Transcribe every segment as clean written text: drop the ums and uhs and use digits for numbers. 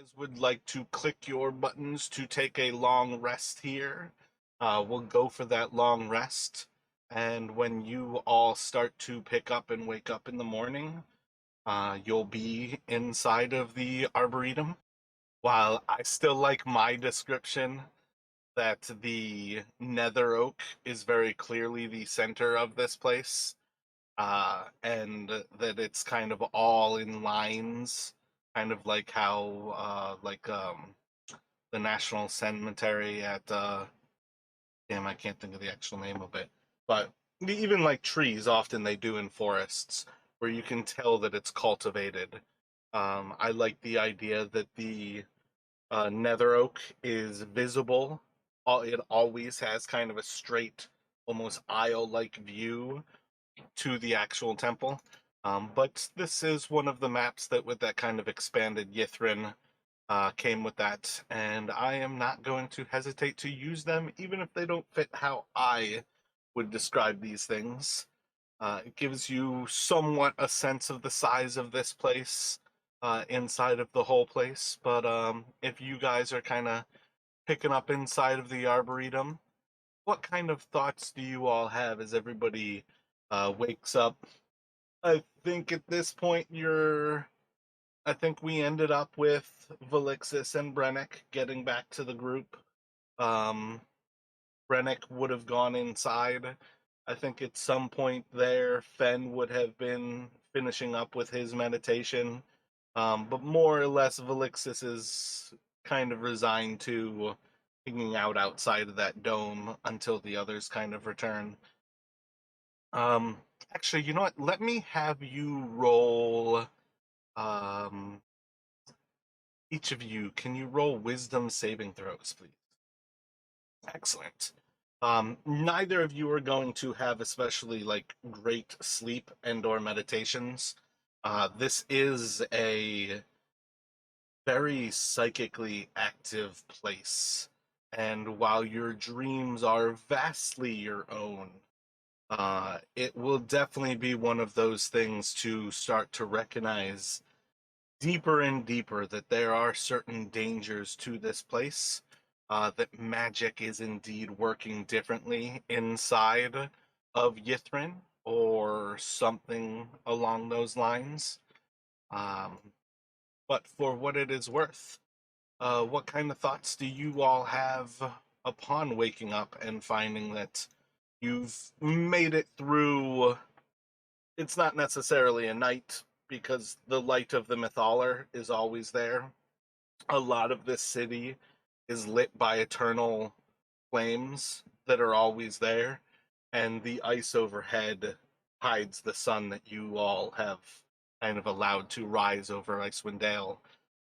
guys would like to click your buttons to take a long rest here, we'll go for that long rest. And when you all start to pick up and wake up in the morning, you'll be inside of the Arboretum. While I still like my description that the Nether Oak is very clearly the center of this place, and that it's kind of all in lines, kind of like how the National Cemetery at damn, I can't think of the actual name of it, but even like trees, often they do in forests where you can tell that it's cultivated. I like the idea that the Nether Oak is visible. It always has kind of a straight, almost aisle-like view to the actual temple. But this is one of the maps that, with that kind of expanded Ythryn, came with that, and I am not going to hesitate to use them, even if they don't fit how I would describe these things. It gives you somewhat a sense of the size of this place inside of the whole place. But if you guys are kind of picking up inside of the Arboretum, what kind of thoughts do you all have as everybody wakes up? I think at this point I think we ended up with Valixis and Brennick getting back to the group. Um, Brennick would have gone inside. I think at some point there, Fen would have been finishing up with his meditation. But more or less, Valixis is kind of resigned to hanging out outside of that dome until the others kind of return. Um, Actually, you know what? Let me have you roll. Um, each of you, can you roll wisdom saving throws, please? Excellent. Neither of you are going to have especially like great sleep and or meditations. This is a very psychically active place, and while your dreams are vastly your own, it will definitely be one of those things to start to recognize deeper and deeper that there are certain dangers to this place, that magic is indeed working differently inside of Ythryn or something along those lines. Um, but for what it is worth, what kind of thoughts do you all have upon waking up and finding that you've made it through? It's not necessarily a night because the light of the Mythaler is always there. A lot of this city is lit by eternal flames that are always there, and the ice overhead hides the sun that you all have kind of allowed to rise over Icewind Dale.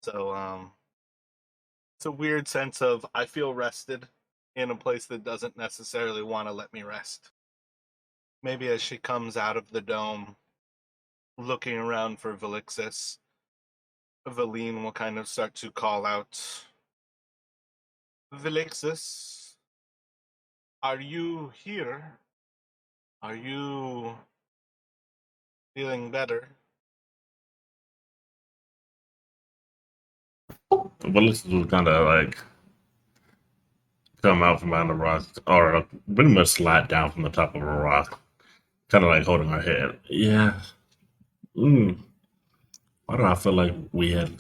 So it's a weird sense of I feel rested in a place that doesn't necessarily want to let me rest. Maybe as she comes out of the dome, looking around for Valixis, Valine will kind of start to call out, Valixis, are you here? Are you feeling better? The bullets will kind of like come out from behind the rock, or pretty much slide down from the top of a rock, kind of like holding her head. Yeah. Mm. Why do I feel like we had?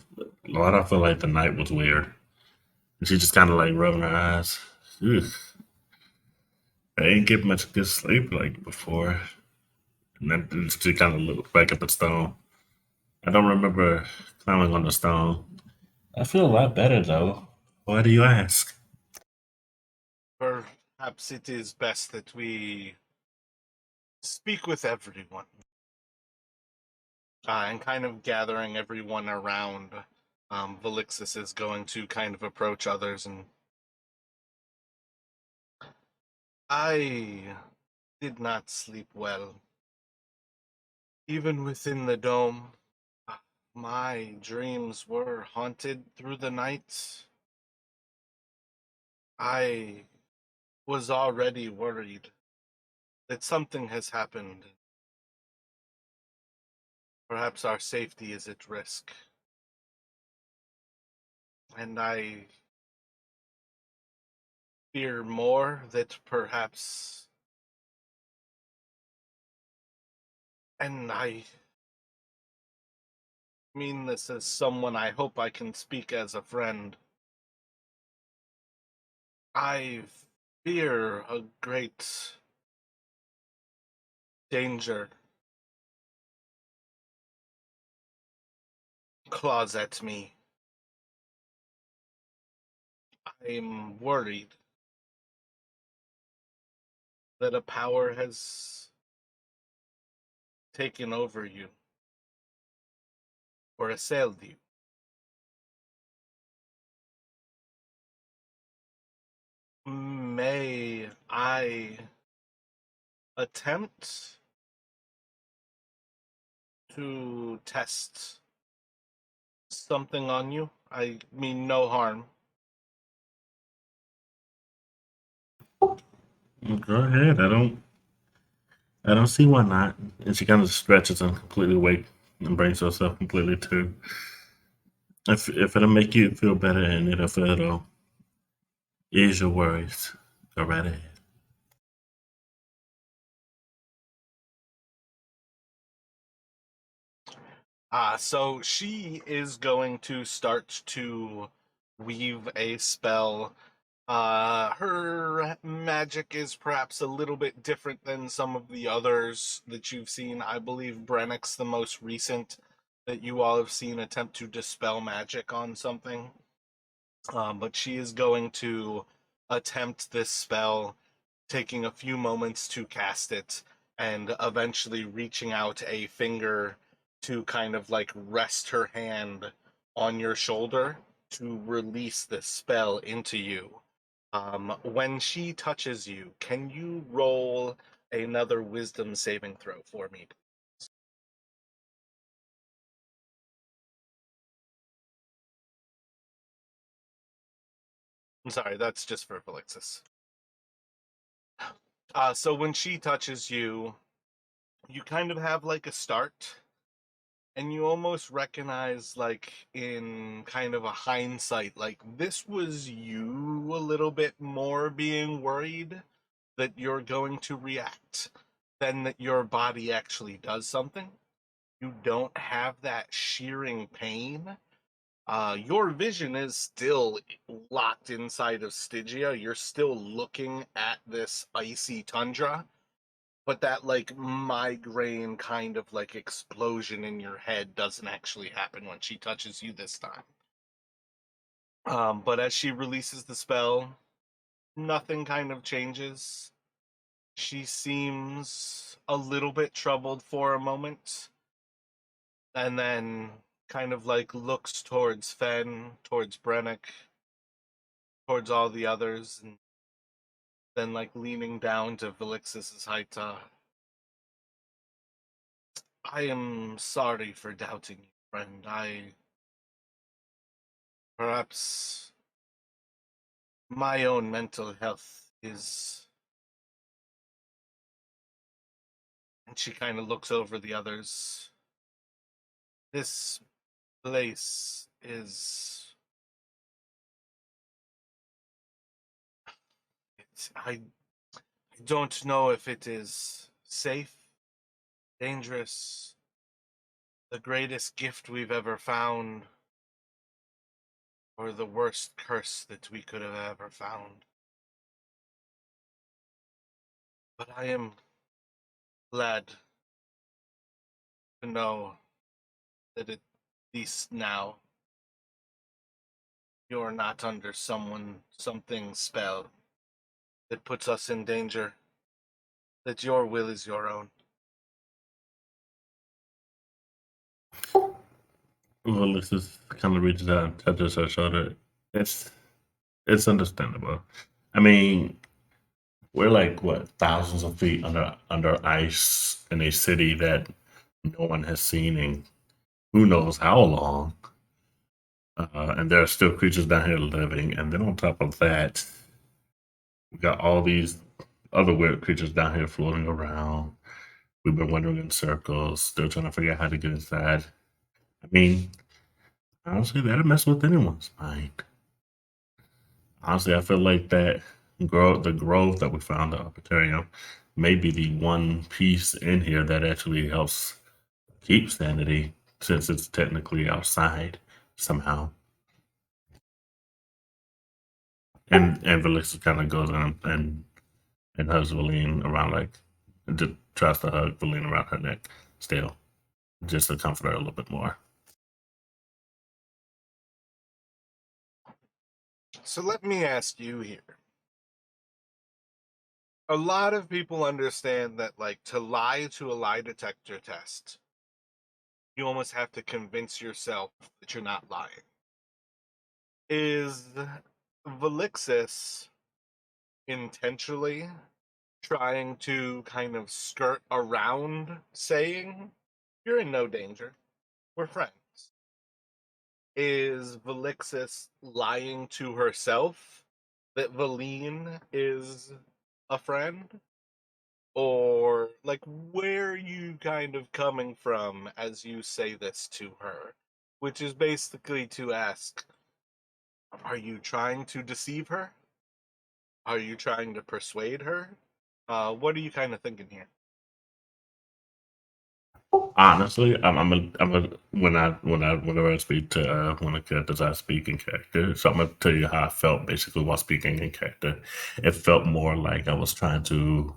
Why do I feel like the night was weird? And she just kind of like rubbing her eyes. Ugh. I ain't get much good sleep like before. And then she kind of looked back at the stone. I don't remember climbing on the stone. I feel a lot better though. Why do you ask? Perhaps it is best that we speak with everyone, and kind of gathering everyone around. Valixis is going to kind of approach others, and I did not sleep well. Even within the dome, my dreams were haunted through the night. I was already worried that something has happened. Perhaps our safety is at risk. and I fear more that perhaps, and I mean this as someone I hope I can speak as a friend. I fear a great danger claws at me. I'm worried that a power has taken over you or assailed you. May I attempt to test something on you? I mean no harm. Go ahead. I don't see why not. And she kind of stretches and completely awake and brings herself completely to. If it'll make you feel better and it'll ease your worries, go right ahead. So she is going to start to weave a spell. Her magic is perhaps a little bit different than some of the others that you've seen. I believe Brennec's the most recent that you all have seen attempt to dispel magic on something. But she is going to attempt this spell, taking a few moments to cast it, and eventually reaching out a finger to kind of like rest her hand on your shoulder to release this spell into you. When she touches you, can you roll another wisdom saving throw for me? I'm sorry, that's just for Felixis. So when she touches you, you kind of have like a start, and you almost recognize, like, in kind of a hindsight, like this was you a little bit more being worried that you're going to react than that your body actually does something. You don't have that shearing pain. Your vision is still locked inside of Stygia. You're still looking at this icy tundra, but that like migraine kind of like explosion in your head doesn't actually happen when she touches you this time. But as she releases the spell, nothing kind of changes. She seems a little bit troubled for a moment, and then kind of like looks towards Fen, towards Brennick, towards all the others, and then like leaning down to Felix's height. I am sorry for doubting you, friend. I perhaps my own mental health is. And she kind of looks over the others. This place is. I don't know if it is safe, dangerous, the greatest gift we've ever found, or the worst curse that we could have ever found. But I am glad to know that at least now you're not under something spell that puts us in danger, that your will is your own. Well, this is kind of reaches out and touches her shoulder. It's it's understandable. I mean, we're like what thousands of feet under ice in a city that no one has seen in who knows how long. And there are still creatures down here living. And then on top of that, we got all these other weird creatures down here floating around. We've been wandering in circles, still trying to figure out how to get inside. I mean, honestly, that'd mess with anyone's mind. Honestly, I feel like that the grove that we found, the Arbitorium, may be the one piece in here that actually helps keep sanity since it's technically outside somehow. And Felix kind of goes in and hugs Valine around like just tries to hug Valine around her neck still, just to comfort her a little bit more. So let me ask you here. A lot of people understand that, like, to lie to a lie detector test, you almost have to convince yourself that you're not lying. Is Valixis intentionally trying to kind of skirt around saying you're in no danger? We're friends. Is Valixis lying to herself that Valine is a friend? Or, like, where are you kind of coming from as you say this to her? Which is basically to ask, are you trying to deceive her? Are you trying to persuade her? What are you kind of thinking here? Honestly, whenever I speak to one of the characters I speak in character, so I'm gonna tell you how I felt basically while speaking in character. It felt more like I was trying to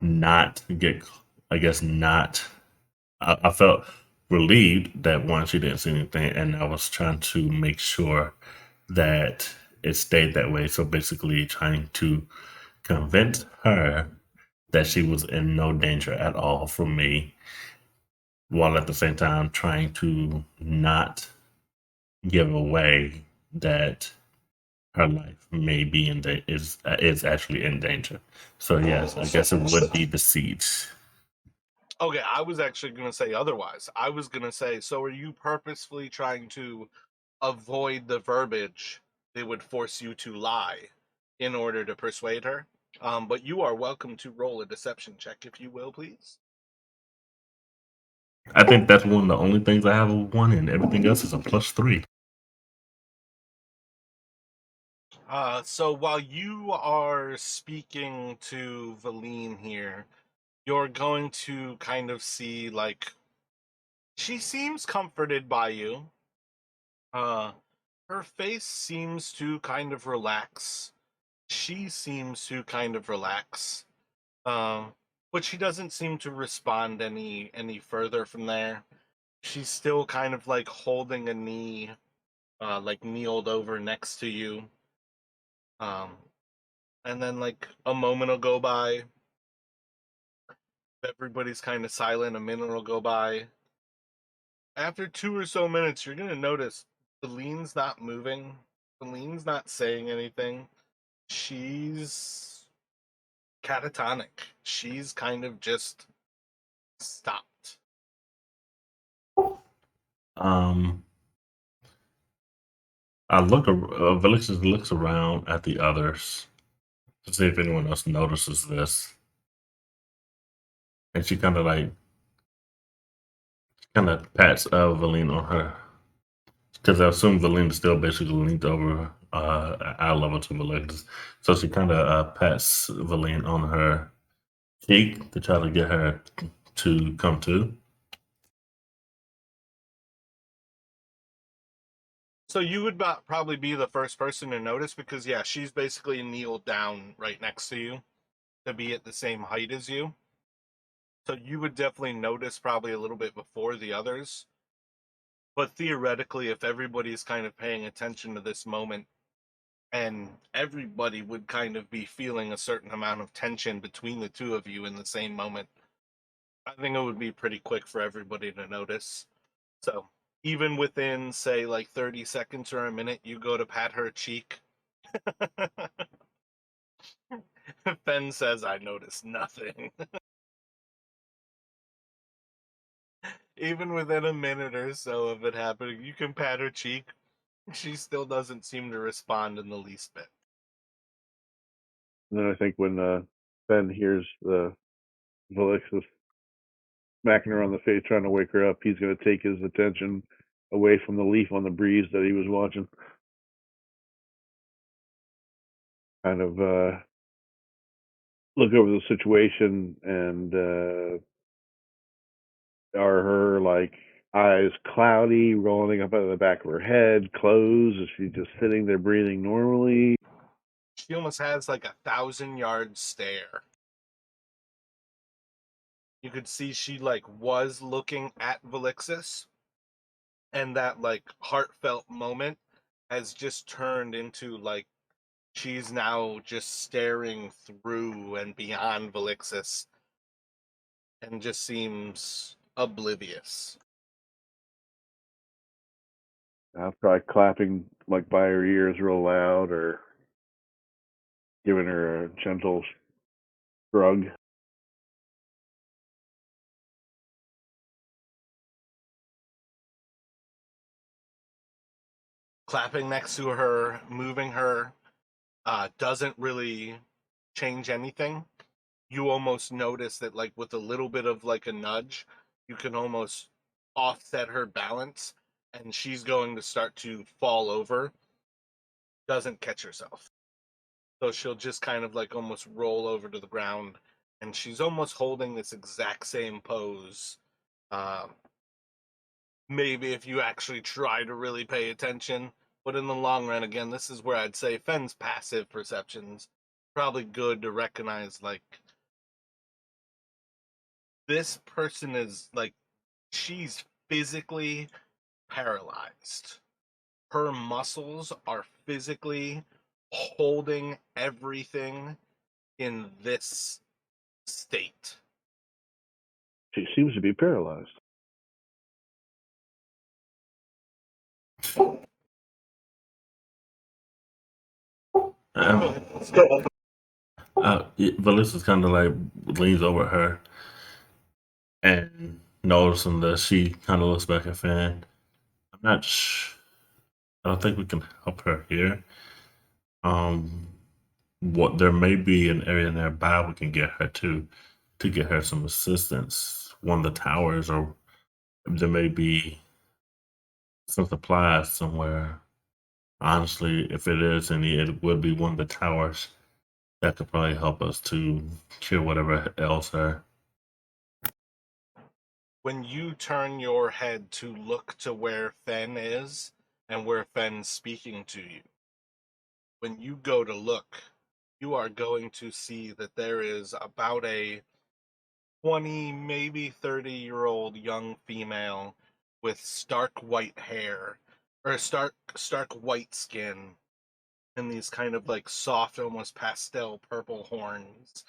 not get, I guess, not. I felt relieved that one, she didn't see anything, and I was trying to make sure that it stayed that way. So basically, trying to convince her that she was in no danger at all from me, while at the same time trying to not give away that her life may be in is actually in danger. So yes, I guess it would be deceit. Okay, I was actually going to say otherwise. I was going to say, so are you purposefully trying to avoid the verbiage that would force you to lie in order to persuade her? But you are welcome to roll a deception check if you will, please. I think that's one of the only things I have a one in. Everything else is a +3. So while you are speaking to Valine here, you're going to kind of see, like, she seems comforted by you. Uh, her face seems to kind of relax. She seems to kind of relax. Um, but she doesn't seem to respond any further from there. She's still kind of like holding a knee, like kneeled over next to you. Um, and then like a moment will go by. Everybody's kind of silent. A minute will go by. After 2 or so minutes, you're gonna notice Celine's not moving. Celine's not saying anything. She's catatonic. She's kind of just stopped. Um, Felix looks around at the others to see if anyone else notices this, and she kind of pats Valine on her because I assume Valine is still basically leaned over eye level to Felix, so she kind of pats Valine on her cheek to try to get her to come to. So you would probably be the first person to notice because, yeah, she's basically kneeled down right next to you to be at the same height as you. So you would definitely notice probably a little bit before the others. But theoretically, if everybody's kind of paying attention to this moment and everybody would kind of be feeling a certain amount of tension between the two of you in the same moment, I think it would be pretty quick for everybody to notice. So even within, say, like 30 seconds or a minute, you go to pat her cheek. Ben says, I noticed nothing. Even within a minute or so of it happening, you can pat her cheek. She still doesn't seem to respond in the least bit. And then I think when Ben hears the Valixis smacking her on the face, trying to wake her up, he's going to take his attention away from the leaf on the breeze that he was watching. kind of look over the situation, and are her like eyes cloudy, rolling up out of the back of her head, closed? Is she just sitting there breathing normally? She almost has like a 1,000-yard stare. You could see she like was looking at Velixis, and that like heartfelt moment has just turned into like she's now just staring through and beyond Velixis and just seems oblivious. I'll try clapping like by her ears real loud, or giving her a gentle shrug. Clapping next to her, moving her, doesn't really change anything. You almost notice that, like, with a little bit of like a nudge, you can almost offset her balance, and she's going to start to fall over. Doesn't catch herself. So she'll just kind of like almost roll over to the ground, and she's almost holding this exact same pose. Um, Maybe if you actually try to really pay attention, but in the long run, again, this is where I'd say Fenn's passive perception's probably good to recognize like this person is like she's physically paralyzed. Her muscles are physically holding everything in this state. She seems to be paralyzed. Um, Velicious kind of like leans over her and noticing that she kind of looks back at Fan. I'm not. I don't think we can help her here. Um, what there may be an area nearby we can get her to get her some assistance. One of the towers, or there may be some supplies somewhere. Honestly, if it is any, it would be one of the towers that could probably help us to cure whatever ails her. When you turn your head to look to where Fen is and where Fen's speaking to you, when you go to look, you are going to see that there is about a 20, maybe 30-year-old young female with stark white hair, or stark white skin, and these kind of like soft, almost pastel purple horns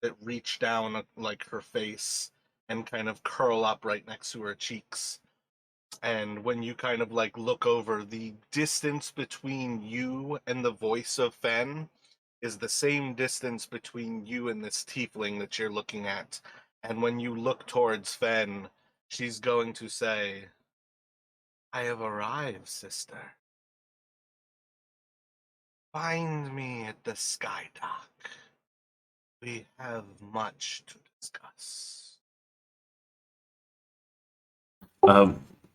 that reach down like her face and kind of curl up right next to her cheeks. And when you kind of like look over, the distance between you and the voice of Fen is the same distance between you and this tiefling that you're looking at. And when you look towards Fen, she's going to say, "I have arrived, sister. Find me at the sky dock. We have much to discuss."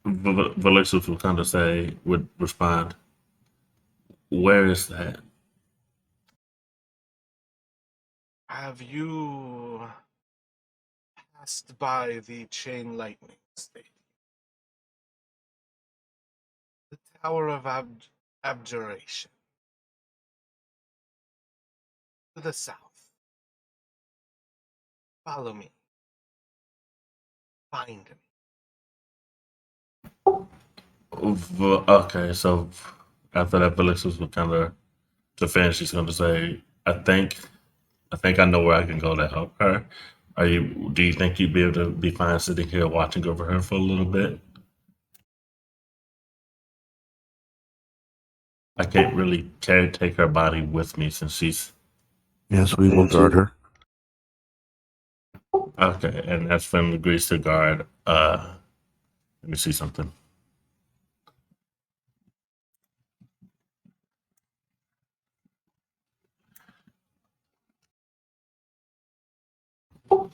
Velicious will kind of say, would respond, "Where is that?" Have you passed by the chain lightning stadium? The Tower of Abjuration. To the south. Follow me. Find me. Okay, so after that, Velicious will kind of to finish. She's going to say, I think I know where I can go to help her. Are you? Do you think you'd be able to be fine sitting here watching over her for a little bit? I can't really take her body with me since she's Yes, we will guard her. okay, and that's from agrees to guard. Let me see something.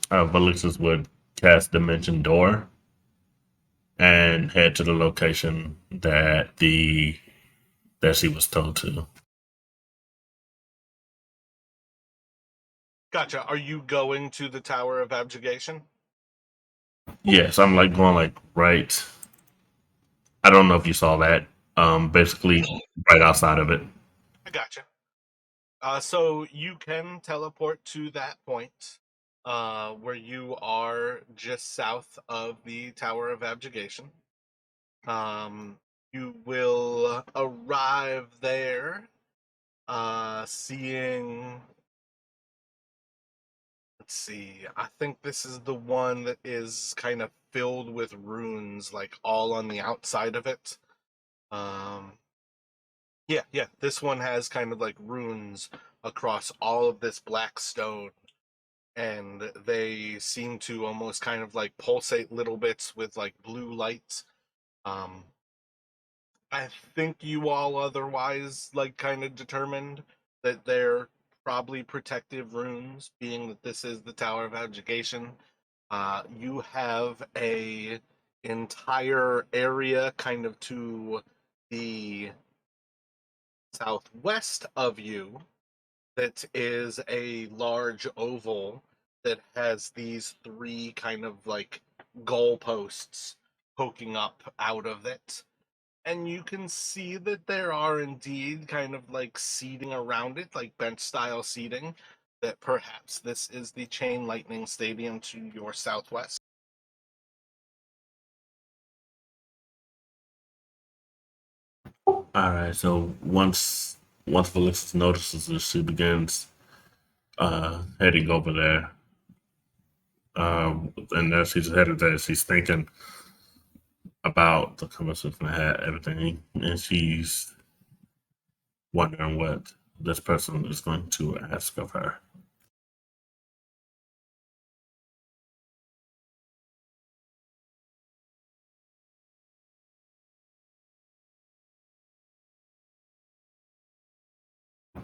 Velixis would cast Dimension Door and head to the location that she was told to. Gotcha. Are you going to the Tower of Abjuration? Yes, I'm like going like right. I don't know if you saw that. Basically right outside of it. I gotcha. So you can teleport to that point, where you are just south of the Tower of Abjuration. You will arrive there, seeing. Let's see. I think this is the one that is kind of filled with runes, like all on the outside of it. Um, yeah. This one has kind of like runes across all of this black stone, and they seem to almost kind of like pulsate little bits with like blue lights. Um, I think you all otherwise like kind of determined that they're probably protective runes, being that this is the Tower of Abjuration. You have a entire area kind of to the southwest of you that is a large oval that has these three kind of like goalposts poking up out of it. And you can see that there are indeed kind of like seating around it, like bench style seating, that perhaps this is the Chain Lightning Stadium to your southwest. All right. So once Felix notices this, she begins heading over there. And as she's headed there, she's thinking about the conversation I had, everything, and she's wondering what this person is going to ask of her.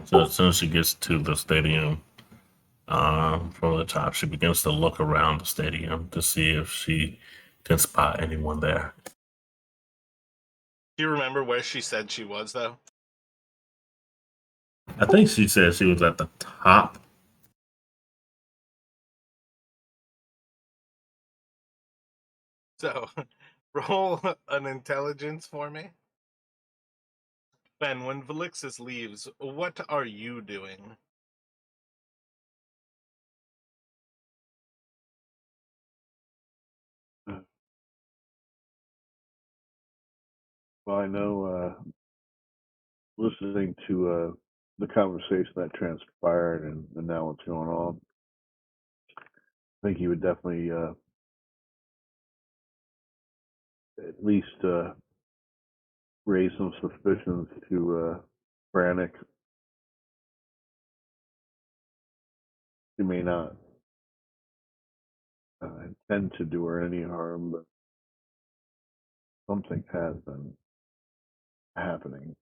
So as soon as she gets to the stadium, from the top, she begins to look around the stadium to see if she can spot anyone there. Do you remember where she said she was, though? I think she said she was at the top. So, roll an intelligence for me. Ben, when Velixis leaves, what are you doing? Well, I know listening to the conversation that transpired and now what's going on, I think he would definitely at least raise some suspicions to Brannick. He may not intend to do her any harm, but something has been happening.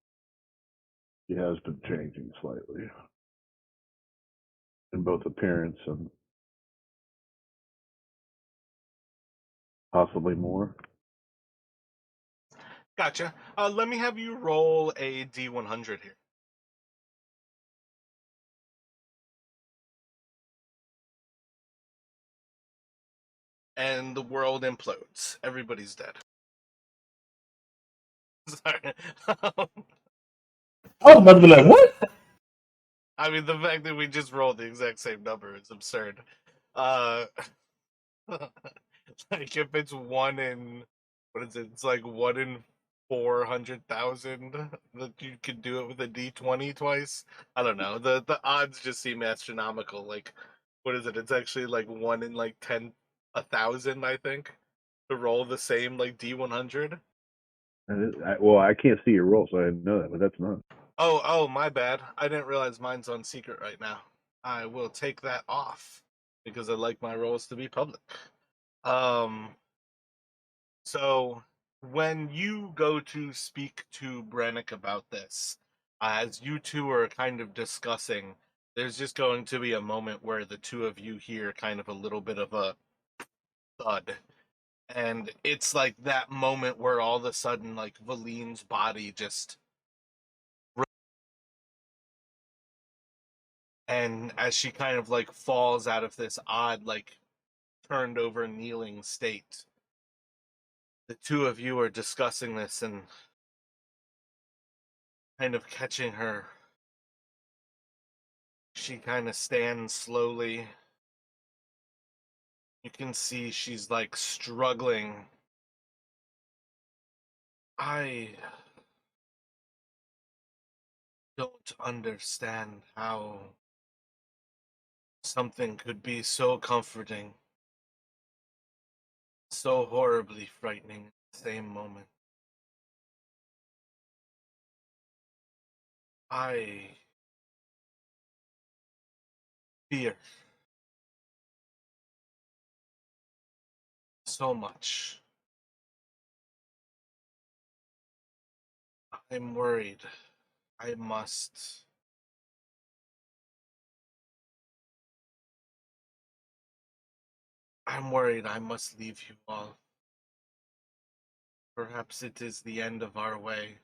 He has been changing slightly in both appearance and possibly more. Gotcha. Let me have you roll a D100 here. And the world implodes. Everybody's dead. Sorry. I was about to be like, what? I mean, the fact that we just rolled the exact same number is absurd. Uh, like if it's one in, what is it? It's like 1 in 400,000 that you could do it with a D20 twice. I don't know. The odds just seem astronomical. Like, what is it? It's actually like 1 in like 1,000, I think, to roll the same like D100. Well, I can't see your roll, so I didn't know that, but that's not. Oh, my bad. I didn't realize mine's on secret right now. I will take that off because I like my rolls to be public. Um, so when you go to speak to Brannick about this, as you two are kind of discussing, there's just going to be a moment where the two of you hear kind of a little bit of a thud. And it's like that moment where all of a sudden, like, Valine's body just. And as she kind of like falls out of this odd, like turned over kneeling state, the two of you are discussing this and kind of catching her. She kind of stands slowly. You can see she's like struggling. I don't understand how something could be so comforting, so horribly frightening at the same moment. I fear so much. I'm worried. I must. I'm worried I must leave you all. Perhaps it is the end of our way.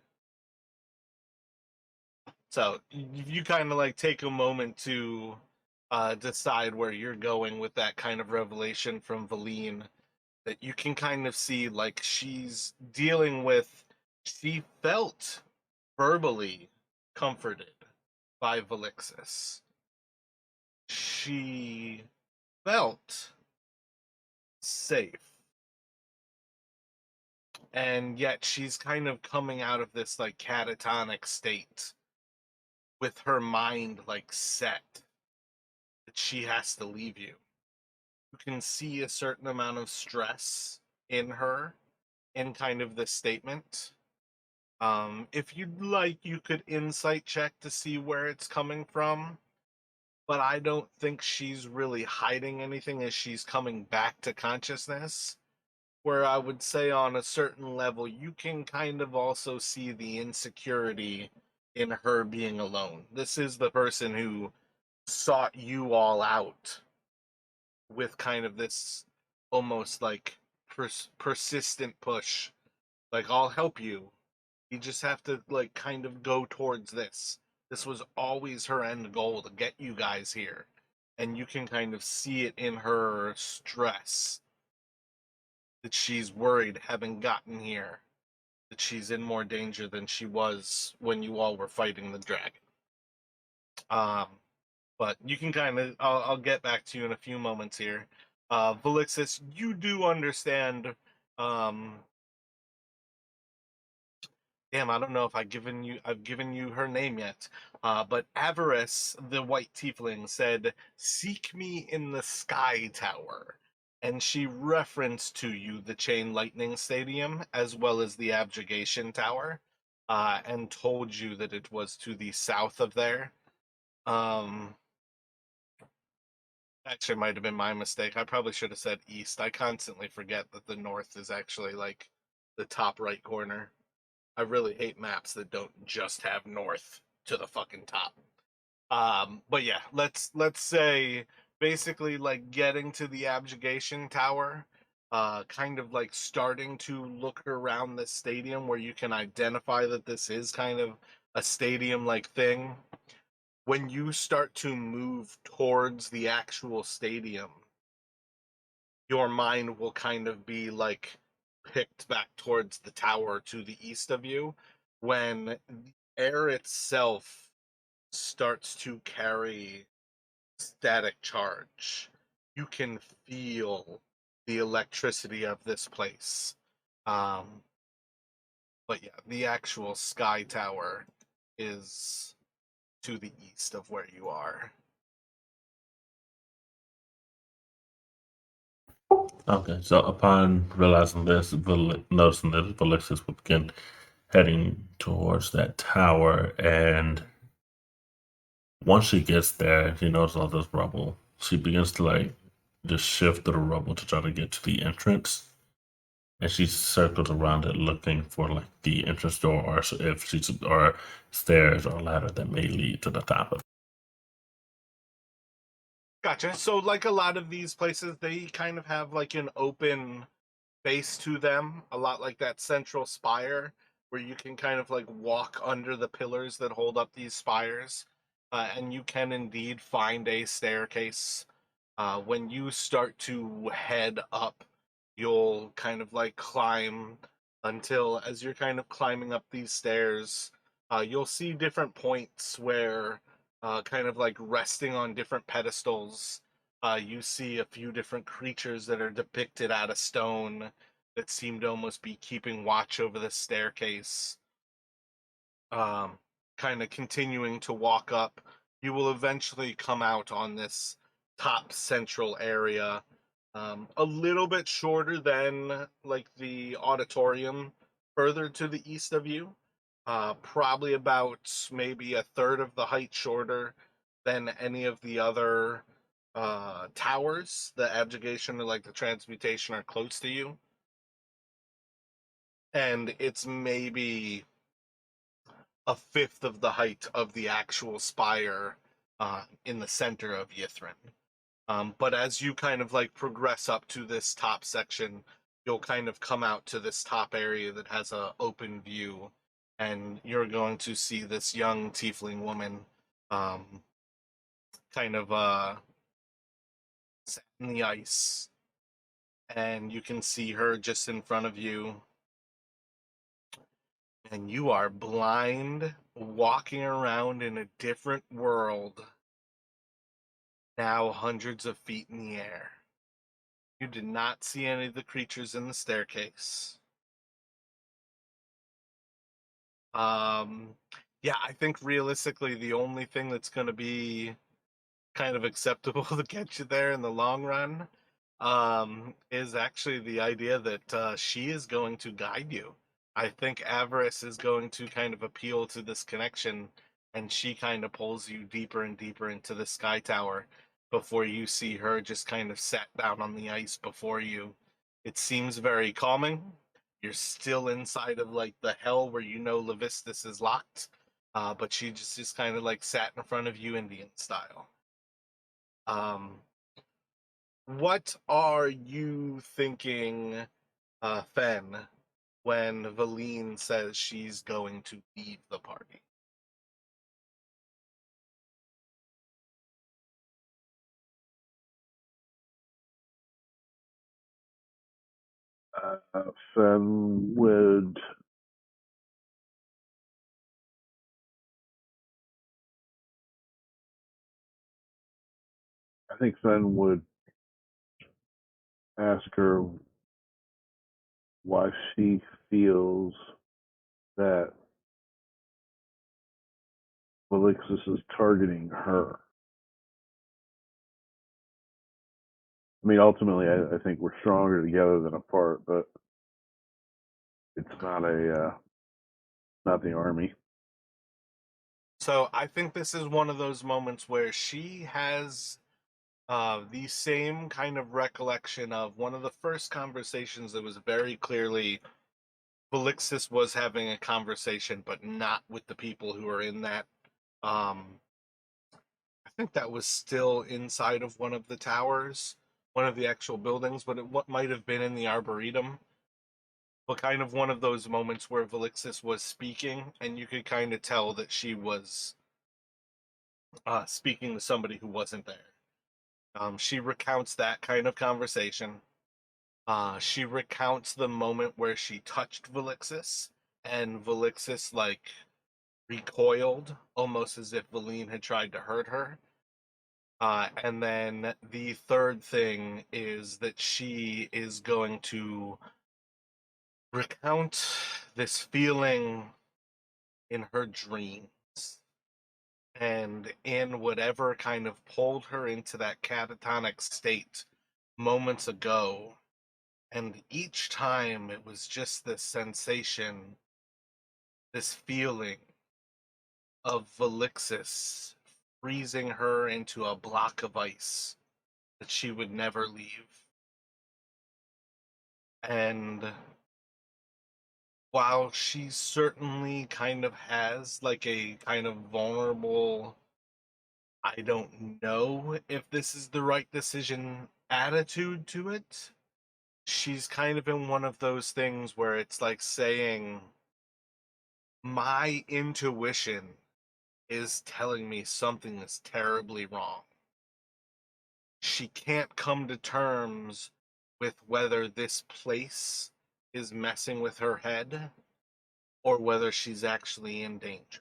So you kind of like take a moment to decide where you're going with that kind of revelation from Valine. That you can kind of see like she's dealing with. She felt verbally comforted by Valixis. She felt safe. And yet she's kind of coming out of this like catatonic state with her mind like set that she has to leave you. You can see a certain amount of stress in her in kind of this statement. If you'd like, you could insight check to see where it's coming from, but I don't think she's really hiding anything as she's coming back to consciousness. Where I would say on a certain level, you can kind of also see the insecurity in her being alone. This is the person who sought you all out with kind of this almost like persistent push. Like, I'll help you. You just have to, like, kind of go towards this. This was always her end goal to get you guys here. And you can kind of see it in her stress that she's worried having gotten here, that she's in more danger than she was when you all were fighting the dragon. But you can kind of, I'll get back to you in a few moments here. Valixis, you do understand. Um, Damn, I don't know if I've given you her name yet. But Avarice, the white tiefling, said, "Seek me in the sky tower." And she referenced to you the Chain Lightning Stadium as well as the Abjugation Tower, and told you that it was to the south of there. Um, Actually, it might have been my mistake. I probably should have said east. I constantly forget that the north is actually like the top right corner. I really hate maps that don't just have north to the fucking top. But yeah, let's say basically like getting to the Abjugation Tower, kind of like starting to look around the stadium where you can identify that this is kind of a stadium like thing. When you start to move towards the actual stadium, your mind will kind of be like picked back towards the tower to the east of you when the air itself starts to carry static charge. You can feel the electricity of this place. Um, but yeah, the actual sky tower is to the east of where you are. Okay, so upon realizing this, noticing that Valixis would begin heading towards that tower, and once she gets there, she notices all this rubble. She begins to like just shift through the rubble to try to get to the entrance, and she circles around it looking for like the entrance door, or if she's or stairs or ladder that may lead to the top of it. Gotcha. So, like a lot of these places, they kind of have like an open base to them, a lot like that central spire, where you can kind of like walk under the pillars that hold up these spires. and you can indeed find a staircase. When you start to head up, you'll kind of like climb until, as you're kind of climbing up these stairs, you'll see different points where, kind of like resting on different pedestals, you see a few different creatures that are depicted out of stone that seem to almost be keeping watch over the staircase. um, Kind of continuing to walk up, you will eventually come out on this top central area, a little bit shorter than like the auditorium further to the east of you, probably about maybe a third of the height shorter than any of the other towers. The abjugation or like the transmutation are close to you, and it's maybe a fifth of the height of the actual spire in the center of Ythryn. But as you kind of like progress up to this top section, you'll kind of come out to this top area that has a open view, and you're going to see this young tiefling woman, um, kind of sat in the ice, and you can see her just in front of you, and you are blind, walking around in a different world, now hundreds of feet in the air. You did not see any of the creatures in the staircase. Um, yeah, I think realistically the only thing that's going to be kind of acceptable to get you there in the long run, is actually the idea that she is going to guide you. I think Avarice is going to kind of appeal to this connection, and she kind of pulls you deeper and deeper into the Sky Tower before you see her just kind of sat down on the ice before you. It seems very calming. You're still inside of like the hell where you know Levistus is locked, but she just kind of like sat in front of you Indian style. Um, what are you thinking, Fen, when Valine says she's going to leave the party? Fen would I think Fen would ask her why she feels that Felixus is targeting her. I mean, ultimately, I think we're stronger together than apart, but it's not the army. So I think this is one of those moments where she has the same kind of recollection of one of the first conversations that was very clearly Felixus was having a conversation, but not with the people who are in that. I think that was still inside of one of the towers, one of the actual buildings, but what might have been in the Arboretum. But kind of one of those moments where Felixus was speaking, and you could kind of tell that she was speaking to somebody who wasn't there. She recounts that kind of conversation. She recounts the moment where she touched Velixis, and Velixis like recoiled, almost as if Valine had tried to hurt her. And then the third thing is that she is going to recount this feeling in her dreams, and in whatever kind of pulled her into that catatonic state moments ago. And each time it was just this sensation, this feeling of Velixis freezing her into a block of ice that she would never leave. And while she certainly kind of has like a kind of vulnerable, I don't know if this is the right decision attitude to it, she's kind of in one of those things where it's like saying, my intuition is telling me something is terribly wrong. She can't come to terms with whether this place is messing with her head or whether she's actually in danger.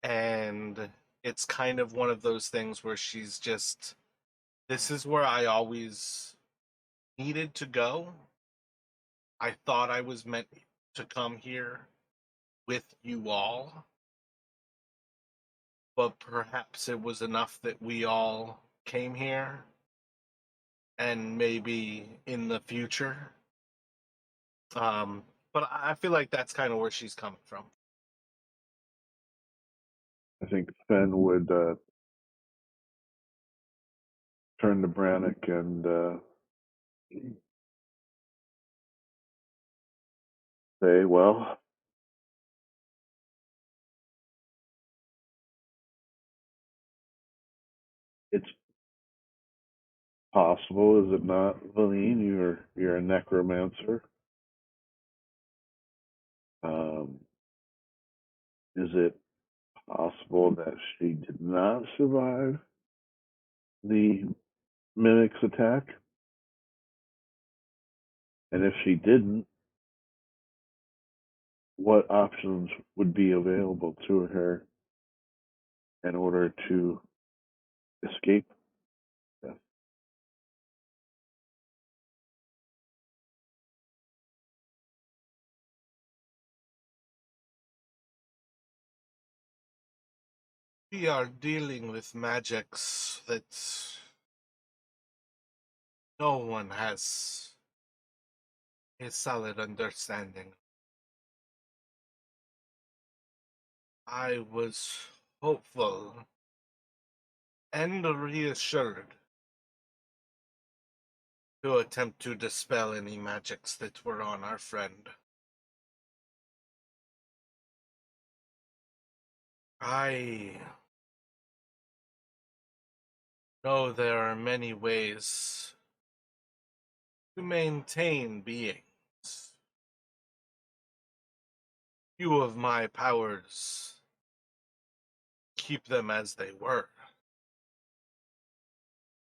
And it's kind of one of those things where she's just, this is where I always needed to go. I thought I was meant to come here with you all, but perhaps it was enough that we all came here, and maybe in the future. But I feel like that's kind of where she's coming from. I think Sven would turn to Brannick and say, well, it's possible, is it not, Valine? You're a necromancer. Is it possible that she did not survive the mimic's attack? And if she didn't, what options would be available to her in order to escape death? We are dealing with magics that no one has a solid understanding. I was hopeful and reassured to attempt to dispel any magics that were on our friend. I know there are many ways to maintain beings. Few of my powers keep them as they were.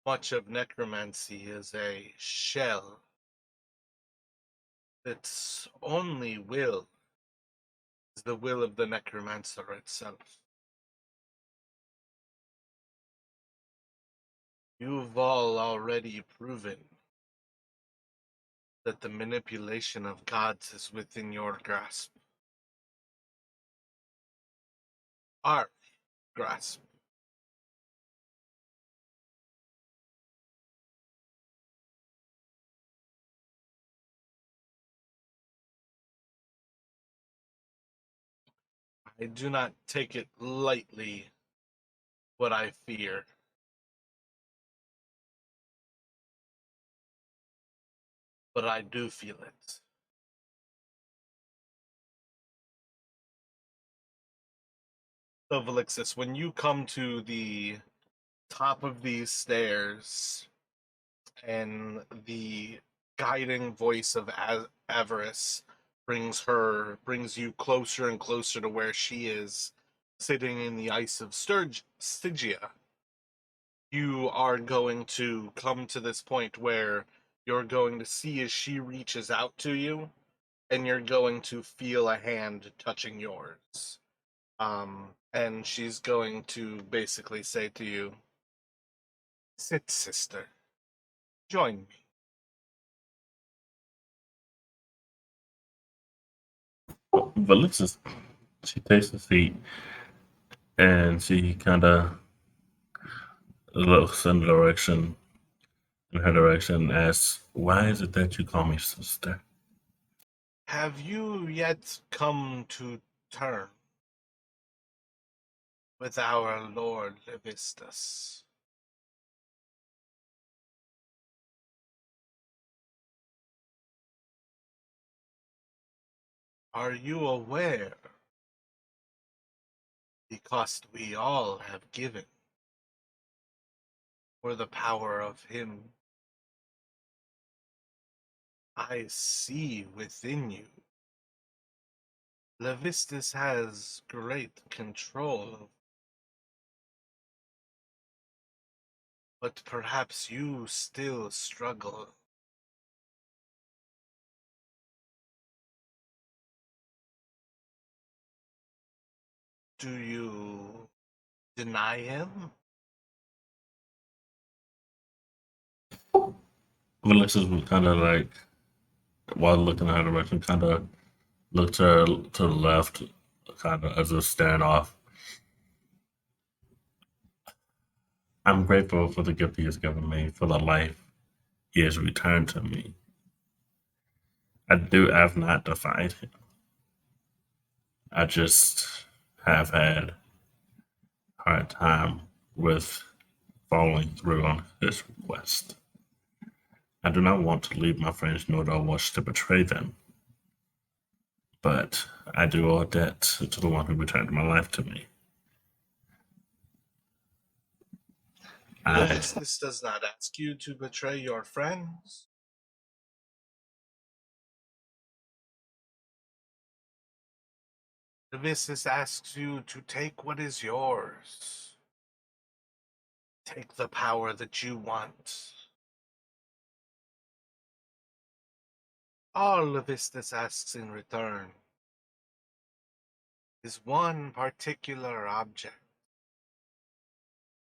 Much of necromancy is a shell. Its only will is the will of the necromancer itself. You've all already proven that the manipulation of gods is within your grasp. Our grasp. I do not take it lightly what I fear. But I do feel it. So, Valixis, when you come to the top of these stairs and the guiding voice of Avarice brings you closer and closer to where she is, sitting in the ice of Stygia, you are going to come to this point where you're going to see as she reaches out to you, and you're going to feel a hand touching yours. And she's going to basically say to you, "Sit, sister. Join me." Valixis, she takes a seat and she kind of looks in her direction, and asks, "Why is it that you call me sister?" Have you yet come to terms with our Lord Levistus? Are you aware the cost we all have given for the power of him? I see within you Levistus has great control, but perhaps you still struggle. Do you deny him? Melissa's kind of like, while looking at her direction, kind of looked to the left, kind of as if staring off. I'm grateful for the gift he has given me, for the life he has returned to me. I've not defied him. I just have had a hard time with following through on his request. I do not want to leave my friends, nor do I wish to betray them. But I do owe a debt to the one who returned my life to me. I Levistus does not ask you to betray your friends. Levistus asks you to take what is yours. Take the power that you want. All Levistus asks in return is one particular object,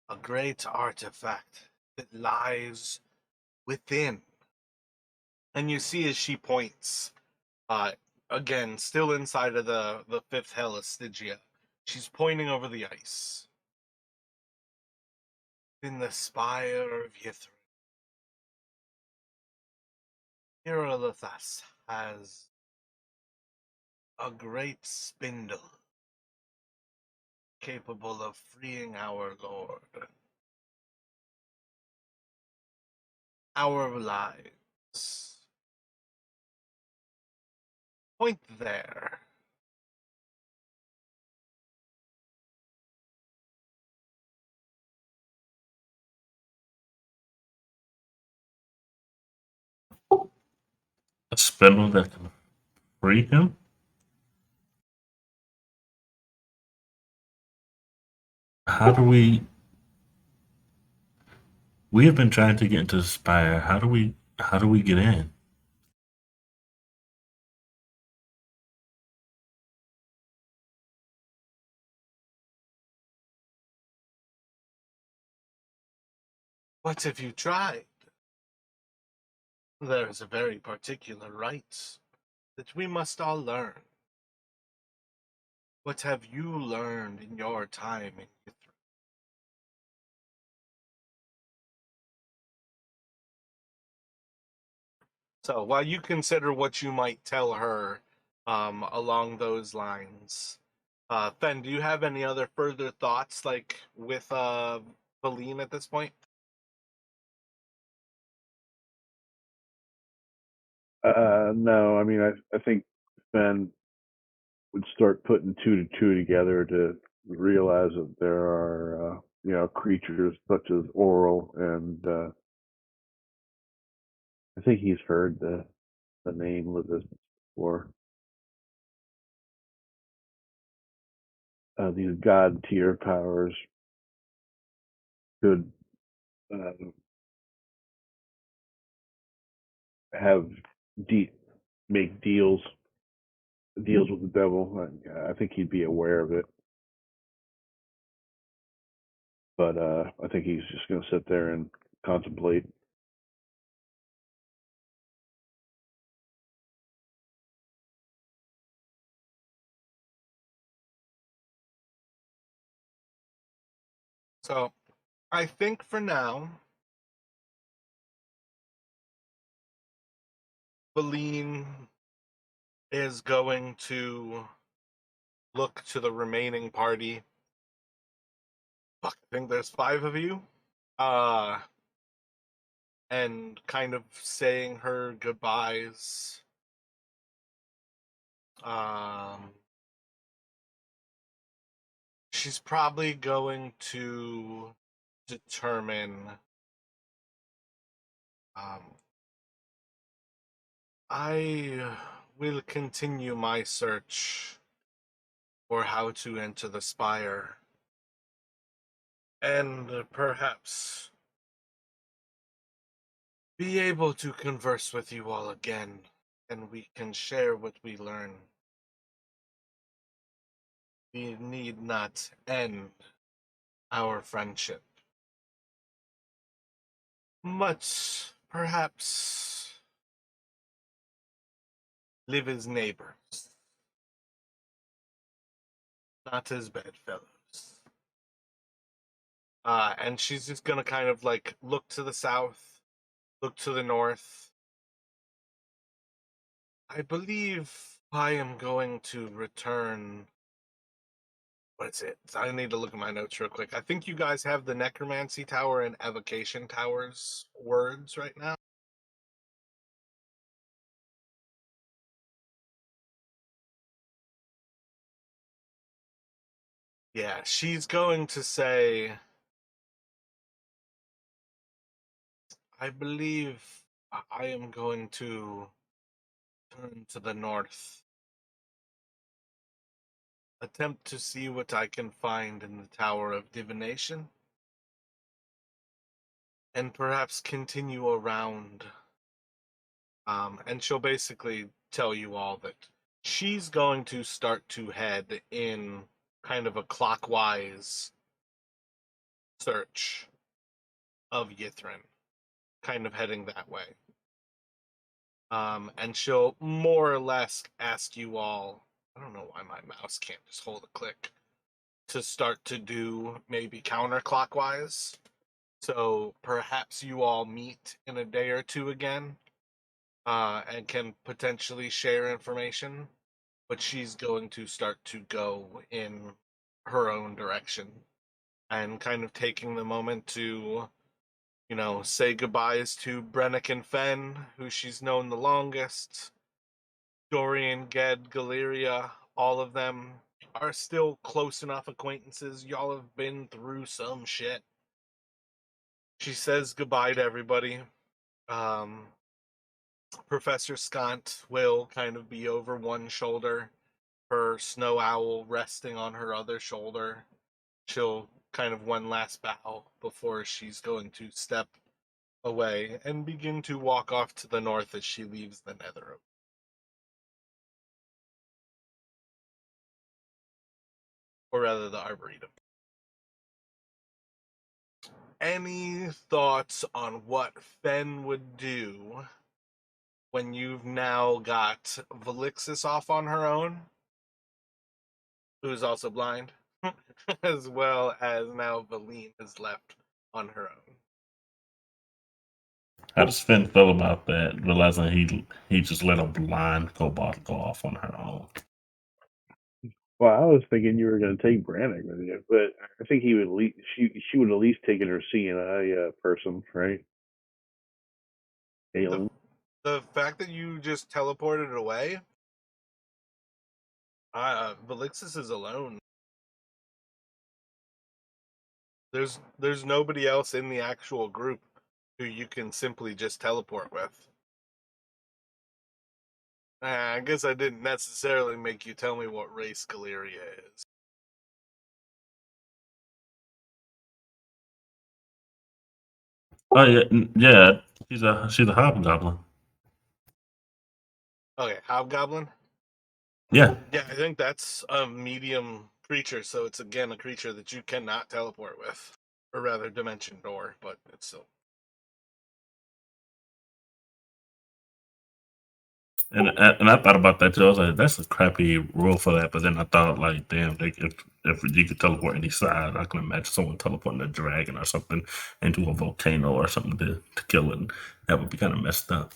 a great artifact that lies within. And you see as she points, uh, again, still inside of the fifth hell Stygia, she's pointing over the ice. In the spire of Ythryn, Irolithas has a great spindle capable of freeing our Lord, our lives. Point there. a spindle that can free him. How do we? We have been trying to get into the spire. How do we? How do we get in? What have you tried? There is a very particular rite that we must all learn. What have you learned in your time in Ythryn? So while you consider what you might tell her along those lines, Fen, do you have any other further thoughts, like with Valine at this point? No, I mean, I think Ben would start putting two to two together to realize that there are, creatures such as Oral, and I think he's heard the name of this before. These god tier powers could uh, have de- make deals with the devil. I think he'd be aware of it, but I think he's just going to sit there and contemplate. So I think for now, Valine is going to look to the remaining party. Fuck, I think there's five of you. Uh, and kind of saying her goodbyes. Um, she's probably going to determine. Um, I will continue my search or how to enter the spire, and perhaps be able to converse with you all again, and we can share what we learn. We need not end our friendship. Much, perhaps, live as neighbors, not as bedfellows. And she's just gonna kind of like look to the south, look to the north. I believe I am going to return. What is it? I need to look at my notes real quick. I think you guys have the Necromancy Tower and Evocation Tower's words right now. Yeah, she's going to say, I believe I am going to turn to the north, attempt to see what I can find in the Tower of Divination, and perhaps continue around. And she'll basically tell you all that she's going to start to head in kind of a clockwise search of Ythryn, kind of heading that way. And she'll more or less ask you all, I don't know why my mouse can't just hold a click, to start to do maybe counterclockwise. So perhaps you all meet in a day or two again, and can potentially share information. But she's going to start to go in her own direction and kind of taking the moment to, say goodbyes to Brennick and Fen, who she's known the longest. Dorian, Ged, Galeria, all of them are still close enough acquaintances. Y'all have been through some shit. She says goodbye to everybody. Um, Professor Scant will kind of be over one shoulder, her snow owl resting on her other shoulder. She'll kind of one last bow before she's going to step away and begin to walk off to the north as she leaves the Netherese. Or rather, the Arboretum. Any thoughts on what Fen would do when you've now got Valixis off on her own, who's also blind, as well as now Valine is left on her own? How does Finn feel about that? Realizing he just let a blind cobalt go off on her own. Well, I was thinking you were going to take Brannick with you, but I think he would she would at least taken her CNI person, right? The Alien. the fact that you just teleported away, Valixis is alone. There's nobody else in the actual group who you can simply just teleport with. I guess I didn't necessarily make you tell me what race Galeria is. Oh yeah, yeah. She's a hobgoblin. Okay, Hobgoblin? Yeah. Yeah, I think that's a medium creature, so it's again a creature that you cannot teleport with. Or rather, dimension door, but it's still. And I thought about that too. I was like, that's a crappy rule for that. But then I thought, like, damn, if you could teleport any side, I can imagine someone teleporting a dragon or something into a volcano or something to kill it. That would be kind of messed up.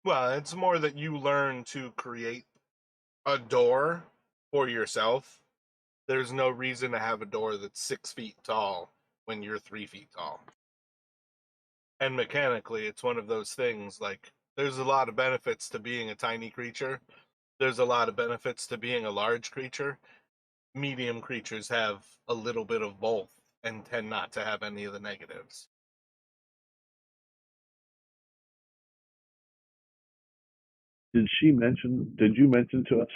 Well, it's more that you learn to create a door for yourself. There's no reason to have a door that's 6 feet tall when you're 3 feet tall. And mechanically, it's one of those things like there's a lot of benefits to being a tiny creature. There's a lot of benefits to being a large creature. Medium creatures have a little bit of both and tend not to have any of the negatives. Did you mention to us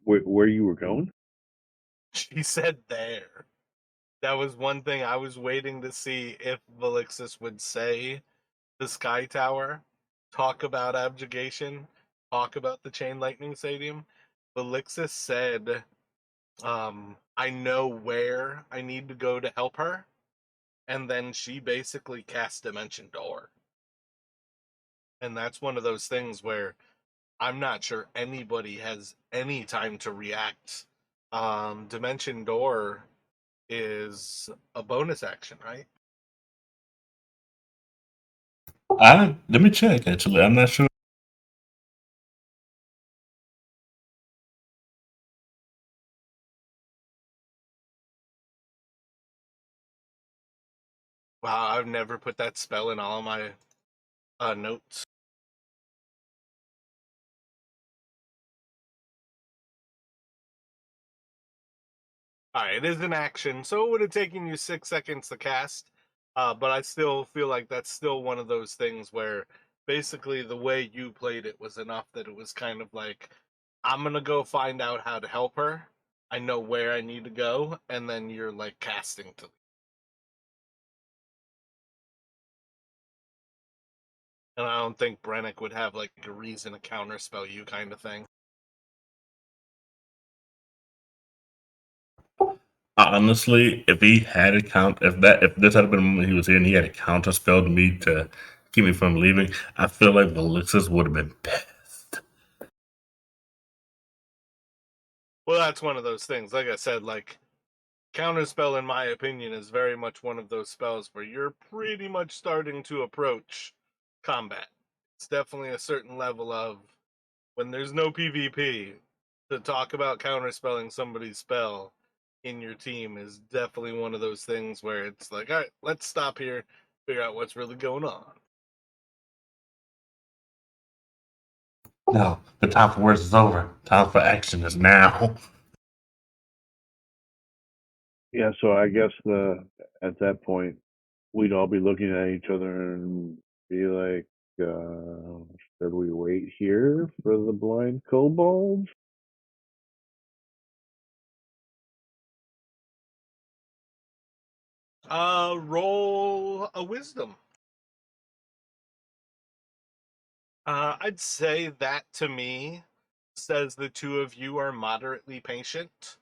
where you were going? She said there. That was one thing I was waiting to see if Valixis would say the Sky Tower, talk about abjugation, talk about the Chain Lightning Stadium. Valixis said, I know where I need to go to help her. And then she basically cast Dimension Door. And that's one of those things where I'm not sure anybody has any time to react. Dimension Door is a bonus action, right? Let me check. Actually, I'm not sure. Wow, I've never put that spell in all of my notes. Alright, it is an action, so it would have taken you 6 seconds to cast. But I still feel like that's still one of those things where basically the way you played it was enough that it was kind of like, I'm gonna go find out how to help her. I know where I need to go, and then you're like casting to. And I don't think Brennick would have like a reason to counterspell you kind of thing. Honestly, if he had if this had been the moment he was here and he had a counter spelled me to keep me from leaving, I feel like Valixis would have been pissed. Well, that's one of those things. Like I said, like counterspell, in my opinion, is very much one of those spells where you're pretty much starting to approach combat. It's definitely a certain level of when there's no PvP, to talk about counterspelling somebody's spell in your team is definitely one of those things where it's like, all right, let's stop here, figure out what's really going on. No, the time for words is over. Time for action is now. Yeah, so I guess at that point we'd all be looking at each other and be like, should we wait here for the blind kobolds? Roll a wisdom. I'd say that to me says the two of you are moderately patient.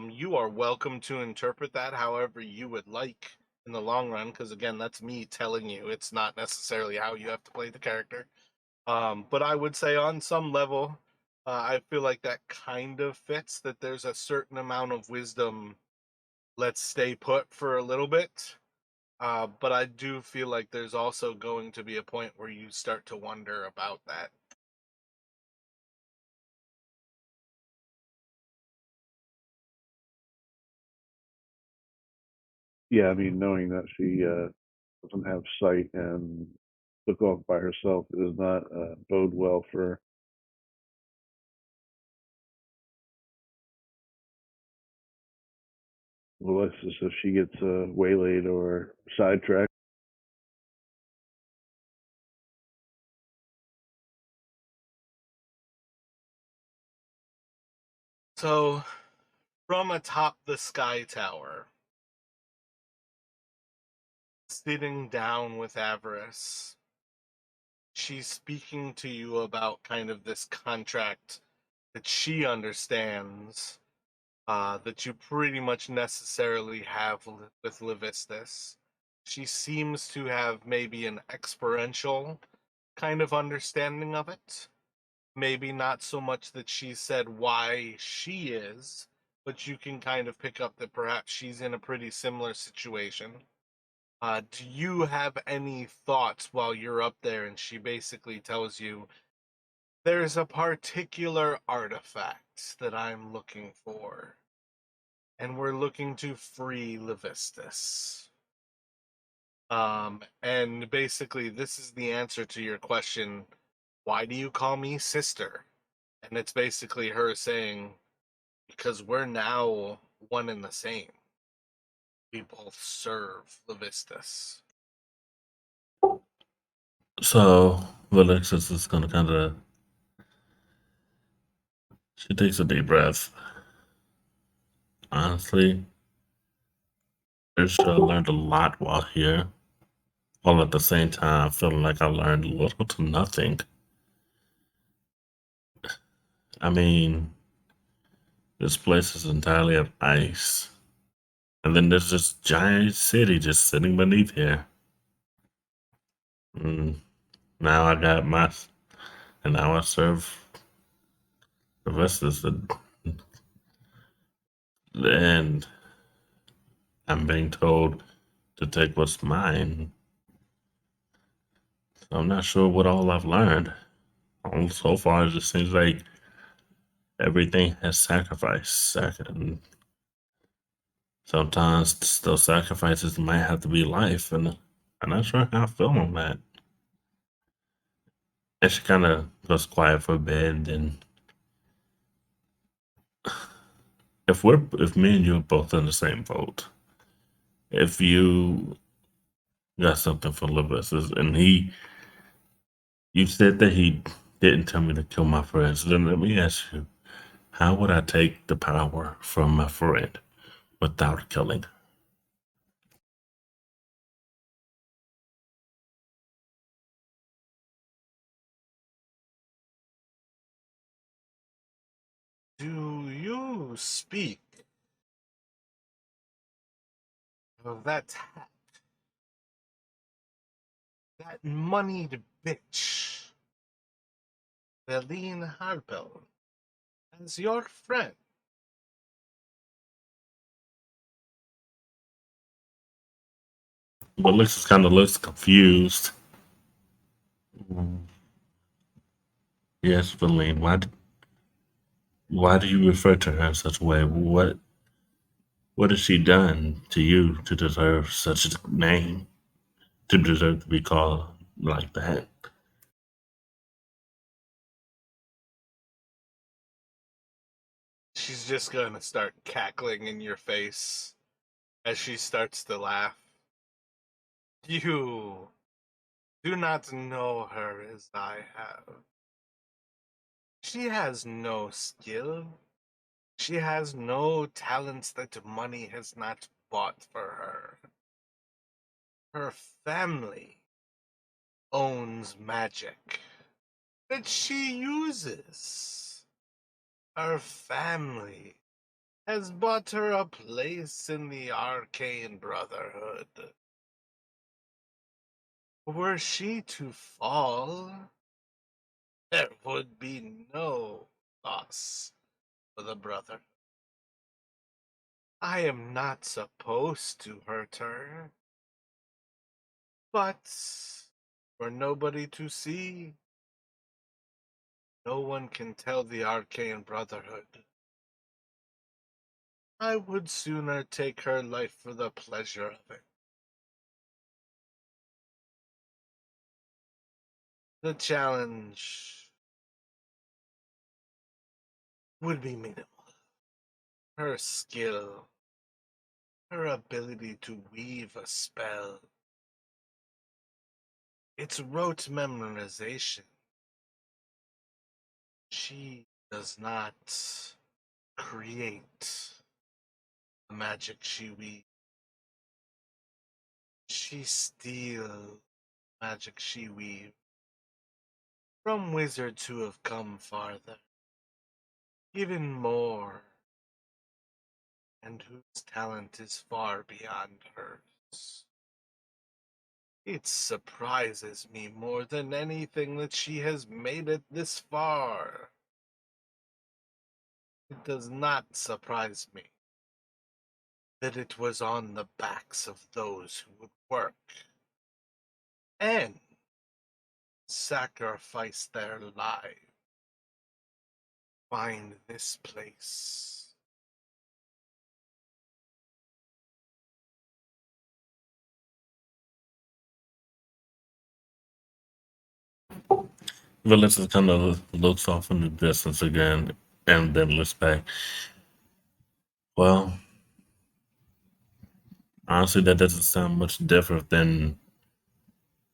You are welcome to interpret that however you would like in the long run, because again, that's me telling you. It's not necessarily how you have to play the character. But I would say on some level, I feel like that kind of fits, that there's a certain amount of wisdom. Let's stay put for a little bit. But I do feel like there's also going to be a point where you start to wonder about that. Yeah, I mean, knowing that she doesn't have sight and took off by herself does not bode well for Alexis if she gets waylaid or sidetracked. So, from atop the sky tower, sitting down with Avarice, she's speaking to you about kind of this contract that she understands, that you pretty much necessarily have with Levistus. She seems to have maybe an experiential kind of understanding of it. Maybe not so much that she said why she is, but you can kind of pick up that perhaps she's in a pretty similar situation. Do you have any thoughts while you're up there and she basically tells you there's a particular artifact that I'm looking for, and we're looking to free Levistus? And basically, this is the answer to your question, why do you call me sister? And it's basically her saying, because we're now one and the same. We both serve Levistus. So Valixis is gonna kind of. She takes a deep breath. Honestly, I sure learned a lot while here. All at the same time, feeling like I learned little to nothing. I mean, this place is entirely of ice. And then there's this giant city just sitting beneath here. Mm, now I got my, and now I serve the rest of the end. I'm being told to take what's mine. So I'm not sure what all I've learned. So far, it just seems like everything has sacrifice. And sometimes those sacrifices might have to be life, and I'm not sure how I feel on that. And she kind of goes quiet for a bit, and then if me and you are both in the same boat, if you got something for Levis, and you said that he didn't tell me to kill my friends, then let me ask you, how would I take the power from my friend without killing? Do you speak of that moneyed bitch, Eileen Harpel, as your friend? But Lux kind of looks confused. Yes, Feline, why do you refer to her in such a way? What has she done to you to deserve such a name? To deserve to be called like that? She's just gonna start cackling in your face as she starts to laugh. You do not know her as I have. She has no skill. She has no talents that money has not bought for her. Her family owns magic that she uses. Her family has bought her a place in the Arcane Brotherhood. Were she to fall, there would be no loss for the brother. I am not supposed to hurt her, but for nobody to see, no one can tell the Arcane Brotherhood. I would sooner take her life for the pleasure of it. The challenge would be minimal. Her skill, her ability to weave a spell, it's rote memorization. She does not create the magic she weaves. She steals magic she weaves from wizards who have come farther, even more, and whose talent is far beyond hers. It surprises me more than anything that she has made it this far. It does not surprise me that it was on the backs of those who would work and sacrifice their lives. Find this place. Valencia kind of looks off in the distance again and then looks back. Well, honestly, that doesn't sound much different than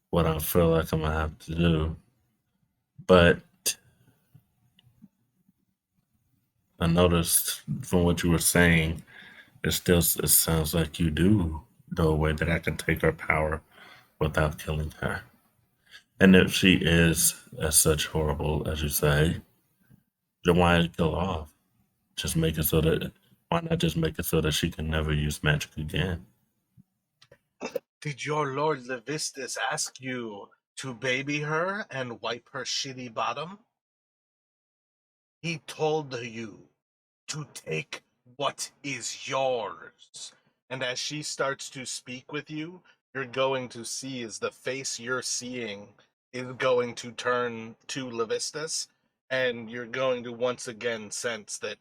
what I feel like I'm gonna have to do. But I noticed from what you were saying it sounds like you do know a way that I can take her power without killing her. And if she is as such horrible as you say, then why kill her off? Just make it so that why not just make it so that she can never use magic again? Did your Lord Levistus ask you to baby her and wipe her shitty bottom? He told you to take what is yours. And as she starts to speak with you, you're going to see is the face you're seeing is going to turn to Levistus, and you're going to once again sense that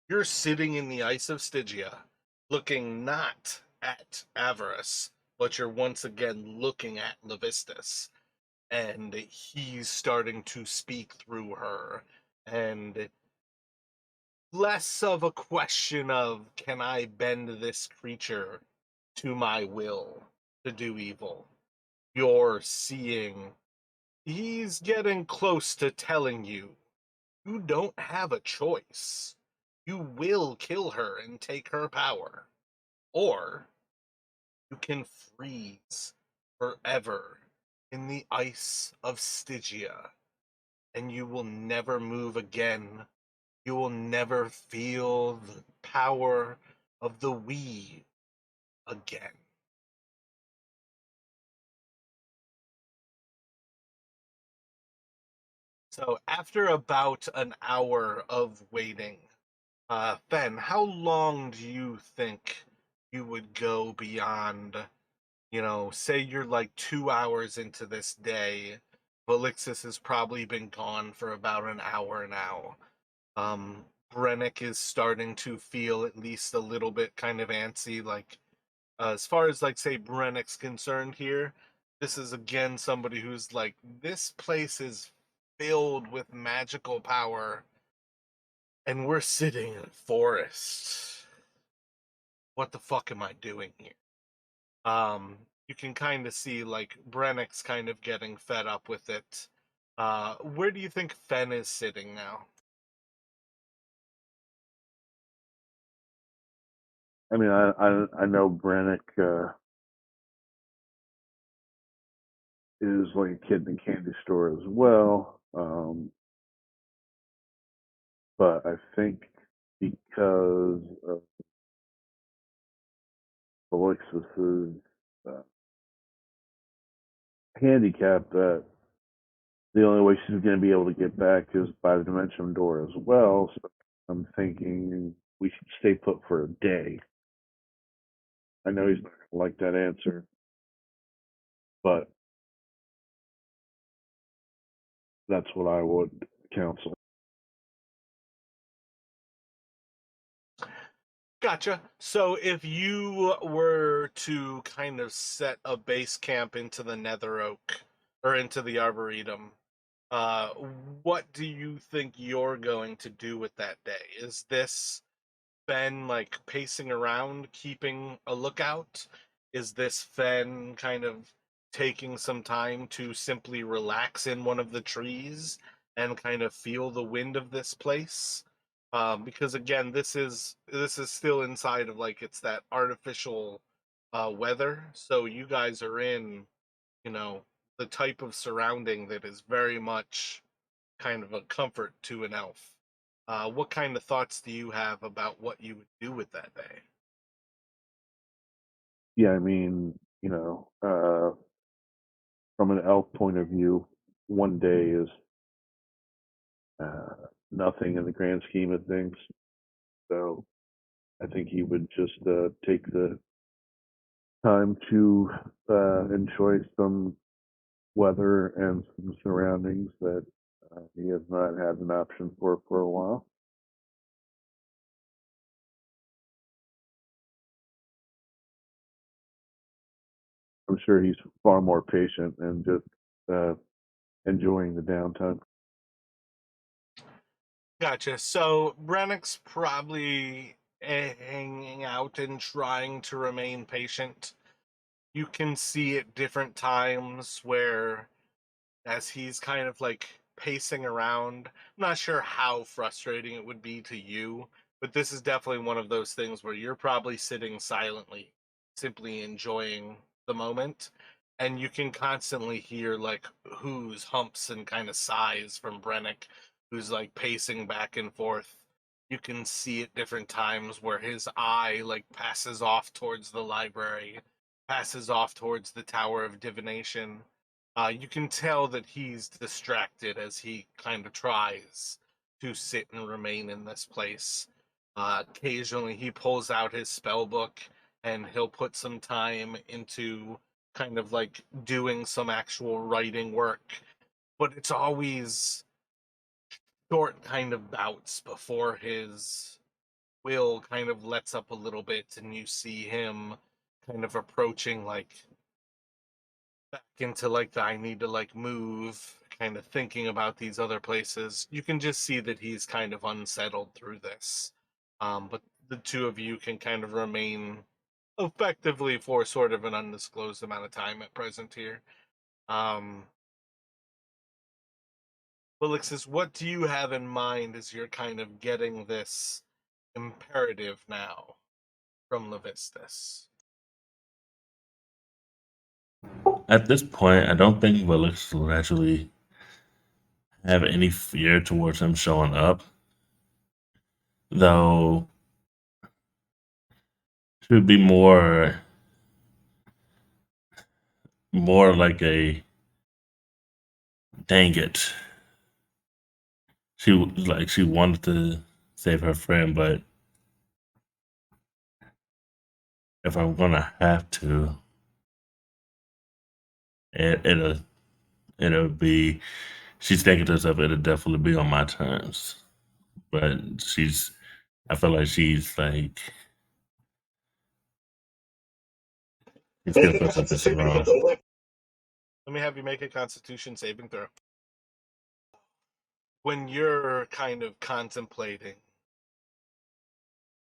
you're sitting in the ice of Stygia, looking not at Avarice, but you're once again looking at Levistus, and he's starting to speak through her, and less of a question of can I bend this creature to my will to do evil. You're seeing he's getting close to telling you you don't have a choice. You will kill her and take her power. Or you can freeze forever in the ice of Stygia, and you will never move again. You will never feel the power of the we again. So after about an hour of waiting, Fen, how long do you think you would go beyond, say you're like 2 hours into this day, Valixis has probably been gone for about an hour now. Brennick is starting to feel at least a little bit kind of antsy, like, as far as like say Brennick's concerned here, this is again somebody who's like, this place is filled with magical power, and we're sitting in a forest. What the fuck am I doing here? You can kind of see like Brennick's kind of getting fed up with it. Where do you think Fen is sitting now? I mean, I know Brannick is like a kid in a candy store as well, but I think because of Alexis's uh, handicap, that the only way she's going to be able to get back is by the dimension door as well. So I'm thinking we should stay put for a day. I know he's not going to like that answer, but that's what I would counsel. Gotcha. So if you were to kind of set a base camp into the Nether Oak or into the Arboretum, uh, what do you think you're going to do with that day? Is this Fen like pacing around, keeping a lookout? Is this Fen kind of taking some time to simply relax in one of the trees and kind of feel the wind of this place? Because again, this is still inside of like it's that artificial weather, so you guys are in, you know, the type of surrounding that is very much kind of a comfort to an elf. What kind of thoughts do you have about what you would do with that day? Yeah, I mean, from an elf point of view, one day is uh, nothing in the grand scheme of things. So I think he would just take the time to enjoy some weather and some surroundings that he has not had an option for a while. I'm sure he's far more patient and just uh, enjoying the downtime. Gotcha. So Brennick's probably hanging out and trying to remain patient. You can see at different times where, as he's kind of like pacing around, I'm not sure how frustrating it would be to you, But this is definitely one of those things where you're probably sitting silently, simply enjoying the moment. And you can constantly hear like who's humps and kind of sighs from Brennick, who's like pacing back and forth. You can see at different times where his eye like passes off towards the library, passes off towards the Tower of Divination. You can tell that he's distracted as he kind of tries to sit and remain in this place. Occasionally, he pulls out his spell book and he'll put some time into kind of like doing some actual writing work, but it's always short kind of bouts before his will kind of lets up a little bit and you see him kind of approaching like back into like the I need to like move, kind of thinking about these other places. You can just see that he's kind of unsettled through this. But the two of you can kind of remain effectively for sort of an undisclosed amount of time at present here. Felixus, what do you have in mind as you're kind of getting this imperative now from Levistus? At this point, I don't think Willis will actually have any fear towards him showing up, though. Should be more like a dang it. She wanted to save her friend, but if I'm gonna have to, it, it'll it'll be. She's thinking to herself, it'll definitely be on my terms. But I feel like she's like she still feels like this is wrong. Let me have you make a Constitution saving throw. When you're kind of contemplating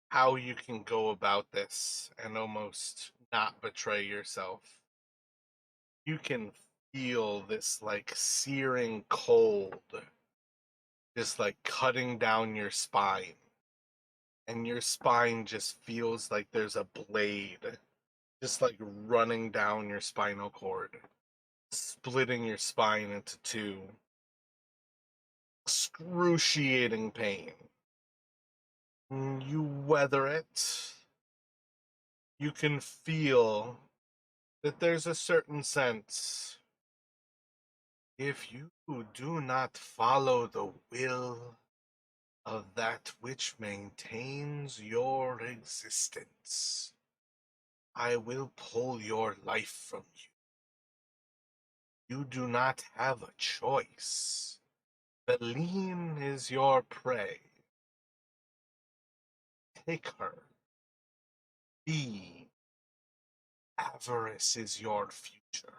how you can go about this and almost not betray yourself, you can feel this like searing cold just like cutting down your spine. And your spine just feels like there's a blade just like running down your spinal cord, splitting your spine into two. Excruciating pain. You weather it. You can feel that there's a certain sense. If you do not follow the will of that which maintains your existence, I will pull your life from you. You do not have a choice. Beline is your prey. Take her. Be. Avarice is your future.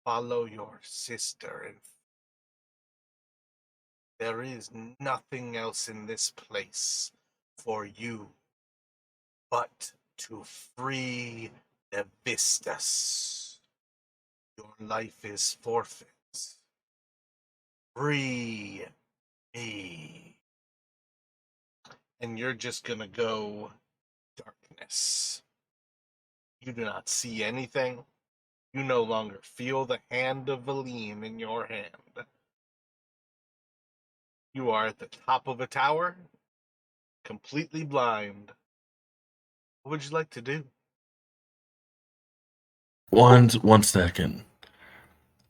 Follow your sister, and there is nothing else in this place for you but to free the Vistas. Your life is forfeit. Free me. And you're just gonna go darkness. You do not see anything. You no longer feel the hand of Valine in your hand. You are at the top of a tower, completely blind. What would you like to do? One second.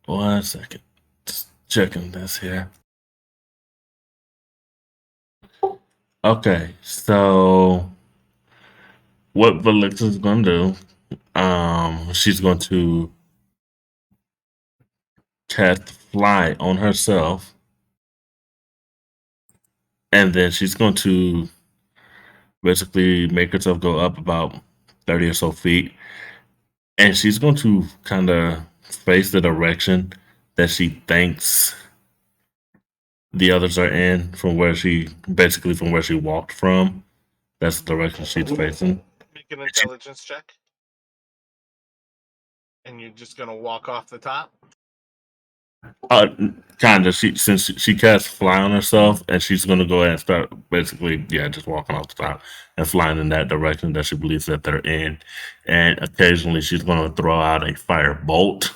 1 second. Just checking this here. Okay, so what Valix is gonna do? She's going to cast fly on herself, and then she's going to basically make herself go up about 30 or so feet, and she's going to kind of face the direction that she thinks the others are in from where she walked from. That's the direction she's facing. Make an intelligence check. And you're just gonna walk off the top? Kind of. Since she casts fly on herself, and she's gonna go ahead and start basically, yeah, just walking off the top and flying in that direction that she believes that they're in. And occasionally, she's gonna throw out a fire bolt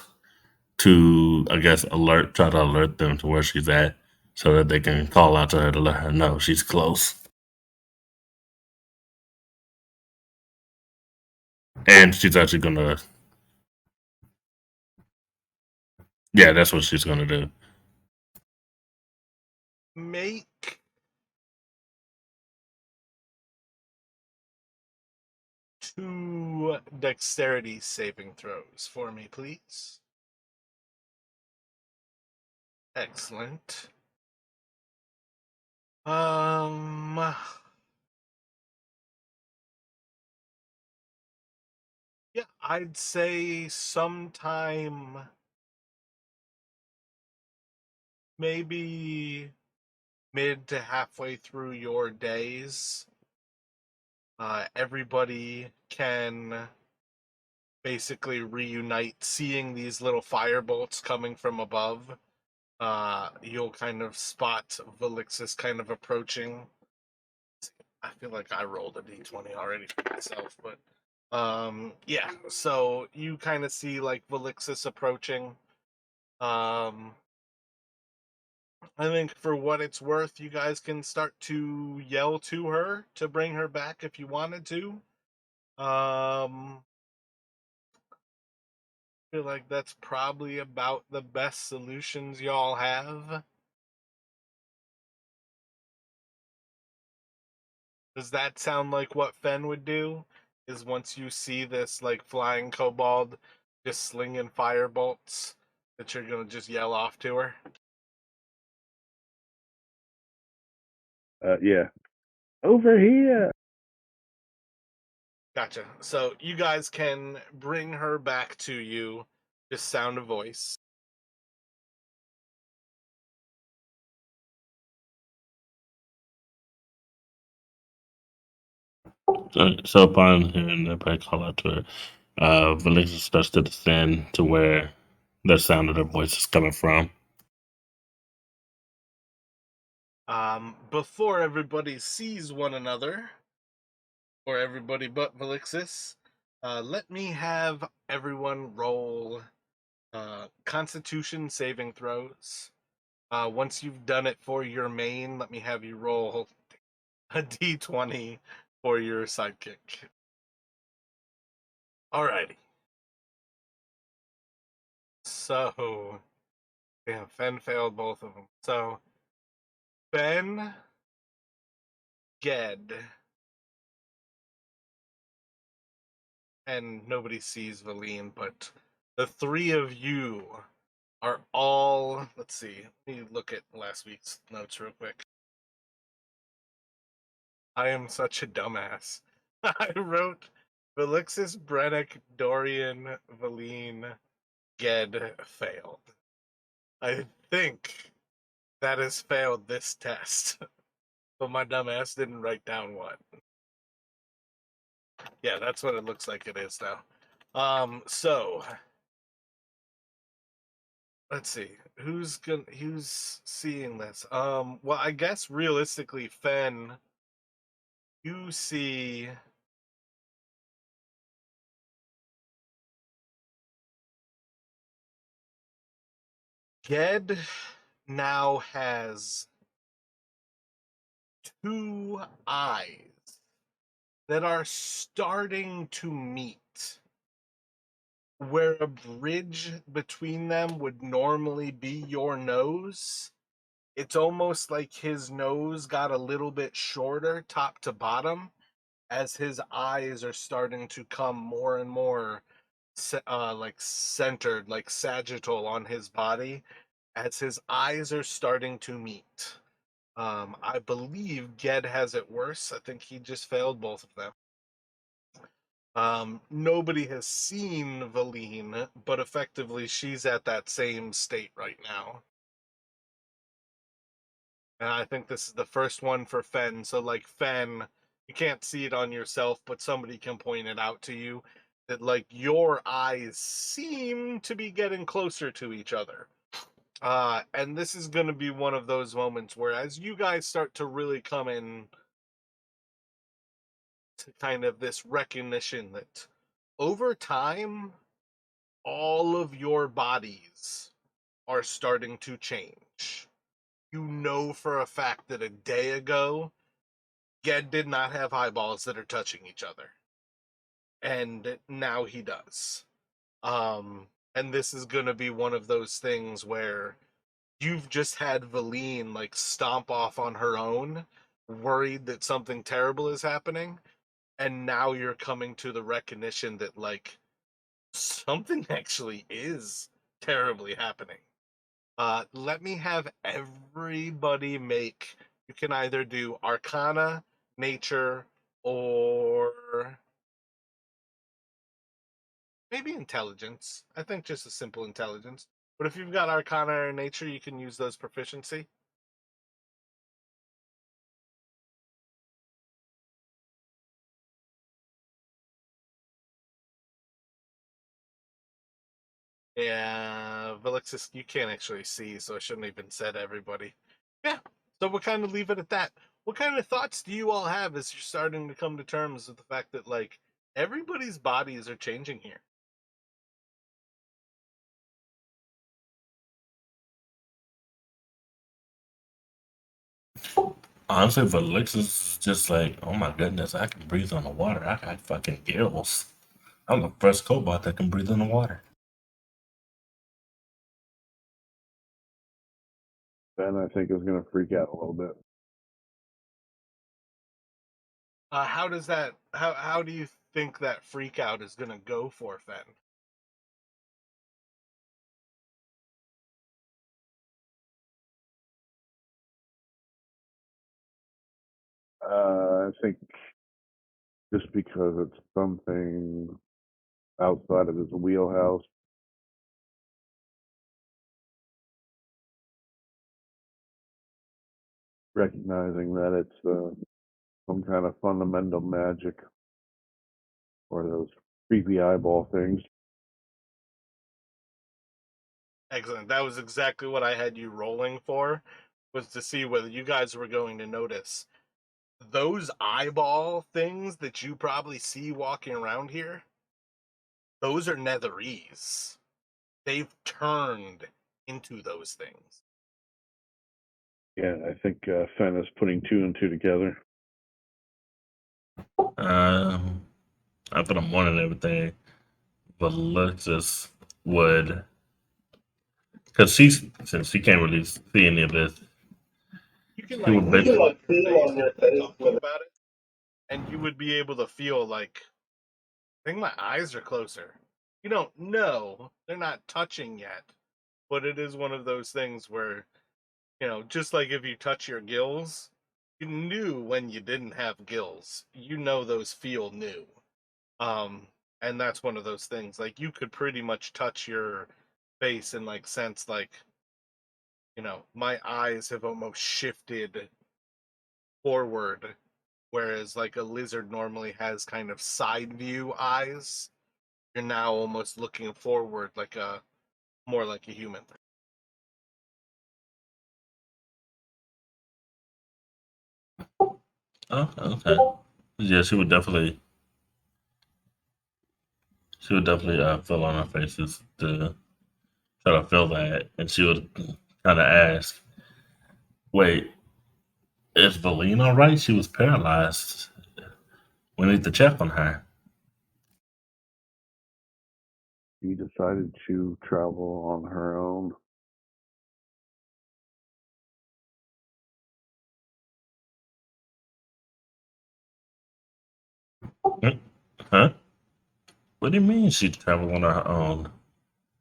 to, I guess, try to alert them to where she's at, so that they can call out to her to let her know she's close. And she's actually gonna, yeah, that's what she's gonna do. Make 2 dexterity saving throws for me, please. Excellent. Yeah, I'd say sometime maybe mid to halfway through your days, everybody can basically reunite. Seeing these little fire bolts coming from above, you'll kind of spot Velixis kind of approaching. I feel like I rolled a d20 already for myself, but yeah. So you kind of see like Velixis approaching. Um, I think for what it's worth, you guys can start to yell to her to bring her back if you wanted to. Feel like that's probably about the best solutions y'all have. Does that sound like what Fen would do? Is once you see this like flying kobold just slinging fire bolts, that you're gonna just yell off to her? Yeah. Over here. Gotcha. So you guys can bring her back to you, just sound a voice. So upon hearing everybody call out to her, Valencia starts to descend to where the sound of their voice is coming from. Before everybody sees one another, or everybody but Velixis, let me have everyone roll Constitution saving throws. Once you've done it for your main, let me have you roll a d20 for your sidekick. Alrighty. So, damn, Fen failed both of them. So, Ben, Ged, and nobody sees Valine, but the 3 of you are all. Let's see. Let me look at last week's notes real quick. I am such a dumbass. I wrote Velixis, Brennick, Dorian, Valine, Ged failed. I think that has failed this test, but my dumbass didn't write down what. Yeah, that's what it looks like it is now. So let's see who's seeing this. Well, I guess realistically, Fen, you see. Ged now has 2 eyes that are starting to meet. Where a bridge between them would normally be your nose, it's almost like his nose got a little bit shorter, top to bottom, as his eyes are starting to come more and more like centered, like sagittal on his body, as his eyes are starting to meet. I believe Ged has it worse. I think he just failed both of them. Nobody has seen Valine, but effectively she's at that same state right now. And I think this is the first one for Fen. So, like, Fen, you can't see it on yourself, but somebody can point it out to you that, like, your eyes seem to be getting closer to each other. And this is going to be one of those moments where, as you guys start to really come in to kind of this recognition that over time, all of your bodies are starting to change. You know for a fact that a day ago, Ged did not have eyeballs that are touching each other. And now he does. And this is going to be one of those things where you've just had Valine like stomp off on her own, worried that something terrible is happening, and now you're coming to the recognition that like something actually is terribly happening. Let me have everybody make. You can either do Arcana, Nature, or maybe Intelligence. I think just a simple Intelligence. But if you've got Arcana or Nature, you can use those proficiency. Yeah, Velixis, you can't actually see, so I shouldn't even said everybody. Yeah, so we'll kind of leave it at that. What kind of thoughts do you all have as you're starting to come to terms with the fact that, like, everybody's bodies are changing here? Honestly, for Alexis, it's just like, oh my goodness, I can breathe on the water. I got fucking gills. I'm the first cobalt that can breathe in the water. Ben, I think, is going to freak out a little bit. How does that? How do you think that freak out is going to go for Fen? I think just because it's something outside of his wheelhouse. Recognizing that it's some kind of fundamental magic or those creepy eyeball things. Excellent. That was exactly what I had you rolling for, was to see whether you guys were going to notice those eyeball things that you probably see walking around here. Those are Netherese. They've turned into those things. Yeah, I think Fen is putting two and two together. After the morning and everything, Alexis would, because since she can't really see any of this, You can she like would feel basically, on your face talking about it, and you would be able to feel like, I think my eyes are closer. You don't know, they're not touching yet, but it is one of those things where, just like if you touch your gills, you knew when you didn't have gills. You know those feel new. Um, and that's one of those things. Like you could pretty much touch your face and like sense like, my eyes have almost shifted forward, whereas like a lizard normally has kind of side view eyes. You're now almost looking forward like a more like a human. oh, okay. Yeah, she would definitely feel on her faces to try to feel that, and she would kind of ask, "Wait, is Valine all right? She was paralyzed. We need to check on her." She decided to travel on her own. Hmm? Huh? What do you mean she traveled on her own?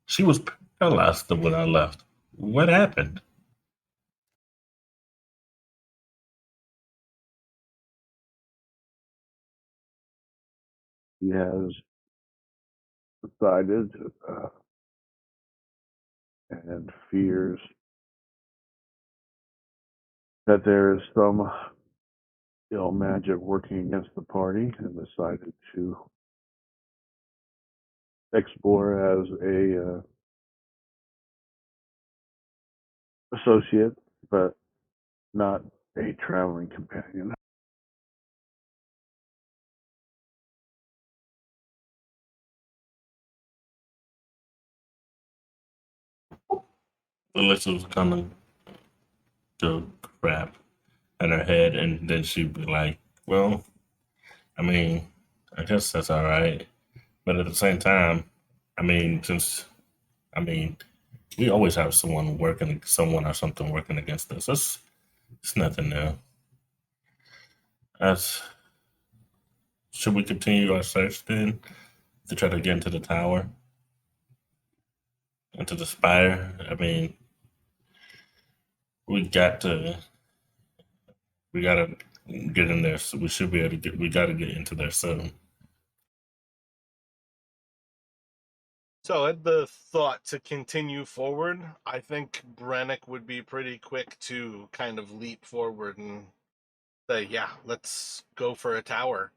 She was paralyzed when I left. What happened? She has decided and fears that there is some ill magic working against the party and decided to explore as a associate, but not a traveling companion. Alyssa was kind of the crap in her head, and then she'd be like, "Well, I mean, I guess that's all right." But at the same time, I mean, I mean, we always have someone or something working against us. It's nothing new. That's, should we continue our search then to try to get into the tower, into the spire? I mean, we got to, we gotta get in there. So we should be able to get. We gotta get into there soon. So, at the thought to continue forward, I think Brennick would be pretty quick to kind of leap forward and say, yeah, let's go for a tower.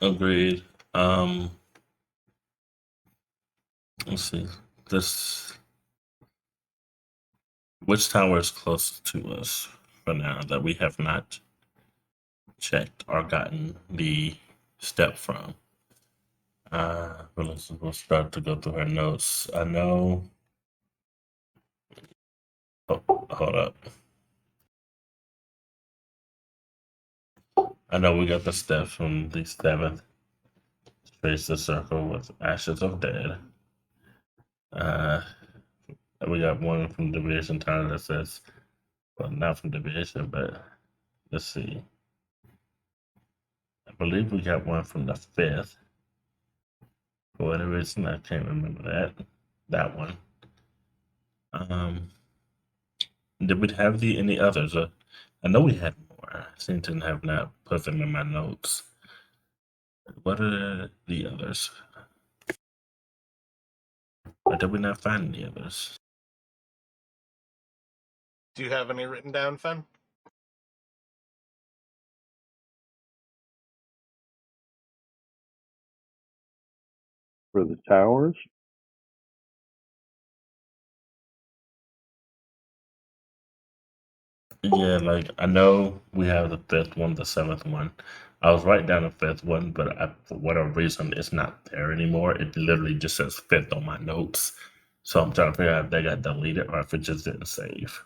Agreed. Let's see. This which tower is closest to us for now that we have not checked or gotten the step from? We'll start to go through her notes. I know. Oh, hold up. I know we got the step from the seventh. Trace the circle with ashes of dead. Uh, we got one from Division Tower that says, well, not from Division, but let's see. I believe we got one from the fifth. For whatever reason, I can't remember that one. Um, did we have any others? I know we had more. I seem to have not put them in my notes. What are the others? Or did we not find any others? Do you have any written down, Fen? For the towers, Yeah, like I know we have the fifth one, the seventh one. I was writing down the fifth one, but for whatever reason, it's not there anymore. It literally just says fifth on my notes. So I'm trying to figure out if they got deleted or if it just didn't save.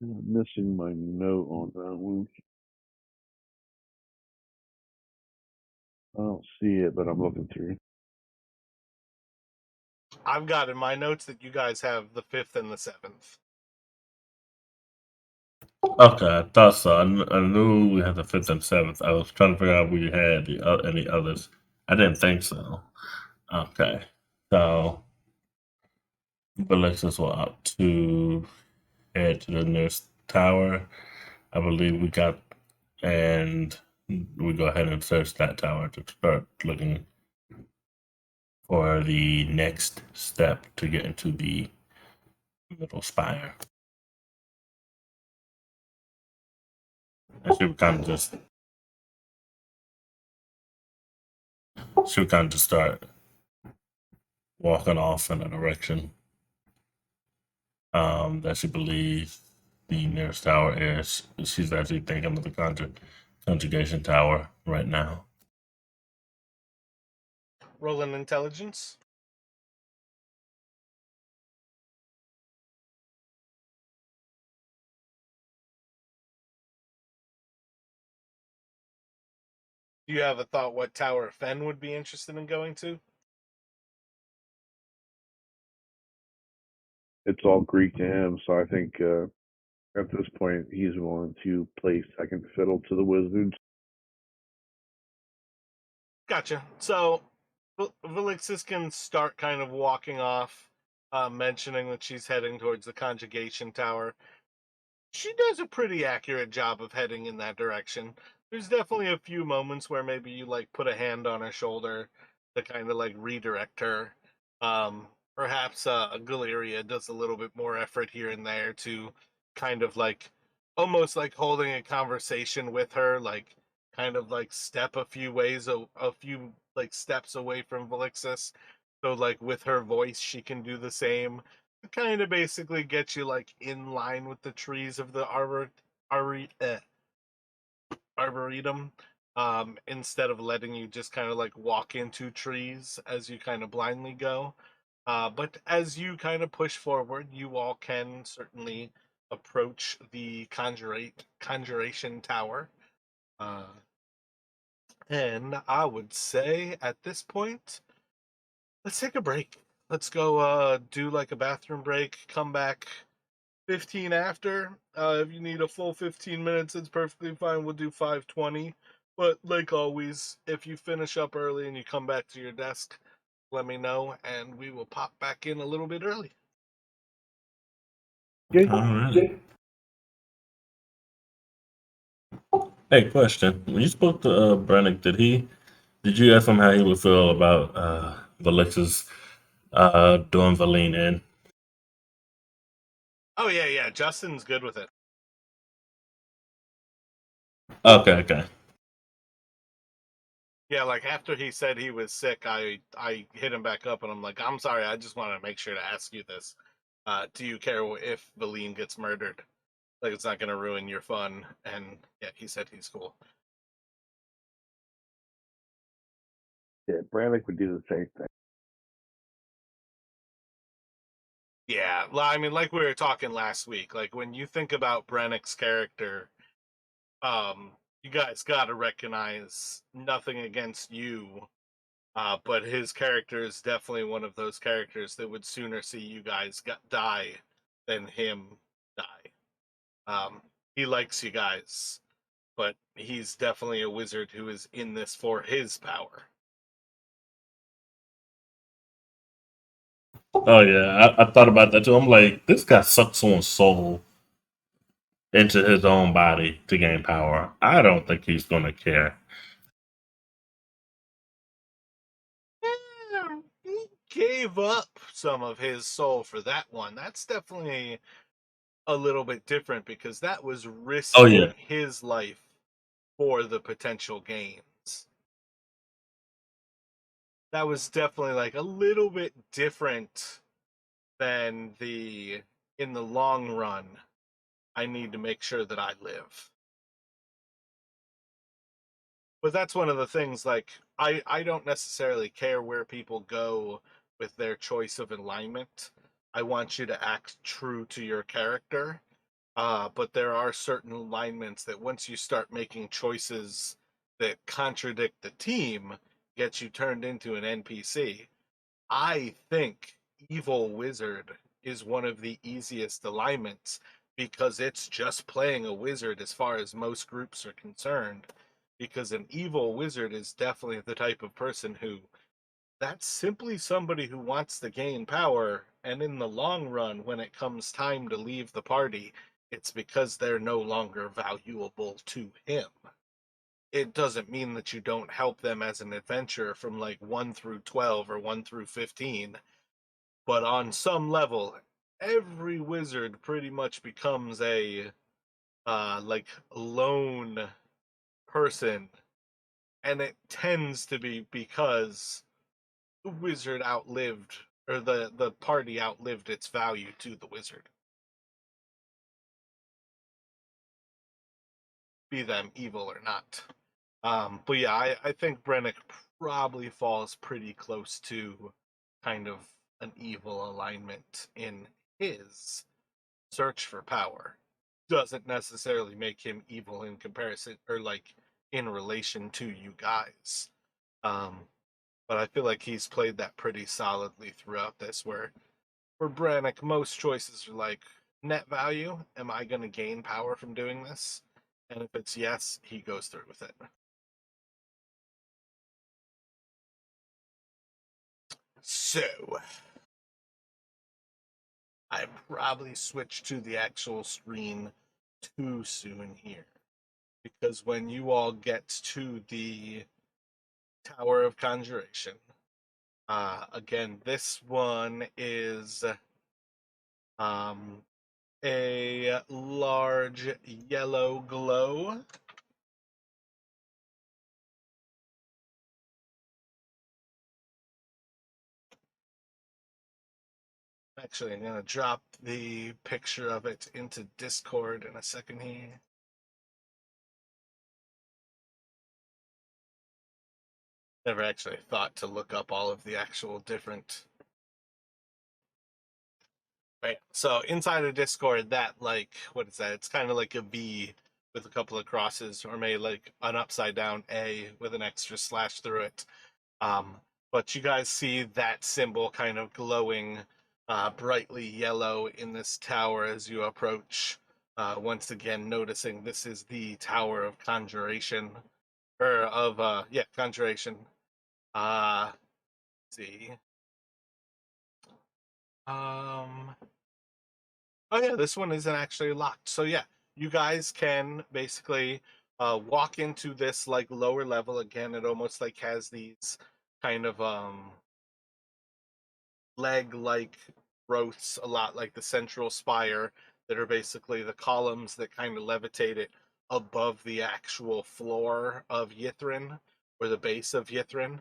I'm missing my note on that one. I don't see it, but I'm looking through. I've got in my notes that you guys have the 5th and the 7th. Okay, I thought so. I knew we had the fifth and seventh. I was trying to figure out if we had any others. I didn't think so. Okay, so but let's just go up to head to the nearest tower. I believe we got, and we go ahead and search that tower to start looking for the next step to get into the middle spire. And she would kind of just start walking off in a direction that she believes the nearest tower is. She's actually thinking of the conjugation tower right now. Roll an intelligence. Do you have a thought what tower Fen would be interested in going to? It's all Greek to him, so I think at this point he's willing to play second fiddle to the wizards. Gotcha. So, Velixis can start kind of walking off, mentioning that she's heading towards the conjugation tower. She does a pretty accurate job of heading in that direction. There's definitely a few moments where maybe you like put a hand on her shoulder to kind of like redirect her. perhaps Galeria does a little bit more effort here and there to kind of like almost like holding a conversation with her, like kind of like step a few ways, a few like steps away from Velixis. So like with her voice, she can do the same. Kind of basically get you like in line with the trees of the arboretum, instead of letting you just kind of like walk into trees as you kind of blindly go. But as you kind of push forward, you all can certainly approach the conjuration tower. Uh, and I would say at this point, let's take a break. Let's go do like a bathroom break, come back 15 after. If you need a full 15 minutes, it's perfectly fine. We'll do 5:20. But like always, if you finish up early and you come back to your desk, let me know and we will pop back in a little bit early. Okay. All right. Hey, question. When you spoke to Brannick, did you ask him how he would feel about Valix's doing Valine in? Oh yeah, yeah. Justin's good with it. Okay, okay. Yeah, like after he said he was sick, I hit him back up and I'm like, I'm sorry, I just wanted to make sure to ask you this. Do you care if Valine gets murdered? Like it's not gonna ruin your fun. And yeah, he said he's cool. Yeah, Brannick would do the same thing. Yeah, I mean, like we were talking last week, like when you think about Brennick's character, you guys got to recognize nothing against you, but his character is definitely one of those characters that would sooner see you guys die than him die. He likes you guys, but he's definitely a wizard who is in this for his power. Oh yeah, I thought about that too. I'm like, this guy sucks someone's soul into his own body to gain power. I don't think he's gonna care. Yeah, he gave up some of his soul for that one. That's definitely a little bit different because that was Oh risking yeah. his life for the potential gains. That was definitely like a little bit different than the in the long run. I need to make sure that I live. But that's one of the things like I don't necessarily care where people go with their choice of alignment. I want you to act true to your character. But there are certain alignments that once you start making choices that contradict the team, gets you turned into an NPC. I think Evil Wizard is one of the easiest alignments because it's just playing a wizard as far as most groups are concerned. Because an evil wizard is definitely the type of person who that's simply somebody who wants to gain power, and in the long run, when it comes time to leave the party, it's because they're no longer valuable to him. It doesn't mean that you don't help them as an adventurer from like 1 through 12 or 1 through 15, but on some level, every wizard pretty much becomes a like lone person, and it tends to be because the wizard outlived or the party outlived its value to the wizard, be them evil or not. But yeah, I think Brennick probably falls pretty close to kind of an evil alignment in his search for power. Doesn't necessarily make him evil in comparison or like in relation to you guys. Um, but I feel like he's played that pretty solidly throughout this, where for Brannick, most choices are like net value. Am I going to gain power from doing this? And if it's yes, he goes through with it. So I probably switched to the actual screen too soon here. Because when you all get to the Tower of Conjuration, Again, this one is a large yellow glow. Actually, I'm going to drop the picture of it into Discord in a second here. Never actually thought to look up all of the actual different. Right. So inside of Discord, that what is that? It's kind of like a V with a couple of crosses, or maybe like an upside down A with an extra slash through it. Um, but you guys see that symbol kind of glowing brightly yellow in this tower as you approach. Once again, noticing this is the Tower of Conjuration, or of Conjuration. Let's see. Oh yeah, this one isn't actually locked. So yeah, you guys can basically walk into this like lower level again. It almost like has these kind of leg-like growths, a lot like the central spire, that are basically the columns that kind of levitate it above the actual floor of Ythryn, or the base of Ythryn.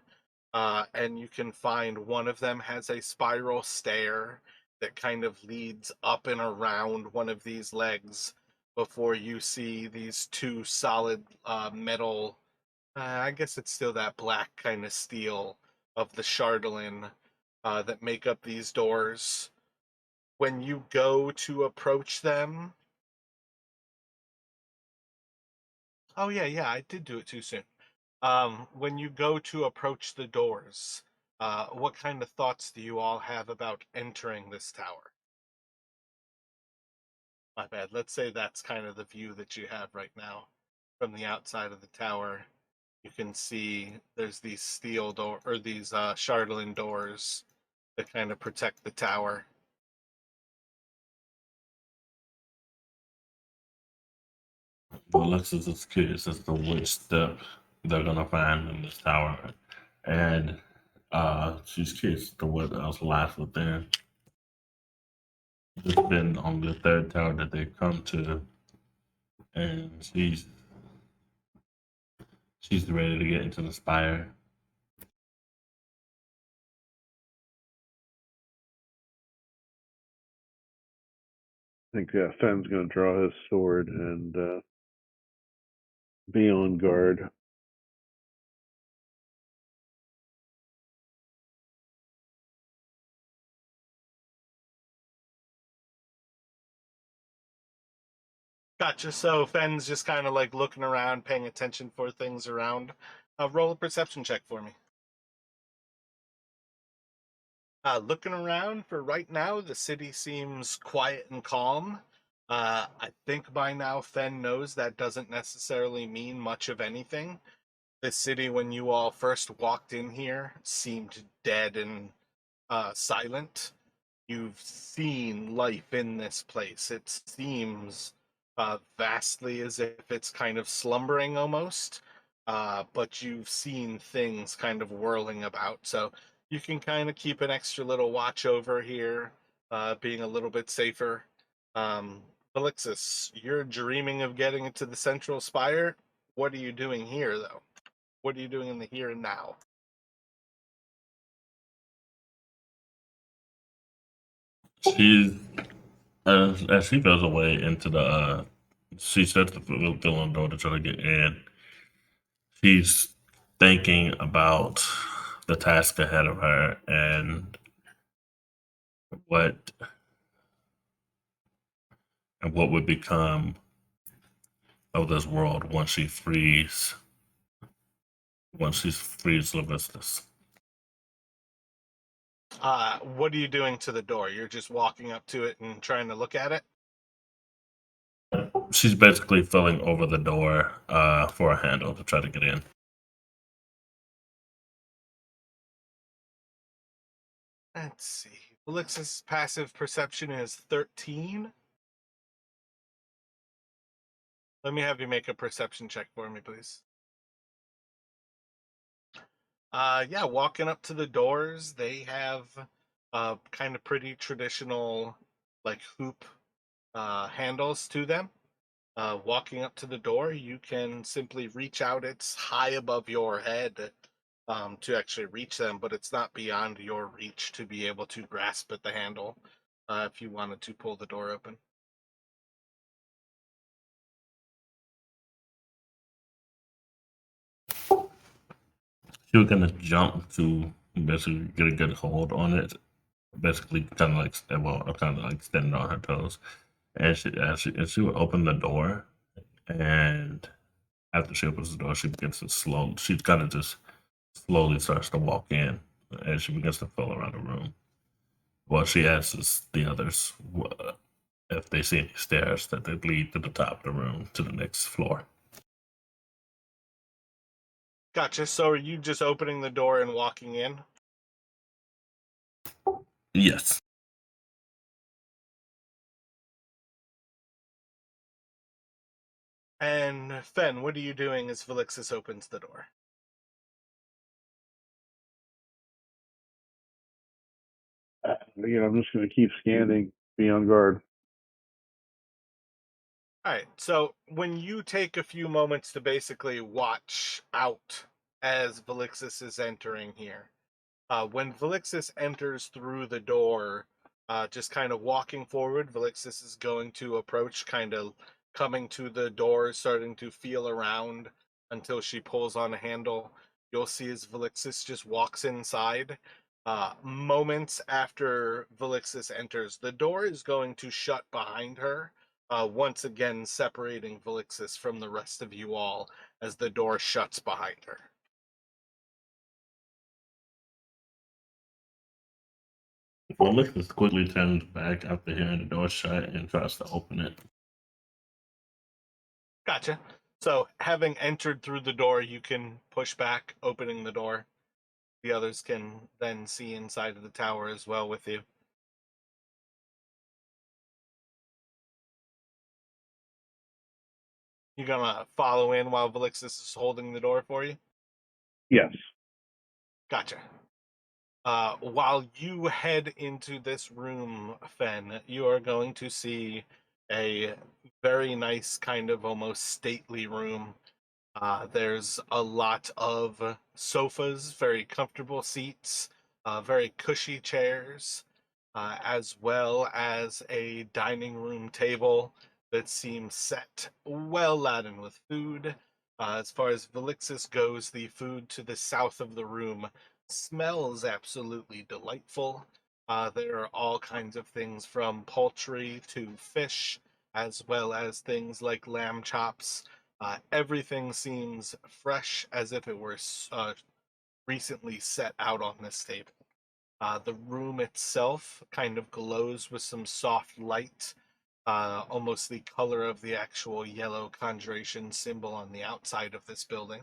And you can find one of them has a spiral stair that kind of leads up and around one of these legs before you see these two solid metal. I guess it's still that black kind of steel of the Chardolin that make up these doors. When you go to approach them, oh yeah, I did do it too soon. When you go to approach the doors, what kind of thoughts do you all have about entering this tower? My bad. Let's say that's kind of the view that you have right now from the outside of the tower. You can see there's these steel door, or these Chardolin doors that kind of protect the tower. But Alexis is curious as to which step they're gonna find in this tower, and she's curious as to what else lies within. It's been on the third tower that they come to, and she's ready to get into the spire. I think Fenn's going to draw his sword and be on guard. Gotcha. So Fenn's just kind of like looking around, paying attention for things around. Roll a perception check for me. Looking around for right now, the city seems quiet and calm. I think by now Fenn knows that doesn't necessarily mean much of anything. The city, when you all first walked in here, seemed dead and silent. You've seen life in this place. It seems vastly as if it's kind of slumbering almost, but you've seen things kind of whirling about. So you can kind of keep an extra little watch over here, being a little bit safer. Um, Alexis, you're dreaming of getting into the central spire. What are you doing here, though? What are you doing in the here and now? She's as she goes away into the she shuts the little door to try to get in. She's thinking about the task ahead of her and what what would become of this world once she frees Levistus. What are you doing to the door? You're just walking up to it and trying to look at it? She's basically filling over the door for a handle to try to get in. Let's see. Alexis' passive perception is 13. Let me have you make a perception check for me, please. Yeah, walking up to the doors, they have kind of pretty traditional, like hoop handles to them. Walking up to the door, you can simply reach out. It's high above your head to actually reach them, but it's not beyond your reach to be able to grasp at the handle if you wanted to pull the door open. She was gonna jump to basically get a good hold on it. Basically, kind of like kind of like standing on her toes, and she would open the door, and after she opens the door, she begins to slow. She kind of just slowly starts to walk in, and she begins to feel around the room. Well, she asks the others if they see any stairs that they lead to the top of the room to the next floor. Gotcha. So are you just opening the door and walking in? Yes. And Fen, what are you doing as Felixis opens the door? I'm just going to keep scanning, be on guard. All right. So when you take a few moments to basically watch out as Felixis is entering here, when Velixis enters through the door, just kind of walking forward, Velixis is going to approach, kind of coming to the door, starting to feel around until she pulls on a handle. You'll see as Velixis just walks inside. Moments after Velixis enters, the door is going to shut behind her, once again separating Velixis from the rest of you all as the door shuts behind her. Felix quickly turns back after hearing the door shut and tries to open it. Gotcha. So, having entered through the door, you can push back, opening the door. The others can then see inside of the tower as well with you. You gonna follow in while Velixis is holding the door for you? Yes. Gotcha. While you head into this room, Fen, you are going to see a very nice, kind of almost stately room. There's a lot of sofas, very comfortable seats, very cushy chairs, as well as a dining room table that seems set well laden with food. As far as Velixis goes, the food to the south of the room smells absolutely delightful. There are all kinds of things from poultry to fish, as well as things like lamb chops. Everything seems fresh as if it were recently set out on this table. The room itself kind of glows with some soft light, almost the color of the actual yellow conjuration symbol on the outside of this building.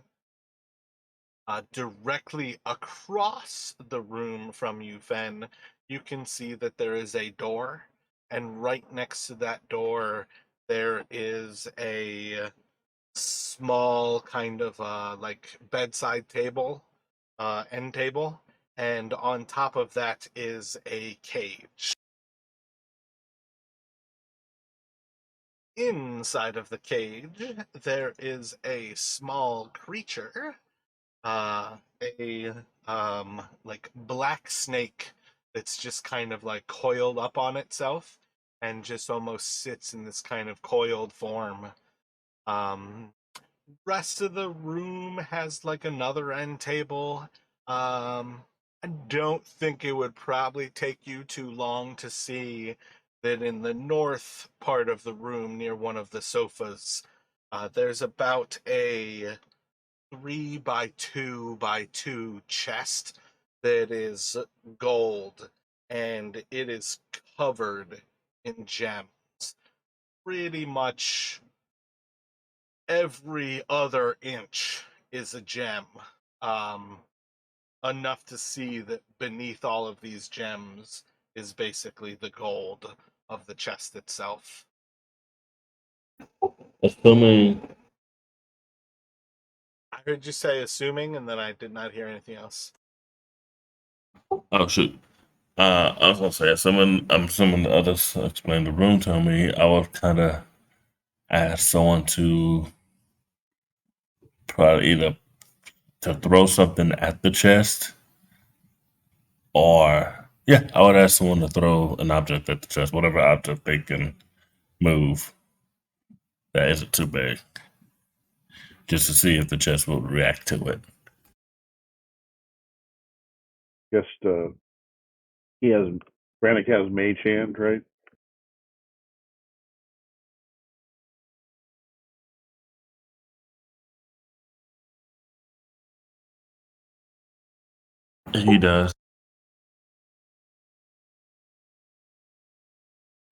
Directly across the room from you, Fen, you can see that there is a door, and right next to that door, there is a small kind of like bedside table, end table, and on top of that is a cage. Inside of the cage, there is a small creature, a like black snake that's just kind of like coiled up on itself and just almost sits in this kind of coiled form. Um, Rest of the room has like another end table. I don't think it would probably take you too long to see that in the north part of the room near one of the sofas, there's about a 3 by 2 by 2 chest that is gold, and it is covered in gems. Pretty much every other inch is a gem. Um, Enough to see that beneath all of these gems is basically the gold of the chest itself. Assuming I heard you say assuming, and then I did not hear anything else. Oh shoot. I was gonna say, I'm assuming the others explained the room to me. I would kind of ask someone to probably either to throw something at the chest, or yeah, I would ask someone to throw an object at the chest, whatever object they can move that isn't too big, just to see if the chest will react to it. Guess he has Brannick has mage hand, right? He does.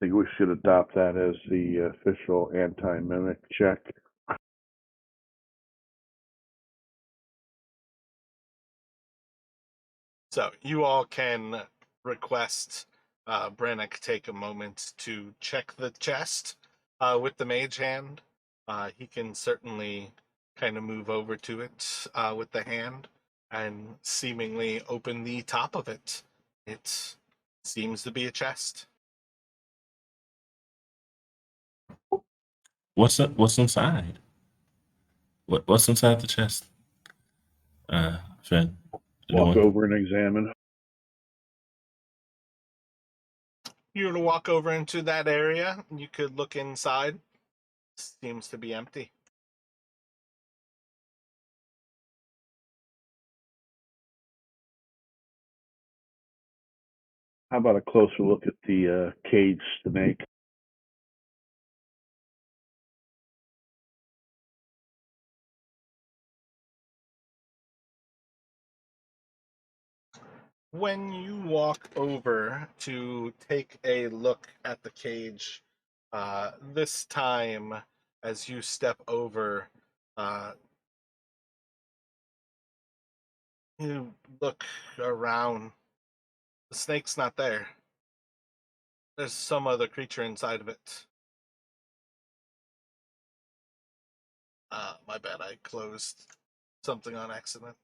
I think we should adopt that as the official anti-mimic check. So you all can request Brannick take a moment to check the chest with the mage hand. He can certainly kind of move over to it with the hand and seemingly open the top of it. It seems to be a chest. What's inside? What's inside the chest? Finn, Walk anyone? over and examine. You're to walk over into that area. You could look inside. Seems to be empty. How about a closer look at the cage snake? When you walk over to take a look at the cage, this time as you step over, uh, you look around. The snake's not there. There's some other creature inside of it. My bad, I closed something on accident.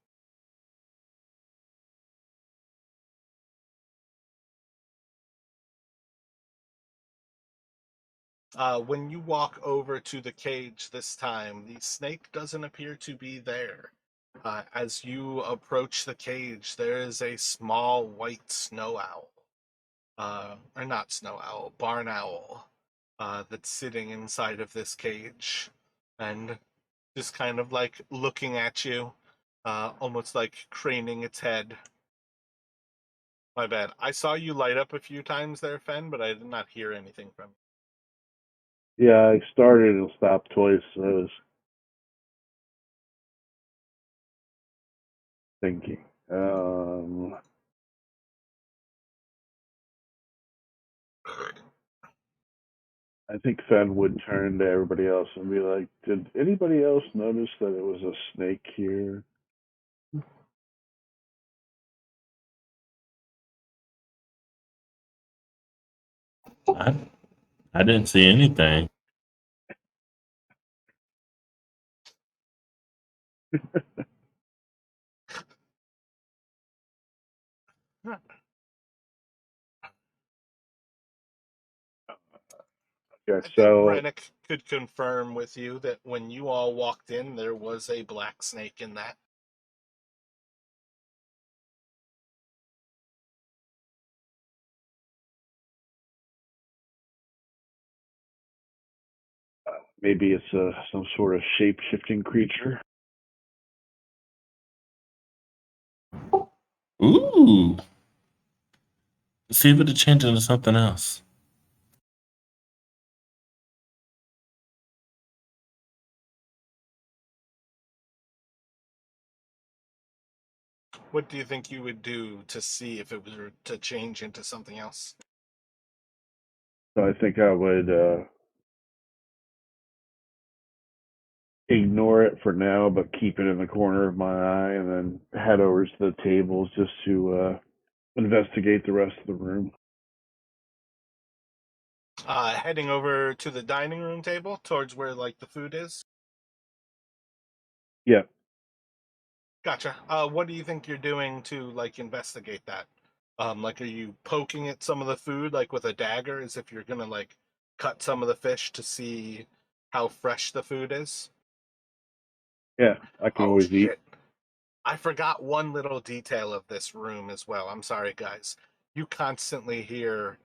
When you walk over to the cage this time, the snake doesn't appear to be there. As you approach the cage, there is a small white snow owl, or not snow owl, barn owl, that's sitting inside of this cage and just kind of like looking at you, almost like craning its head. My bad. I saw you light up a few times there, Fen, but I did not hear anything from you. Yeah, I started and stopped twice. I was thinking. I think Fen would turn to everybody else and be like, "Did anybody else notice that it was a snake here?" I I didn't see anything. Yeah, I think so Brennick could confirm with you that when you all walked in, there was a black snake in that. maybe it's some sort of shape shifting creature. Ooh, see if it change into something else. What do you think you would do to see if it were to change into something else? So I think I would ignore it for now, but keep it in the corner of my eye, and then head over to the tables just to investigate the rest of the room. Heading over to the dining room table towards where like the food is. Yeah, Gotcha. What do you think you're doing to like investigate that? Like, are you poking at some of the food like with a dagger, as if you're gonna like cut some of the fish to see how fresh the food is? Yeah, I can Oh always eat. shit! I forgot one little detail of this room as well. I'm sorry, guys. You constantly hear.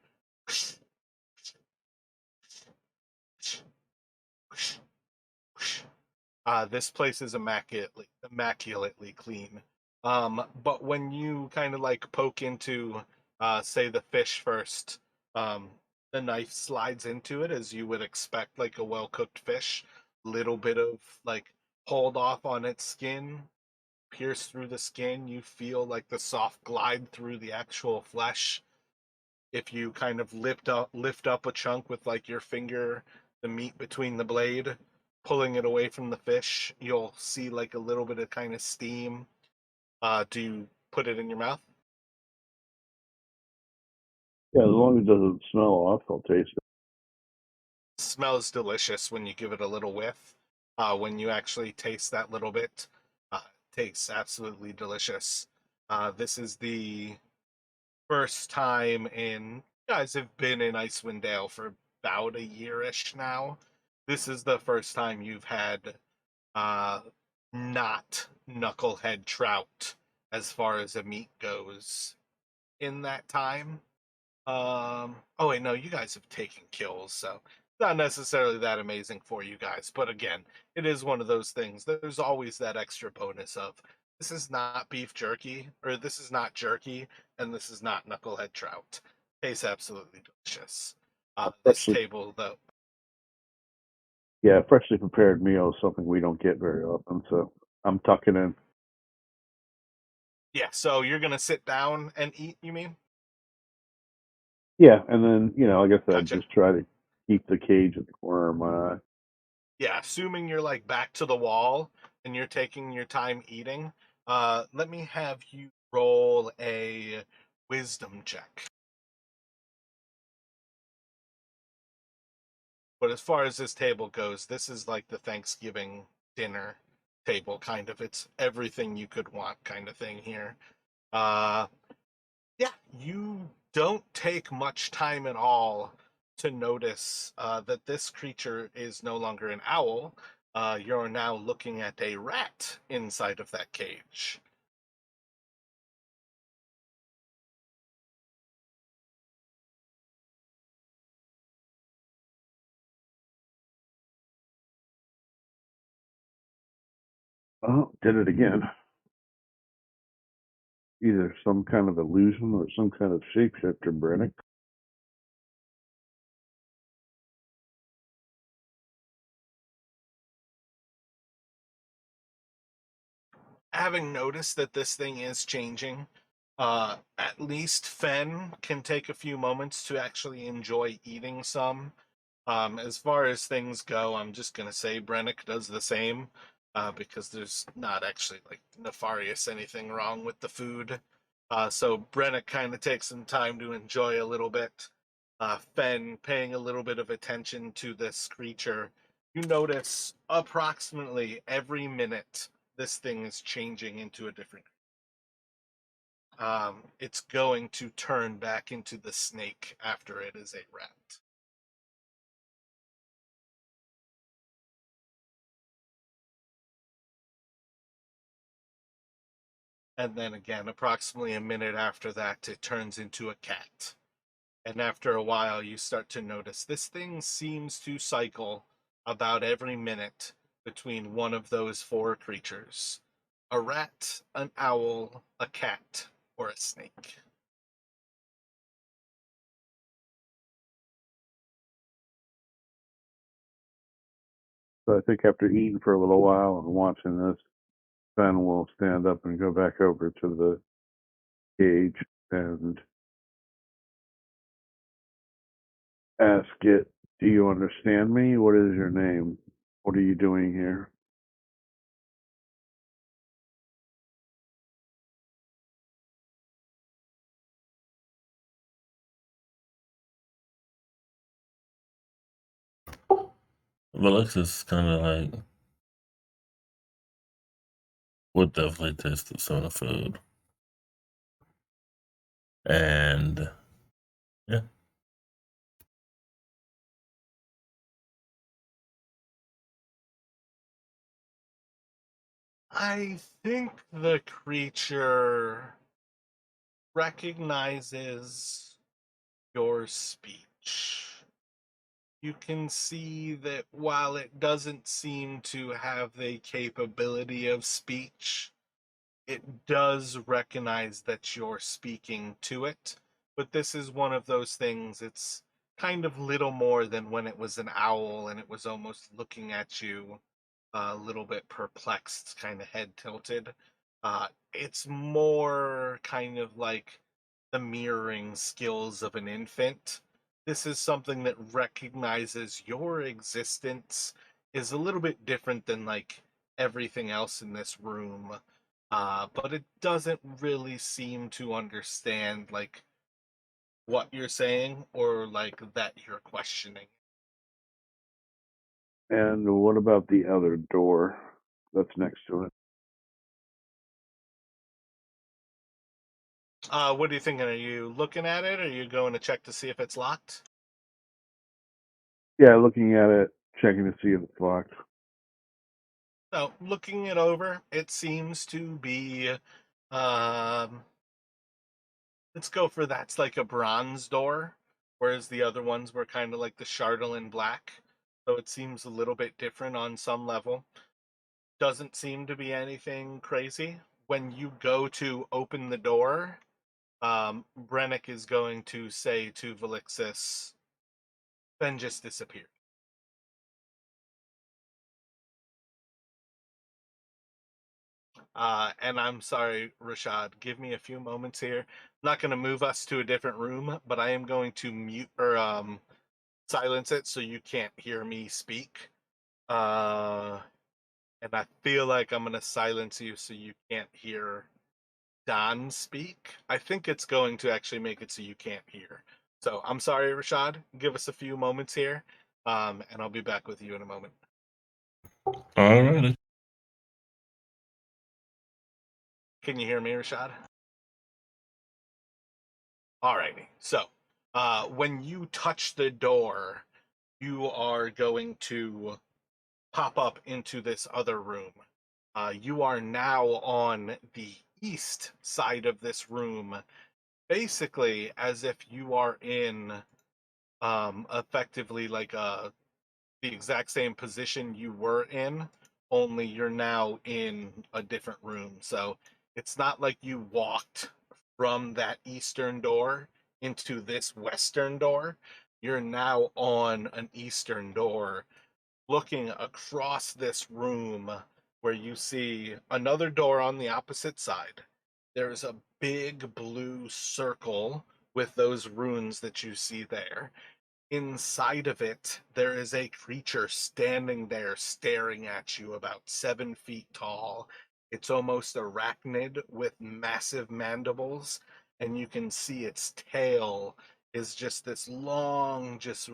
This place is immaculately clean. But when you kind of like poke into, say, the fish first, um, the knife slides into it as you would expect, like a well cooked fish. Little bit of like hold off on its skin, pierce through the skin. You feel like the soft glide through the actual flesh. If you kind of lift up a chunk with like your finger, the meat between the blade, pulling it away from the fish, you'll see like a little bit of kind of steam. Do you put it in your mouth? Yeah, as long as it doesn't smell off, I'll taste it. Smells delicious when you give it a little whiff. When you actually taste that little bit, tastes absolutely delicious. This is the first time in, you guys have been in Icewind Dale for about a yearish now. This is the first time you've had uh not knucklehead trout as far as a meat goes in that time. Oh wait, no, you guys have taken kills, so not necessarily that amazing for you guys. But again, it is one of those things. There's always that extra bonus of this is not beef jerky, or this is not jerky, and this is not knucklehead trout. Tastes absolutely delicious. This Freshly, table, though, yeah, freshly prepared meal is something we don't get very often, so I'm tucking in. yeah. So you're gonna sit down and eat, you mean? Yeah, and then like I said, Gotcha. just try to keep the cage at the corner of my eye. Yeah, assuming you're like back to the wall and you're taking your time eating, let me have you roll a wisdom check. But as far as this table goes, this is like the Thanksgiving dinner table, kind of. It's everything you could want, kind of thing here. Uh, yeah, you don't take much time at all to notice that this creature is no longer an owl. You're now looking at a rat inside of that cage. Oh, did it again. Either some kind of illusion or some kind of shapeshifter, Brennick. Having noticed that this thing is changing, at least Fen can take a few moments to actually enjoy eating some. As far as things go, I'm just gonna say Brennick does the same, because there's not actually like nefarious anything wrong with the food. So Brennick kind of takes some time to enjoy a little bit. Fen paying a little bit of attention to this creature. You notice approximately every minute this thing is changing into a different. It's going to turn back into the snake after it is a rat. And then again, approximately a minute after that, it turns into a cat. And after a while, you start to notice this thing seems to cycle about every minute between one of those four creatures: a rat, an owl, a cat, or a snake. So I think after eating for a little while and watching this, Ben will stand up and go back over to the cage and ask it, "Do you understand me? What is your name? What are you doing here?" But looks is kind of like, We'll definitely taste some of the food. And yeah. I think the creature recognizes your speech. You can see that while it doesn't seem to have the capability of speech, it does recognize that you're speaking to it. But this is one of those things, it's kind of little more than when it was an owl and it was almost looking at you a little bit perplexed, kind of head tilted. It's more kind of like the mirroring skills of an infant. This is something that recognizes your existence is a little bit different than like everything else in this room. But it doesn't really seem to understand like what you're saying or like that you're questioning. And what about the other door that's next to it? What are you thinking? Are you looking at it? Or are you going to check to see if it's locked? Yeah, looking at it, checking to see if it's locked. So, looking it over, it seems to be. Um, let's go for that's like a bronze door, whereas the other ones were kind of like the Chardonnay black. So it seems a little bit different on some level. Doesn't seem to be anything crazy. When you go to open the door, Brennick is going to say to Velixis, "Ben just disappeared." And I'm sorry, Rashad, give me a few moments here. I'm not going to move us to a different room, but I am going to mute or silence it so you can't hear me speak. And I feel like I'm going to silence you so you can't hear Don speak. I think it's going to actually make it so you can't hear. So I'm sorry, Rashad. Give us a few moments here, and I'll be back with you in a moment. Alrighty. Can you hear me, Rashad? Alrighty. So, when you touch the door, you are going to pop up into this other room. You are now on the east side of this room, basically as if you are in effectively like the exact same position you were in, only you're now in a different room. So it's not like you walked from that eastern door into this western door. You're now on an eastern door looking across this room where you see another door on the opposite side. There's a big blue circle with those runes that you see there. Inside of it, there is a creature standing there staring at you, about 7 feet tall. It's almost arachnid with massive mandibles, and you can see its tail is just this long, just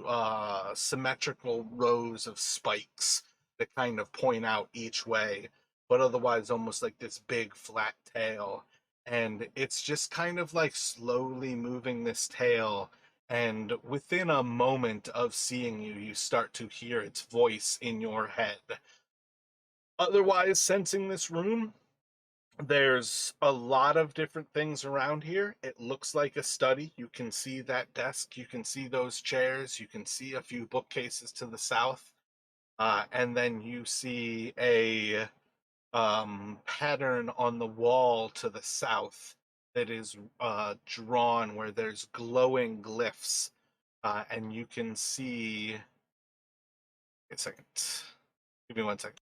symmetrical rows of spikes that kind of point out each way, but otherwise almost like this big flat tail. And it's just kind of like slowly moving this tail, and within a moment of seeing you, you start to hear its voice in your head. Otherwise, sensing this room, there's a lot of different things around here. It looks like a study. You can see that desk, you can see those chairs, you can see a few bookcases to the south, and then you see a pattern on the wall to the south that is drawn where there's glowing glyphs, and you can see. Wait a second. Give me 1 second.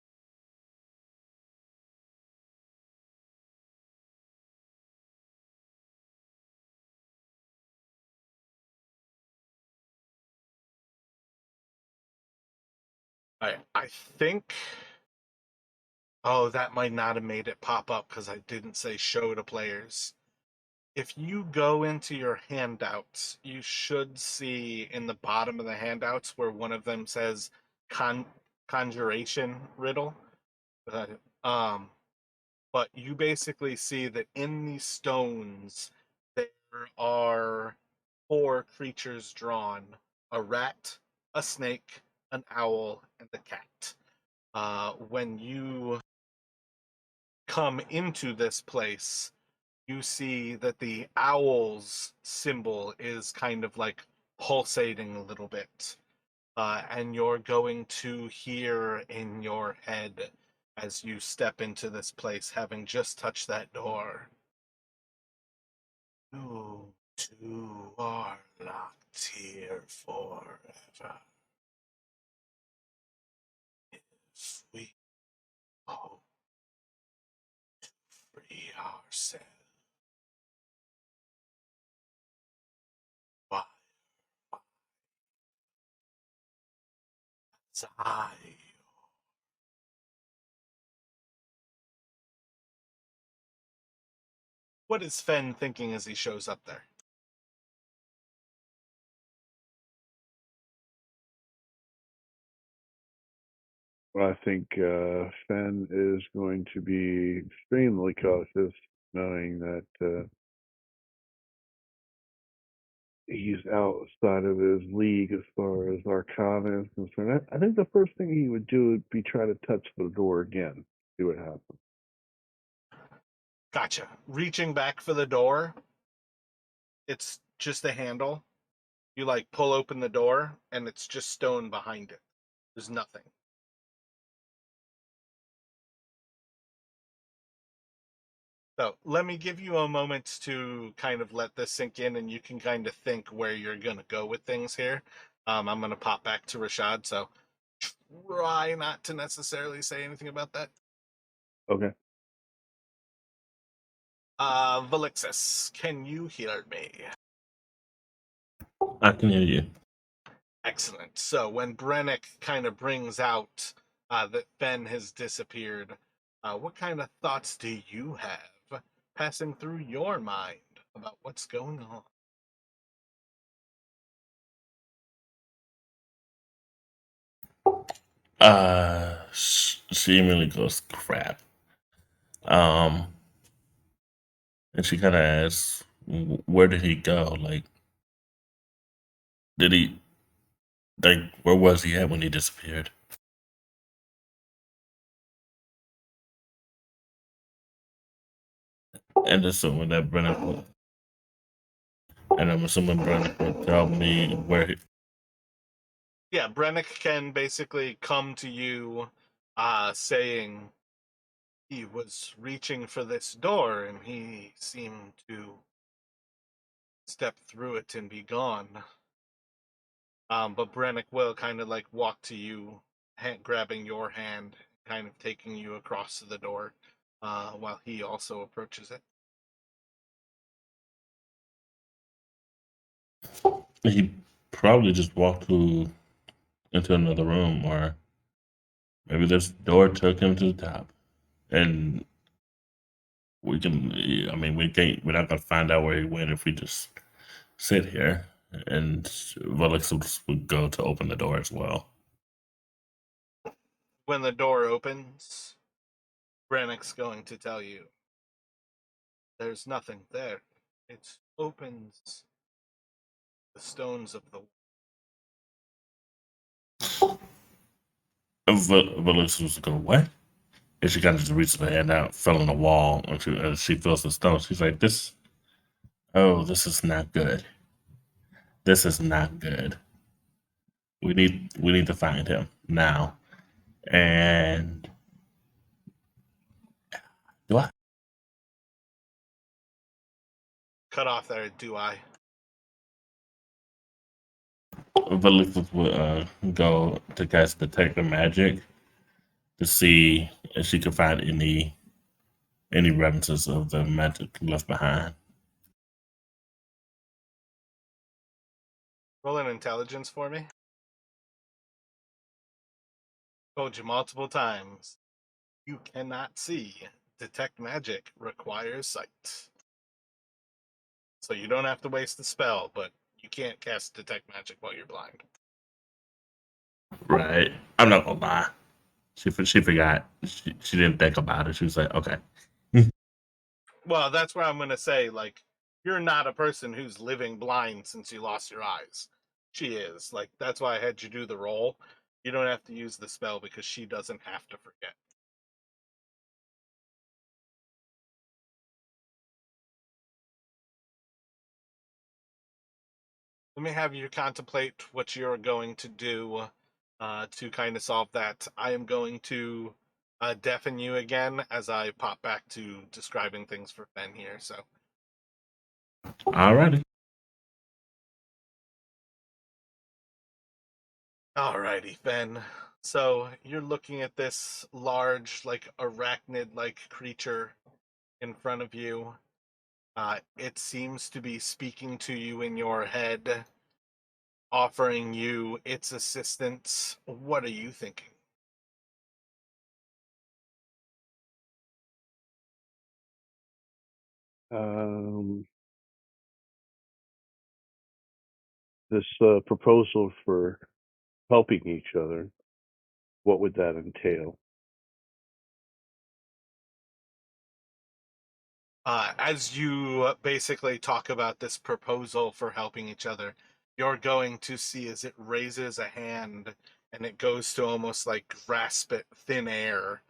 I think. Oh, that might not have made it pop up because I didn't say show to players. If you go into your handouts, you should see in the bottom of the handouts where one of them says conjuration riddle. Uh, um, but you basically see that in these stones there are 4 creatures drawn: a rat, a snake, an owl, and a cat. When you come into this place, you see that the owl's symbol is kind of like pulsating a little bit. And you're going to hear in your head as you step into this place, having just touched that door. You two are locked here forever. If we hope to free ourselves, why was I? What is Fen thinking as he shows up there? Well, I think Fen is going to be extremely cautious, knowing that he's outside of his league as far as Arcana is concerned. I think the first thing he would do would be try to touch the door again, see what happens. Gotcha. Reaching back for the door, it's just a handle. You like pull open the door, and it's just stone behind it. There's nothing. So let me give you a moment to kind of let this sink in, and you can kind of think where you're going to go with things here. I'm going to pop back to Rashad, so try not to necessarily say anything about that. Okay. Valixis, can you hear me? I can hear you. Excellent. So when Brennick kind of brings out that Ben has disappeared, what kind of thoughts do you have passing through your mind about what's going on? She immediately goes, crap. And she kind of asks, where did he go? Like, did he, like, where was he at when he disappeared? And assuming that Brennan, and I'm assuming Brennan will tell me where he, Yeah, Brennick can basically come to you saying he was reaching for this door and he seemed to step through it and be gone. But Brennick will kind of like walk to you, grabbing your hand, kind of taking you across to the door while he also approaches it. he probably just walked into another room, or maybe this door took him to the top. And we can, I mean, we're not going to find out where he went if we just sit here. And Velix would go to open the door as well. When the door opens, Brennick's going to tell you there's nothing there. It opens the stones of the. Velix was going, what? And she kind of just reaches her hand out, fell on the wall, and she feels the stone. She's like, this is not good. This is not good. We need to find him now. And do I? Cut off there, do I? Velix would go to cast Detect the Magic to see if she could find any remnants of the magic left behind. Roll an intelligence for me. Told you multiple times. You cannot see. Detect magic requires sight. So you don't have to waste the spell, but you can't cast detect magic while you're blind. Right. I'm not gonna lie. She forgot. She didn't think about it. She was like, okay. Well, that's where I'm going to say, like, you're not a person who's living blind since you lost your eyes. She is. Like, that's why I had you do the roll. You don't have to use the spell because she doesn't have to forget. Let me have you contemplate what you're going to do to kind of solve that. I am going to deafen you again as I pop back to describing things for Ben here. So, Alrighty. alrighty, Ben. So you're looking at this large, like arachnid-like creature in front of you. It seems to be speaking to you in your head, offering you its assistance. What are you thinking? Um, this proposal for helping each other, what would that entail? As you basically talk about this proposal for helping each other, you're going to see as it raises a hand and it goes to almost like grasp at thin air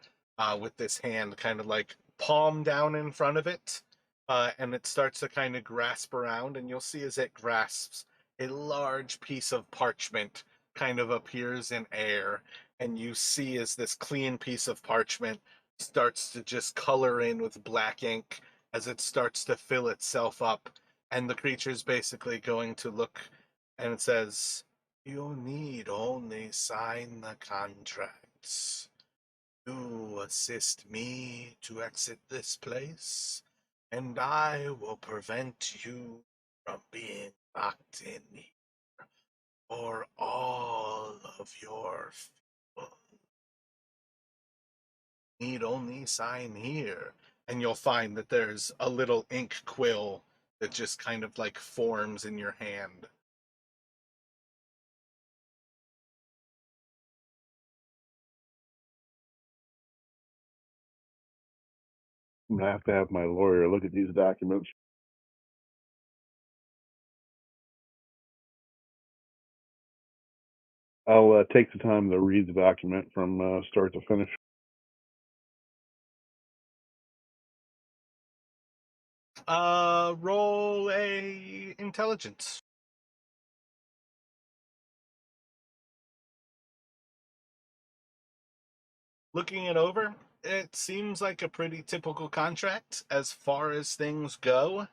with this hand kind of like palm down in front of it. And it starts to kind of grasp around, and you'll see as it grasps, a large piece of parchment kind of appears in air. And you see as this clean piece of parchment starts to just color in with black ink as it starts to fill itself up, and the creature's basically going to look, and it says, "You need only sign the contracts to assist me to exit this place, and I will prevent you from being locked in for all of your people. Need only sign here." And you'll find that there's a little ink quill that just kind of like forms in your hand. I'm gonna have to have my lawyer look at these documents. I'll take the time to read the document from start to finish. Roll a intelligence. Looking it over, it seems like a pretty typical contract as far as things go.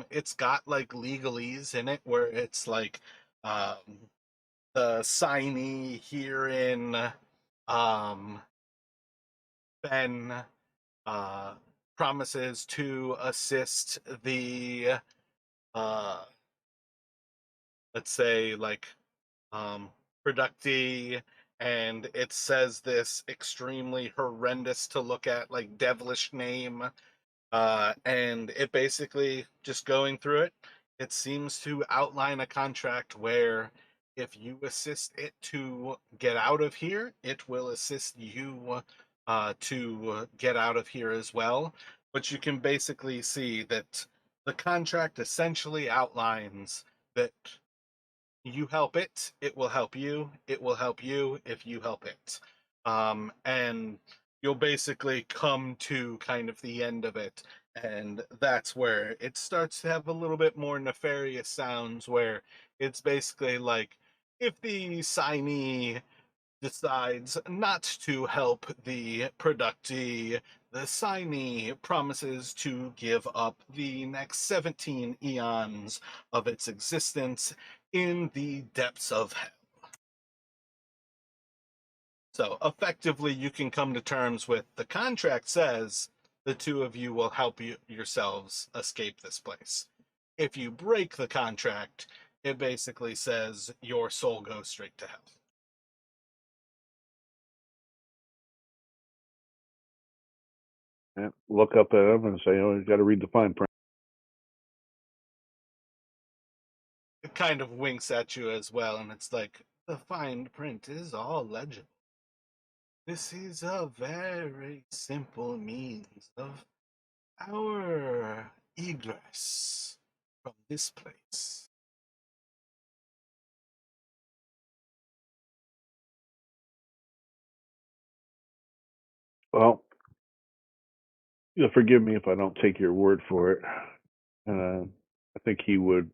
It's got like legalese in it where it's like the signee herein Ben uh, promises to assist the uh, let's say like um, productee, and it says this extremely horrendous to look at like devilish name, and it basically just going through it, it seems to outline a contract where if you assist it to get out of here, it will assist you to get out of here as well. But you can basically see that the contract essentially outlines that you help it, it will help you. It will help you if you help it. And you'll basically come to kind of the end of it. And that's where it starts to have a little bit more nefarious sounds, where it's basically like if the signee decides not to help the productee, the signee promises to give up the next 17 eons of its existence in the depths of hell. So effectively, you can come to terms with the contract says the two of you will help yourselves escape this place. If you break the contract, it basically says your soul goes straight to hell. Yeah, look up at them and say, "Oh, you got to read the fine print." It kind of winks at you as well, and it's like, the fine print is all legible. This is a very simple means of our egress from this place. Well, you'll forgive me if I don't take your word for it. I think he would.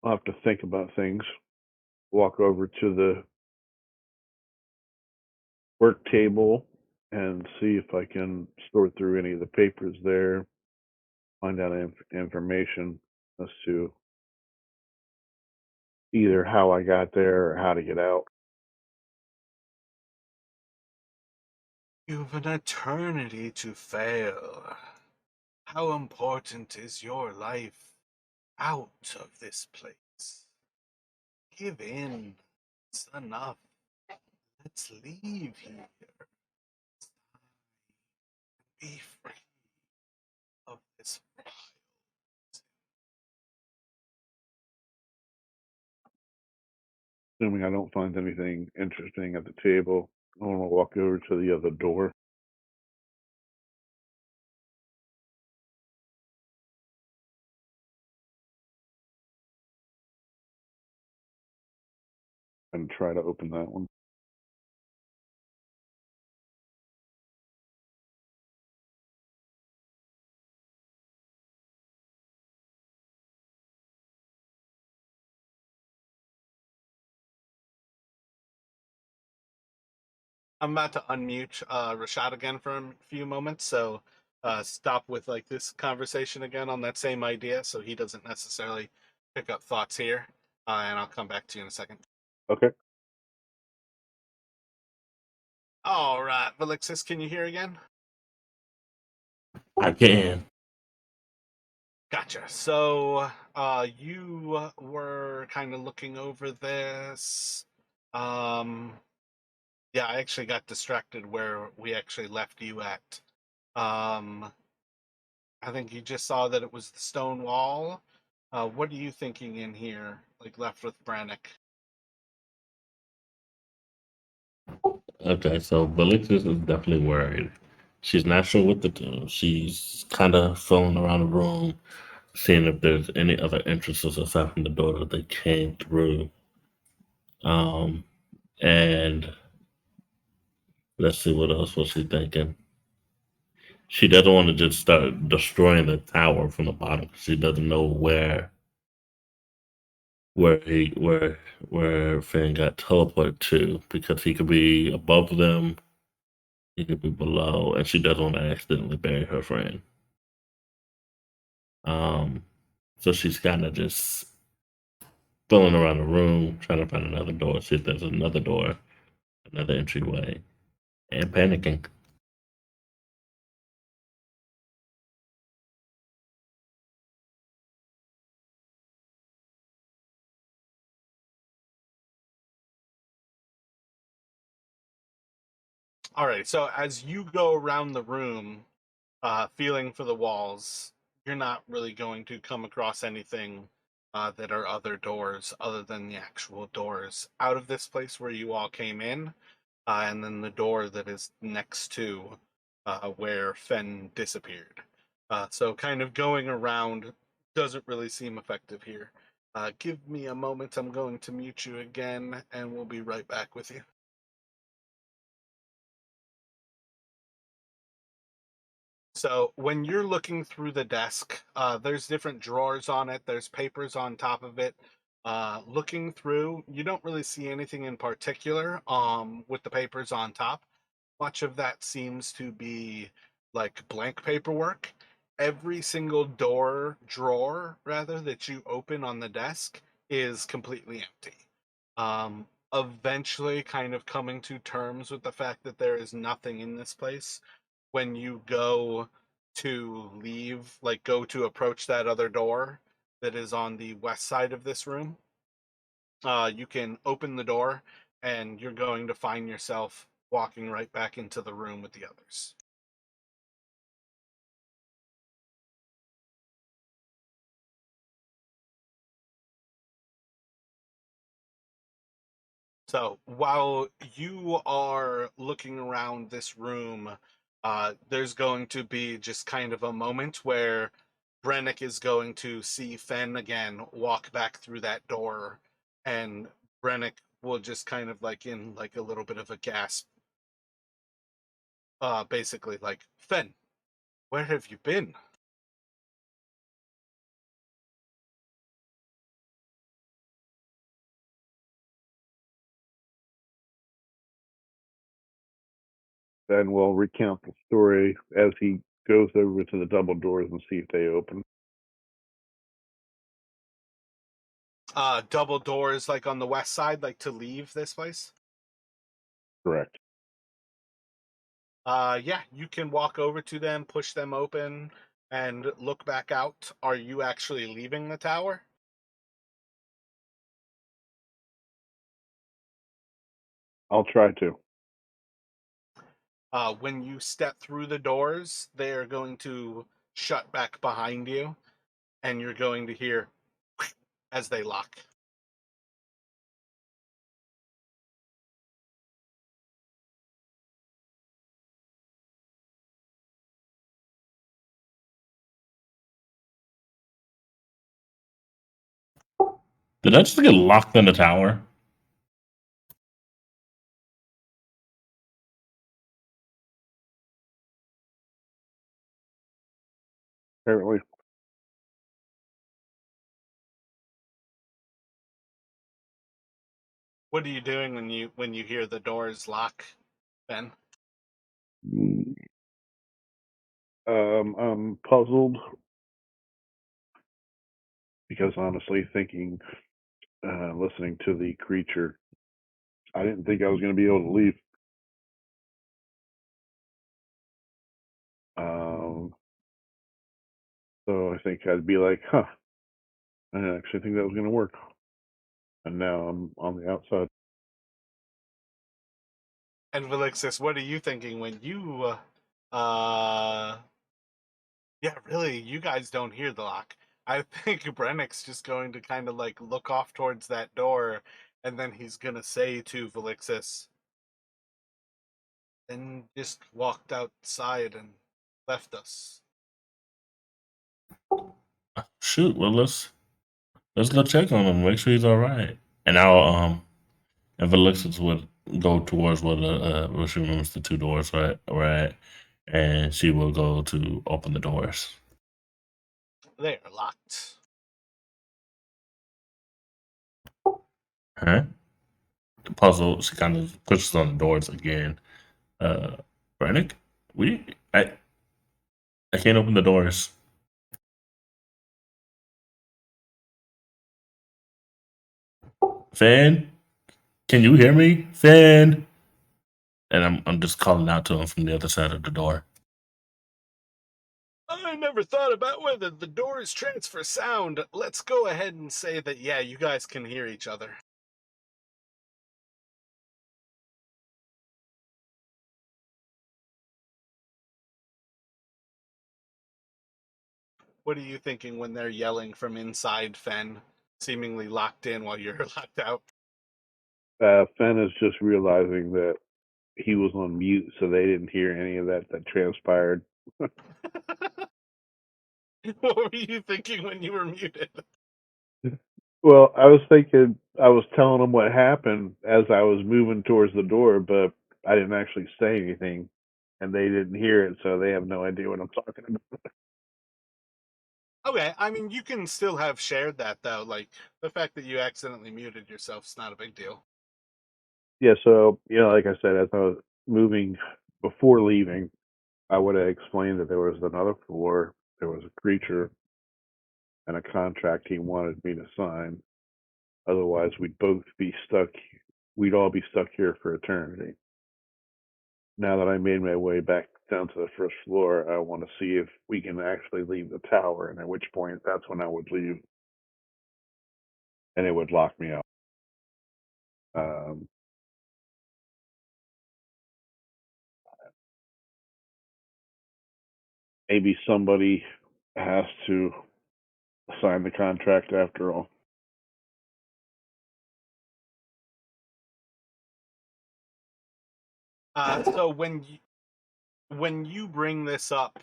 I'll have to think about things. Walk over to the work table and see if I can sort through any of the papers there, find out information as to either how I got there or how to get out. You've an eternity to fail. How important is your life out of this place? Give in. It's enough. Let's leave here. Be free of this vile. Assuming I don't find anything interesting at the table, I want to walk over to the other door and try to open that one. I'm about to unmute Rashad again for a few moments, so stop with like this conversation again on that same idea, so he doesn't necessarily pick up thoughts here, and I'll come back to you in a second. Okay. All right, Valixis, can you hear again? I can. Gotcha. So you were kind of looking over this. Yeah, I actually got distracted where we actually left you at. I think you just saw that it was the stone wall. What are you thinking in here, like left with Brannick? Okay, so Belixis is definitely worried. She's not sure what to do. She's kind of feeling around the room, seeing if there's any other entrances aside from the door that they came through. Um, and let's see what else was she thinking. She doesn't want to just start destroying the tower from the bottom. She doesn't know where he where Finn got teleported to because he could be above them, he could be below, and she doesn't want to accidentally bury her friend. Um, so she's kind of just filling around the room, trying to find another door, see if there's another door, another entryway, and panicking. All right, so as you go around the room, feeling for the walls, you're not really going to come across anything that are other doors other than the actual doors out of this place where you all came in, and then the door that is next to where Fen disappeared. So, kind of going around doesn't really seem effective here. Give me a moment. I'm going to mute you again, and we'll be right back with you. So when you're looking through the desk, there's different drawers on it. There's papers on top of it. Looking through, you don't really see anything in particular with the papers on top. Much of that seems to be like blank paperwork. Every single drawer, rather, that you open on the desk is completely empty. Eventually, kind of coming to terms with the fact that there is nothing in this place when you go to leave, like go to approach that other door that is on the west side of this room, you can open the door and you're going to find yourself walking right back into the room with the others. So while you are looking around this room, there's going to be just kind of a moment where Brennick is going to see Fen again walk back through that door, and Brennick will just kind of like in like a little bit of a gasp. Basically like, Fen, where have you been? Then we'll recount the story as he goes over to the double doors and see if they open. Double doors like on the west side, like to leave this place. Correct. Yeah, you can walk over to them, push them open, and look back out. Are you actually leaving the tower? I'll try to. When you step through the doors, they are going to shut back behind you, and you're going to hear as they lock. Did I just get locked in the tower? Apparently. What are you doing when you hear the doors lock, Ben? I'm puzzled because honestly, listening to the creature, I didn't think I was going to be able to leave. So I think I'd be like, huh, I didn't actually think that was going to work. And now I'm on the outside. And Velixis, what are you thinking when you uh yeah, really, you guys don't hear the lock. I think Brennick's just going to kind of like look off towards that door, and then he's gonna say to Velixis, and just walked outside and left us. Shoot, well let's go check on him, make sure he's all right. And I'll and Felix would go towards where she remembers the two doors, right, and she will go to open the doors. They are locked. Huh? The puzzle. She kind of pushes on the doors again. Brennick, we I can't open the doors. Fan, can you hear me, Fan? And I'm just calling out to him from the other side of the door. I never thought about whether the doors transfer sound. Let's go ahead and say that, yeah, you guys can hear each other. What are you thinking when they're yelling from inside Fen, seemingly locked in while you're locked out? Fen is just realizing that he was on mute, so they didn't hear any of that transpired. What were you thinking when you were muted? Well, I was thinking, I was telling them what happened as I was moving towards the door, but I didn't actually say anything, and they didn't hear it, so they have no idea what I'm talking about. Okay, I mean, you can still have shared that, though. Like, the fact that you accidentally muted yourself is not a big deal. Yeah, so, like I said, as I was moving before leaving, I would have explained that there was another floor, there was a creature, and a contract he wanted me to sign. Otherwise, we'd all be stuck here for eternity. Now that I made my way back down to the first floor, I want to see if we can actually leave the tower, and at which point that's when I would leave, and it would lock me out. Um, Maybe somebody has to sign the contract after all. So when when you bring this up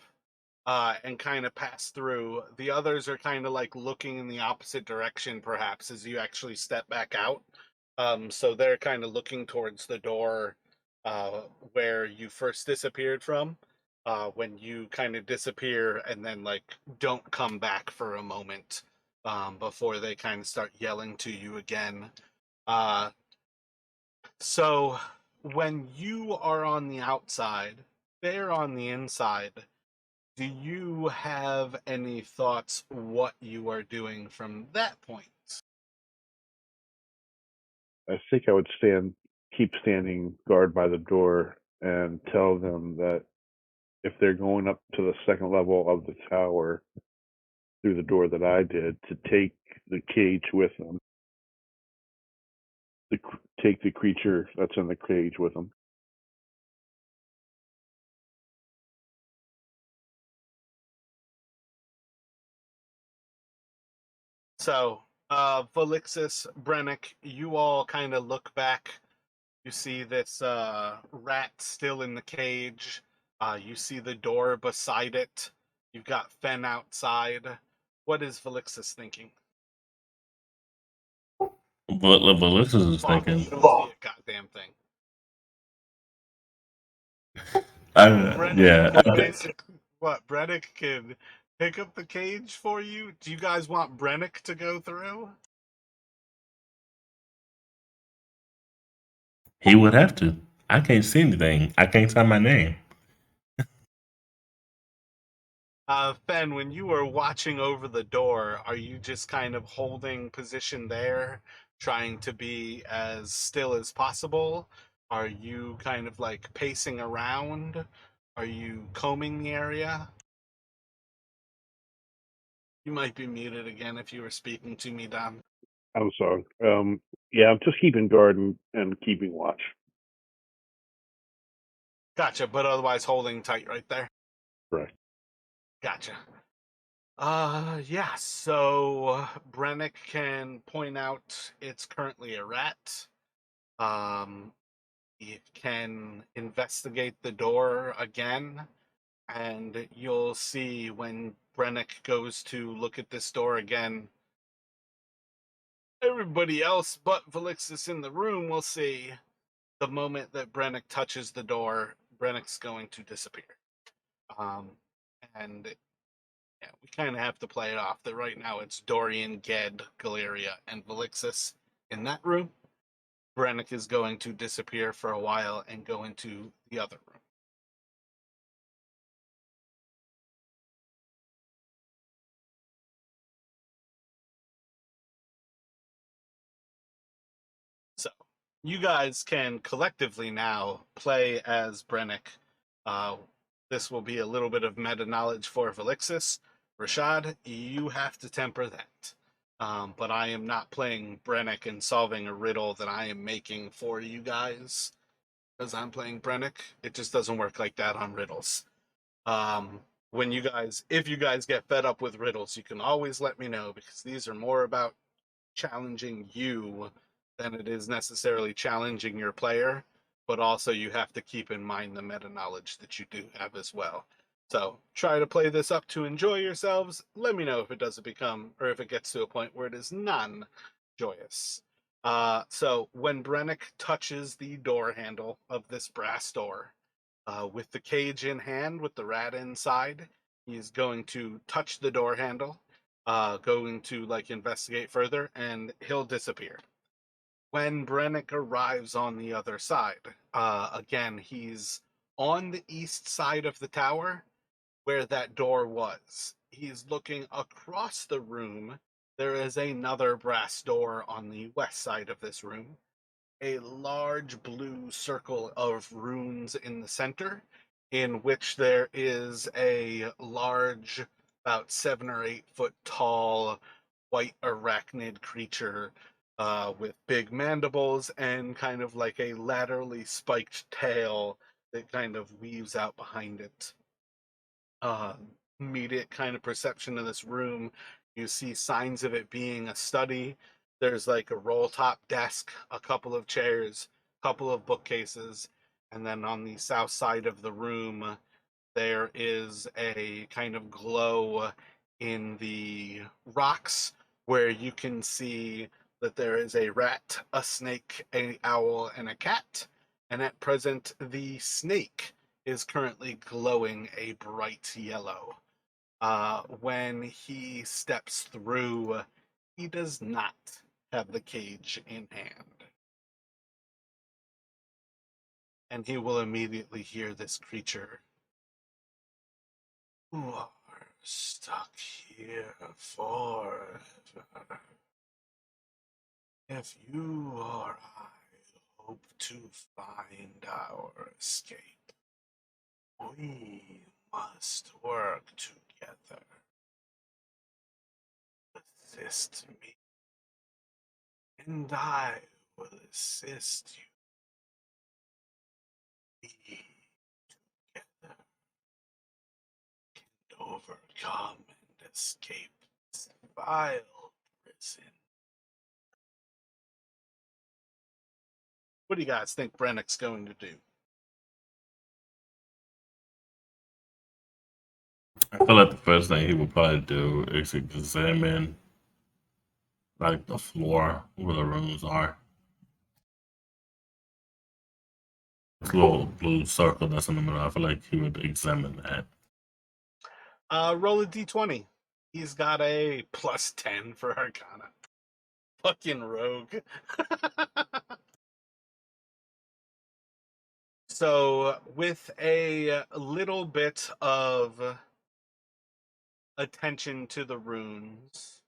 and kind of pass through, the others are kind of like looking in the opposite direction, perhaps, as you actually step back out. So they're kind of looking towards the door uh, where you first disappeared from. When you kind of disappear and then like don't come back for a moment before they kind of start yelling to you again. Uh, so when you are on the outside, they're on the inside. Do you have any thoughts what you are doing from that point? I think I would keep standing guard by the door and tell them that if they're going up to the second level of the tower through the door that I did, to take the cage with them, take the creature that's in the cage with them. So, Felixis, Brennick, you all kind of look back. You see this rat still in the cage. You see the door beside it. You've got Fen outside. What is Felixis thinking? But Alexis is Fuck, thinking, you don't see a goddamn thing. Brennick yeah, can basically what? Brennick can pick up the cage for you. Do you guys want Brennick to go through? he would have to. I can't see anything. I can't sign my name. Fen, when you are watching over the door, are you just kind of holding position there, trying to be as still as possible? Are you kind of like pacing around? Are you combing the area? You might be muted again if you were speaking to me, Don. I'm sorry. Yeah, I'm just keeping guard and keeping watch. Gotcha, but otherwise holding tight right there. Right. Gotcha. Yeah, so Brennick can point out it's currently a rat. Um, you can investigate the door again, and you'll see when Brennick goes to look at this door again. Everybody else but Felixis in the room will see the moment that Brennick touches the door, Brennick's going to disappear. Um, and yeah, we kind of have to play it off that right now it's Dorian, Ged, Galeria, and Velixis in that room. Brennick is going to disappear for a while and go into the other room. So you guys can collectively now play as Brennick. Uh, this will be a little bit of meta knowledge for Velixis. Rashad, you have to temper that. But I am not playing Brennick and solving a riddle that I am making for you guys because I'm playing Brennick. It just doesn't work like that on riddles. When you guys, if you guys get fed up with riddles, you can always let me know because these are more about challenging you than it is necessarily challenging your player. But also, you have to keep in mind the meta knowledge that you do have as well. So try to play this up to enjoy yourselves. Let me know if it doesn't become, or if it gets to a point where it is non-joyous. So when Brennick touches the door handle of this brass door, with the cage in hand, with the rat inside, he's going to touch the door handle, going to like investigate further, and he'll disappear. When Brennick arrives on the other side, again, he's on the east side of the tower where that door was. He's looking across the room. There is another brass door on the west side of this room, a large blue circle of runes in the center, in which there is a large, about 7 or 8 foot tall, white arachnid creature with big mandibles and kind of like a laterally spiked tail that kind of weaves out behind it. uh, Immediate kind of perception of this room, you see signs of it being a study. There's like a roll top desk, a couple of chairs, a couple of bookcases, and then on the south side of the room, there is a kind of glow in the rocks where you can see that there is a rat, a snake, an owl, and a cat. And at present, the snake is currently glowing a bright yellow. When he steps through, he does not have the cage in hand. And he will immediately hear this creature. You are stuck here forever. If you or I hope to find our escape, we must work together. Assist me, and I will assist you. We together can overcome and escape this vile prison. What do you guys think Brennick's going to do? I feel like the first thing he would probably do is examine like the floor where the rooms are. This little blue circle that's in the middle. I feel like he would examine that. Roll a d20. He's got a +10 for Arcana. Fucking rogue. So, with a little bit of attention to the runes,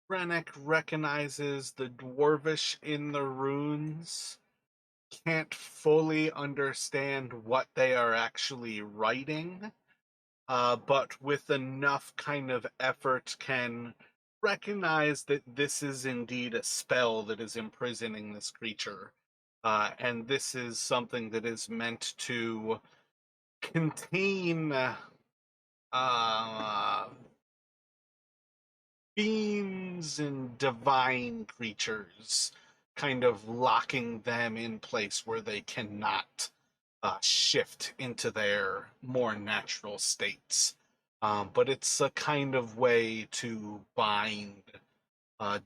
Rennick recognizes the dwarvish in the runes, can't fully understand what they are actually writing, but with enough kind of effort can recognize that this is indeed a spell that is imprisoning this creature. And this is something that is meant to contain fiends and divine creatures, kind of locking them in place where they cannot shift into their more natural states. But it's a kind of way to bind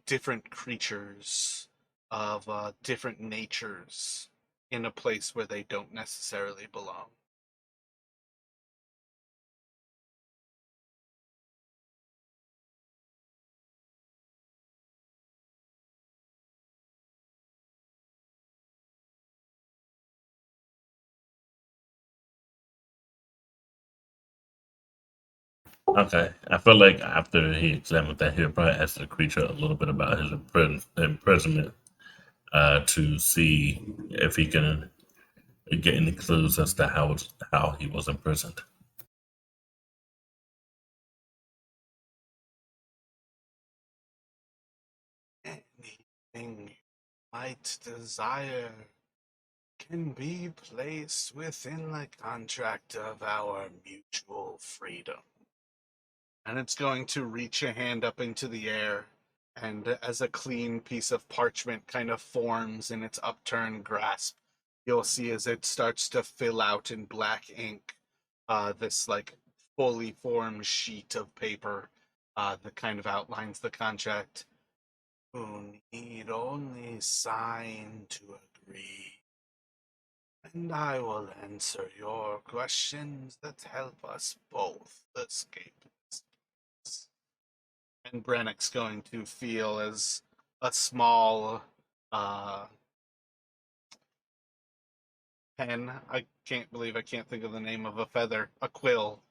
different creatures of different natures in a place where they don't necessarily belong. Okay, I feel like after he examined that, he'll probably ask the creature a little bit about his imprisonment to see if he can get any clues as to how he was imprisoned. Anything you might desire can be placed within the contract of our mutual freedom. And it's going to reach a hand up into the air, and as a clean piece of parchment kind of forms in its upturned grasp, you'll see as it starts to fill out in black ink, this like fully formed sheet of paper that kind of outlines the contract. You need only sign to agree, and I will answer your questions that help us both escape this place. And Brannick's going to feel as a small pen. I can't believe I can't think of the name of a feather. A quill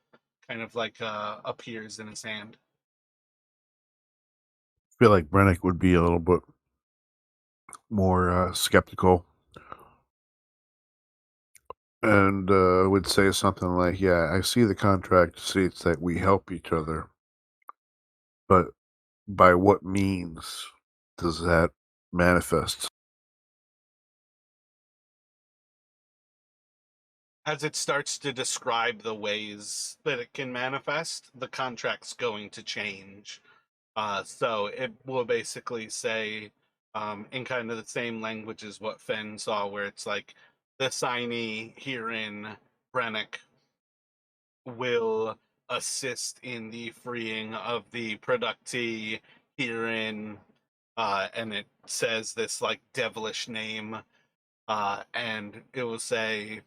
kind of like appears in his hand. I feel like Brennick would be a little bit more skeptical and would say something like, yeah, I see the contract states that we help each other, but by what means does that manifest? As it starts to describe the ways that it can manifest, the contract's going to change. So it will basically say, in kind of the same language as what Fen saw, where it's like, the signee herein, Brennick, will assist in the freeing of the productee herein, and it says this like devilish name, and it will say,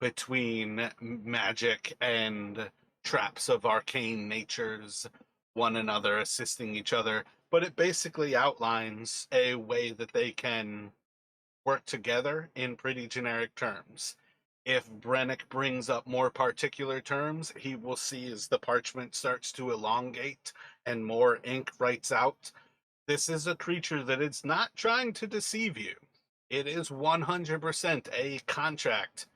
between magic and traps of arcane natures, one another assisting each other. But it basically outlines a way that they can work together in pretty generic terms. If Brennick brings up more particular terms, he will see as the parchment starts to elongate and more ink writes out. This is a creature that is not trying to deceive you. It is 100% a contract.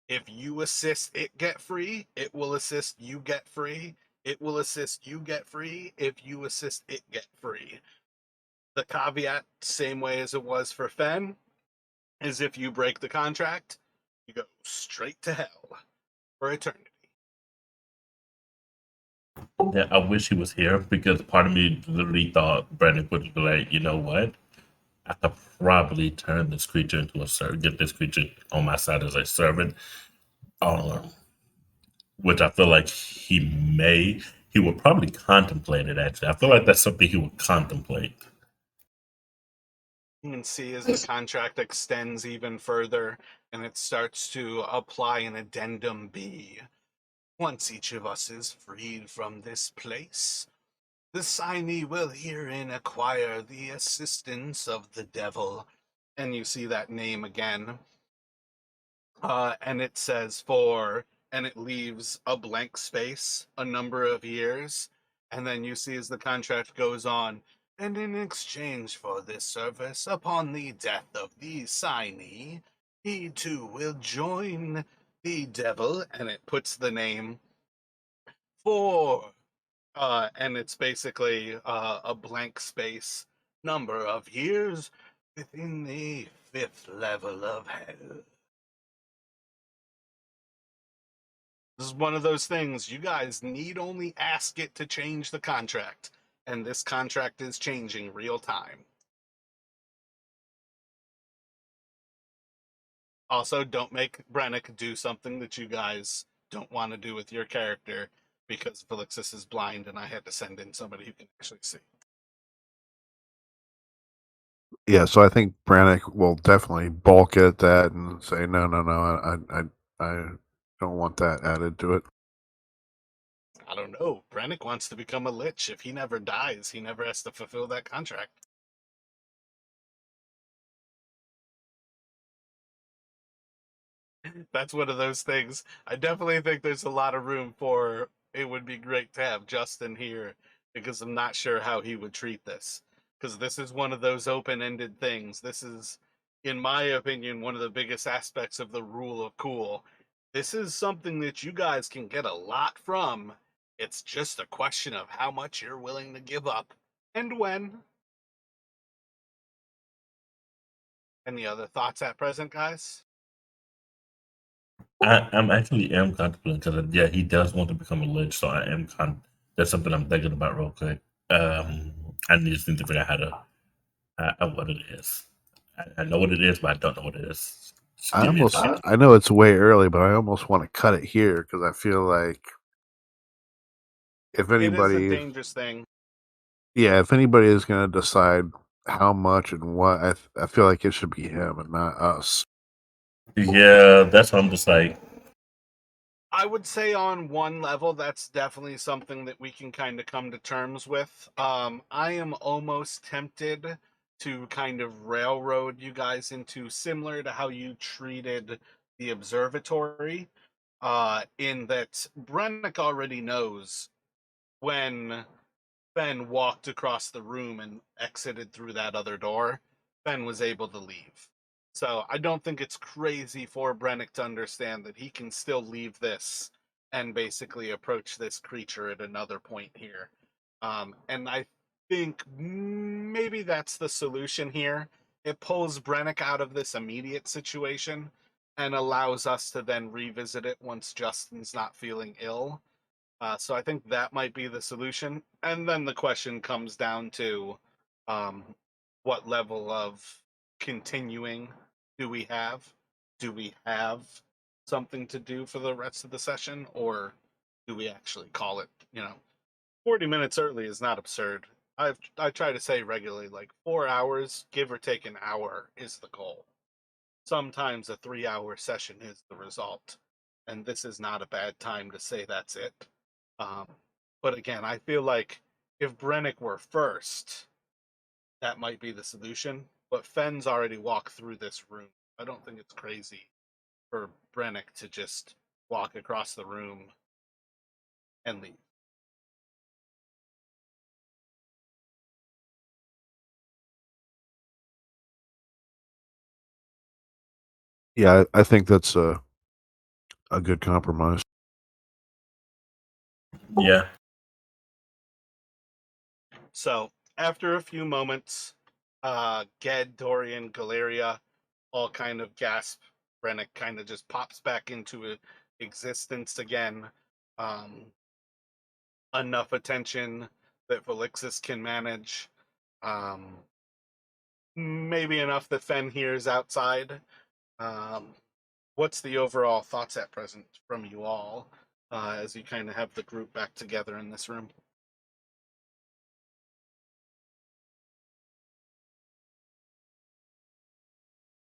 If you assist it get free, it will assist you get free. It will assist you get free if you assist it get free. The caveat, same way as it was for Fen, is if you break the contract, you go straight to hell for eternity. Yeah, I wish he was here because part of me literally thought Brandon would be like, you know what? I could probably turn this creature into a servant, get this creature on my side as a servant. Um, which I feel like he would probably contemplate it actually. I feel like that's something he would contemplate. You can see as the contract extends even further and it starts to apply an addendum B. Once each of us is freed from this place, the signee will herein acquire the assistance of the devil. And you see that name again. And it says for, and it leaves a blank space, a number of years. And then you see as the contract goes on, and in exchange for this service, upon the death of the signee, he too will join the devil, and it puts the name for, and it's basically a blank space, number of years within the 5th level of hell. This is one of those things you guys need only ask it to change the contract, and this contract is changing real time. Also, don't make Brennick do something that you guys don't want to do with your character because Felixus is blind and I had to send in somebody who can actually see. Yeah, so I think Brannick will definitely balk at that and say, no, I don't want that added to it. I don't know. Brennick wants to become a lich. If he never dies, he never has to fulfill that contract. That's one of those things. I definitely think there's a lot of room for it would be great to have Justin here because I'm not sure how he would treat this. Because this is one of those open ended things. This is, in my opinion, one of the biggest aspects of the rule of cool. This is something that you guys can get a lot from. It's just a question of how much you're willing to give up and when. Any other thoughts at present, guys? I'm actually am contemplating because yeah, he does want to become a lich, so I am that's something I'm thinking about real quick. I just need to figure out how to what it is. I know what it is, but I don't know what it is. Just give me a second. I know it's way early, but I almost want to cut it here because I feel like if It is a anybody, dangerous thing. if anybody is going to decide how much and what, I feel like it should be him and not us. Yeah, that's what I'm just like. I would say on one level, that's definitely something that we can kind of come to terms with. I am almost tempted to kind of railroad you guys into similar to how you treated the observatory, in that Brennick already knows when Ben walked across the room and exited through that other door, Ben was able to leave. So I don't think it's crazy for Brennick to understand that he can still leave this and basically approach this creature at another point here. And I think maybe that's the solution here. It pulls Brennick out of this immediate situation and allows us to then revisit it once Justin's not feeling ill. So I think that might be the solution. And then the question comes down to um, what level of continuing do we have? do we have something to do for the rest of the session, or do we actually call it, 40 minutes early is not absurd. I try to say regularly, like 4 hours, give or take an hour, is the goal. Sometimes a 3 hour session is the result, and this is not a bad time to say that's it. Um, but again, I feel like if Brennick were first, that might be the solution. But Fenn's already walked through this room. I don't think it's crazy for Brennick to just walk across the room and leave. Yeah, I think that's a good compromise. Yeah. So after a few moments, Ged, Dorian, Galeria all kind of gasp. Brennick kind of just pops back into existence again. Enough attention that Felixis can manage. Um, Maybe enough that Fen hears outside. Um, what's the overall thoughts at present from you all as you kind of have the group back together in this room?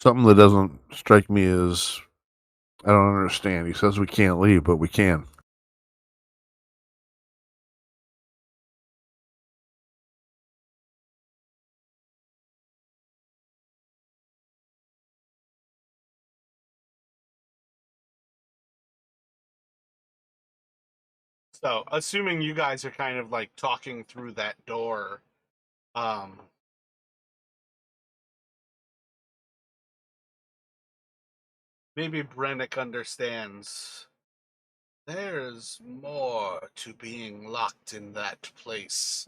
Something that doesn't strike me as I don't understand. He says we can't leave, but we can. So, assuming you guys are kind of like talking through that door, um, maybe Brennick understands there's more to being locked in that place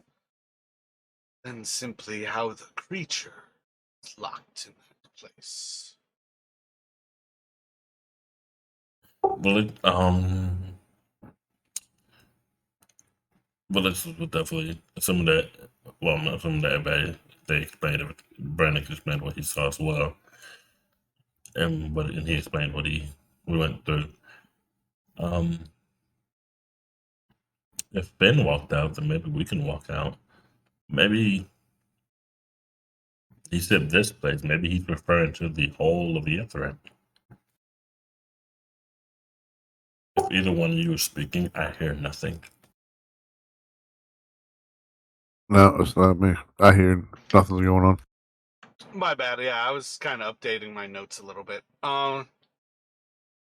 than simply how the creature is locked in that place. Well, it's definitely some of that. Well, not some of that, but they explained it. Brandon explained what he saw as well, and he explained what we went through. Um, if Ben walked out, then maybe we can walk out. Maybe he said this place. Maybe he's referring to the whole of Ythryn. If either one of you is speaking, I hear nothing. No, it's not me. I hear nothing's going on. My bad. Yeah, I was kind of updating my notes a little bit.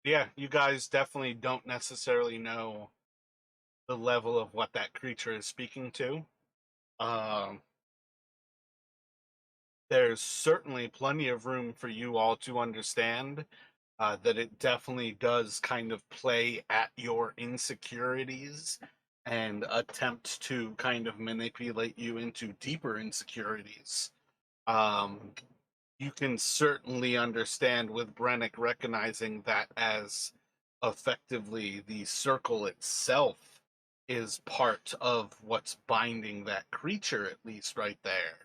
Yeah, you guys definitely don't necessarily know the level of what that creature is speaking to. Um, there's certainly plenty of room for you all to understand that it definitely does kind of play at your insecurities and attempt to kind of manipulate you into deeper insecurities. Um, you can certainly understand with Brennick recognizing that as effectively the circle itself is part of what's binding that creature, at least right there.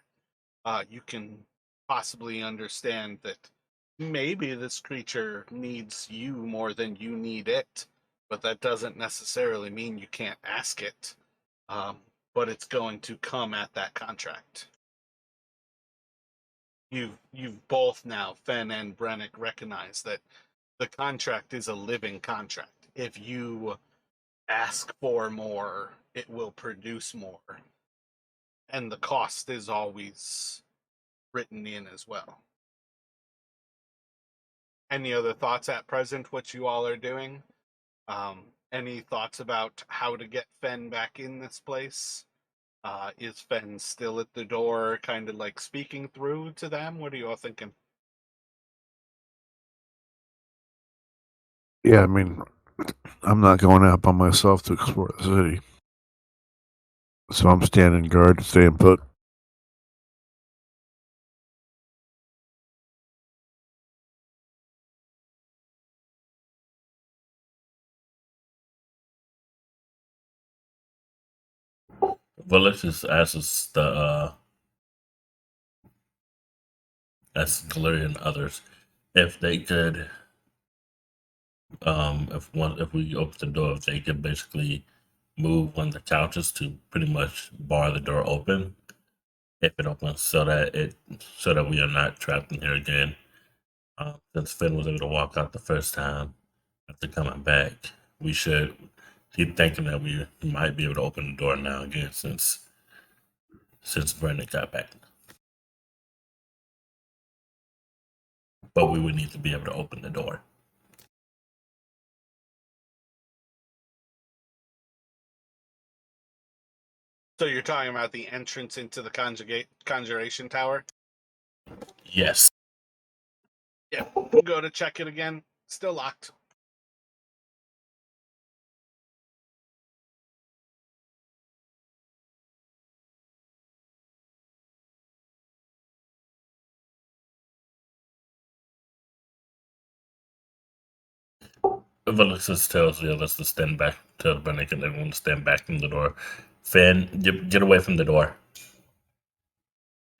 You can possibly understand that maybe this creature needs you more than you need it, but that doesn't necessarily mean you can't ask it. Um, but it's going to come at that contract. You've both now, Fen and Brennick, recognize that the contract is a living contract. If you ask for more, it will produce more. And the cost is always written in as well. Any other thoughts at present, what you all are doing? Any thoughts about how to get Fen back in this place? Is Fen still at the door, kind of like speaking through to them? What are you all thinking? Yeah, I mean, I'm not going out by myself to explore the city. So I'm standing guard, staying put. Well, let's just ask us ask Galerian and others if they could If we open the door, if they could basically move one of the couches to pretty much bar the door open if it opens, so that we are not trapped in here again. Since Finn was able to walk out the first time after coming back, we should keep thinking that we might be able to open the door now again since Brendan got back. But we would need to be able to open the door. So you're talking about the entrance into the conjuration tower? Yes. Yeah, we'll go to check it again. Still locked. Valixus tells the others to stand back, tell Brendan and everyone to stand back from the door. Finn, get away from the door.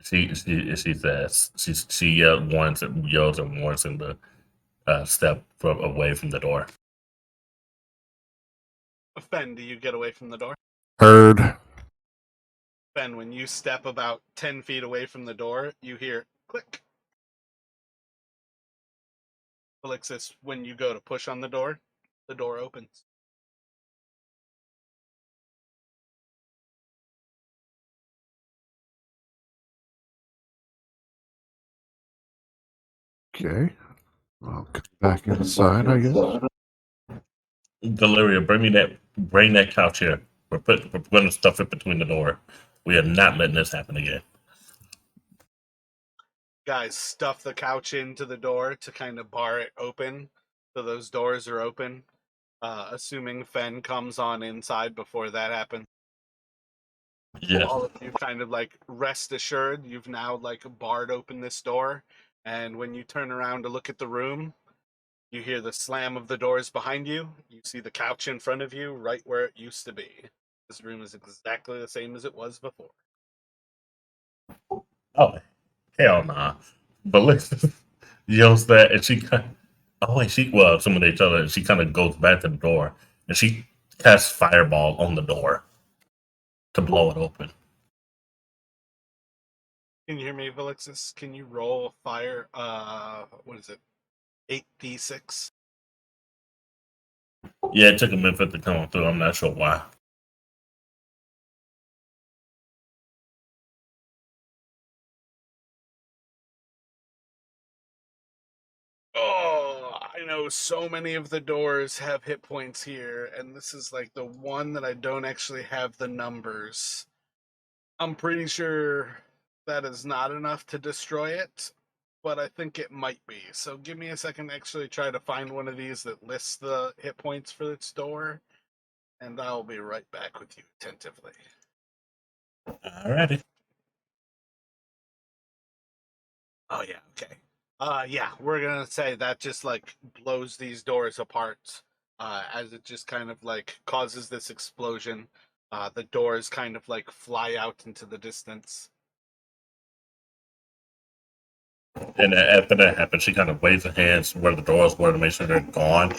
She says she yells and warns him to step away from the door. Fen, do you get away from the door? Heard. Fen, when you step about 10 feet away from the door, you hear click. Alexis, when you go to push on the door opens. Okay. I'll come back inside, I guess. Deliria, bring that couch here. We're putting stuff in between the door. We are not letting this happen again. Guys, stuff the couch into the door to kind of bar it open, so those doors are open. Assuming Fen comes on inside before that happens. Yes. All of you kind of like rest assured you've now like barred open this door, and when you turn around to look at the room, you hear the slam of the doors behind you. You see the couch in front of you, right where it used to be. This room is exactly the same as it was before. Oh, hell nah. But listen, yells that, and some of each other, and she kind of goes back to the door, and she casts fireball on the door to blow it open. Can you hear me, Velixis? Can you roll fire? What is it? 8d6. Yeah, it took a minute for it to come through. I'm not sure why. Oh, I know so many of the doors have hit points here, and this is like the one that I don't actually have the numbers. I'm pretty sure that is not enough to destroy it, but I think it might be. So give me a second to actually try to find one of these that lists the hit points for its door, and I'll be right back with you attentively. Alrighty. Oh yeah, okay. Yeah, we're gonna say that just like blows these doors apart, as it just kind of like causes this explosion. The doors kind of like fly out into the distance. And after that happens, she kind of waves her hands where the doors were to make sure they're gone.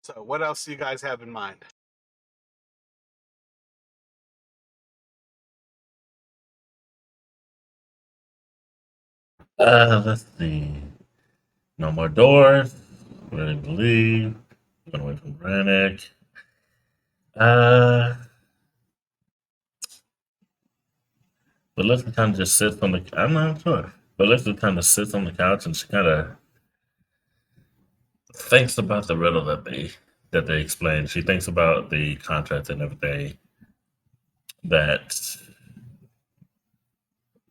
So, what else do you guys have in mind? Let's see. No more doors. Really believe. Went away from Brannick. But Leslie kind of just sits on the. I'm not sure. But Leslie kind of sits on the couch and she kind of thinks about the riddle that they explained. She thinks about the contract and everything that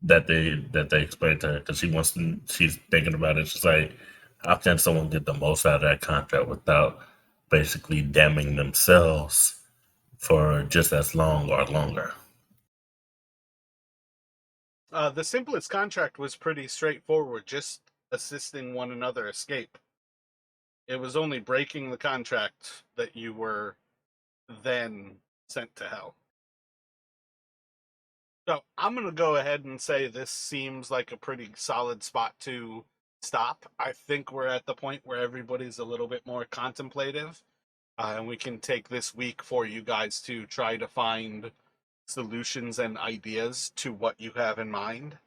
that they explained to her because she's thinking about it. She's like, how can someone get the most out of that contract without basically damning themselves for just as long or longer? The simplest contract was pretty straightforward, just assisting one another escape. It was only breaking the contract that you were then sent to hell. So I'm going to go ahead and say this seems like a pretty solid spot to stop. I think we're at the point where everybody's a little bit more contemplative, and we can take this week for you guys to try to find solutions and ideas to what you have in mind.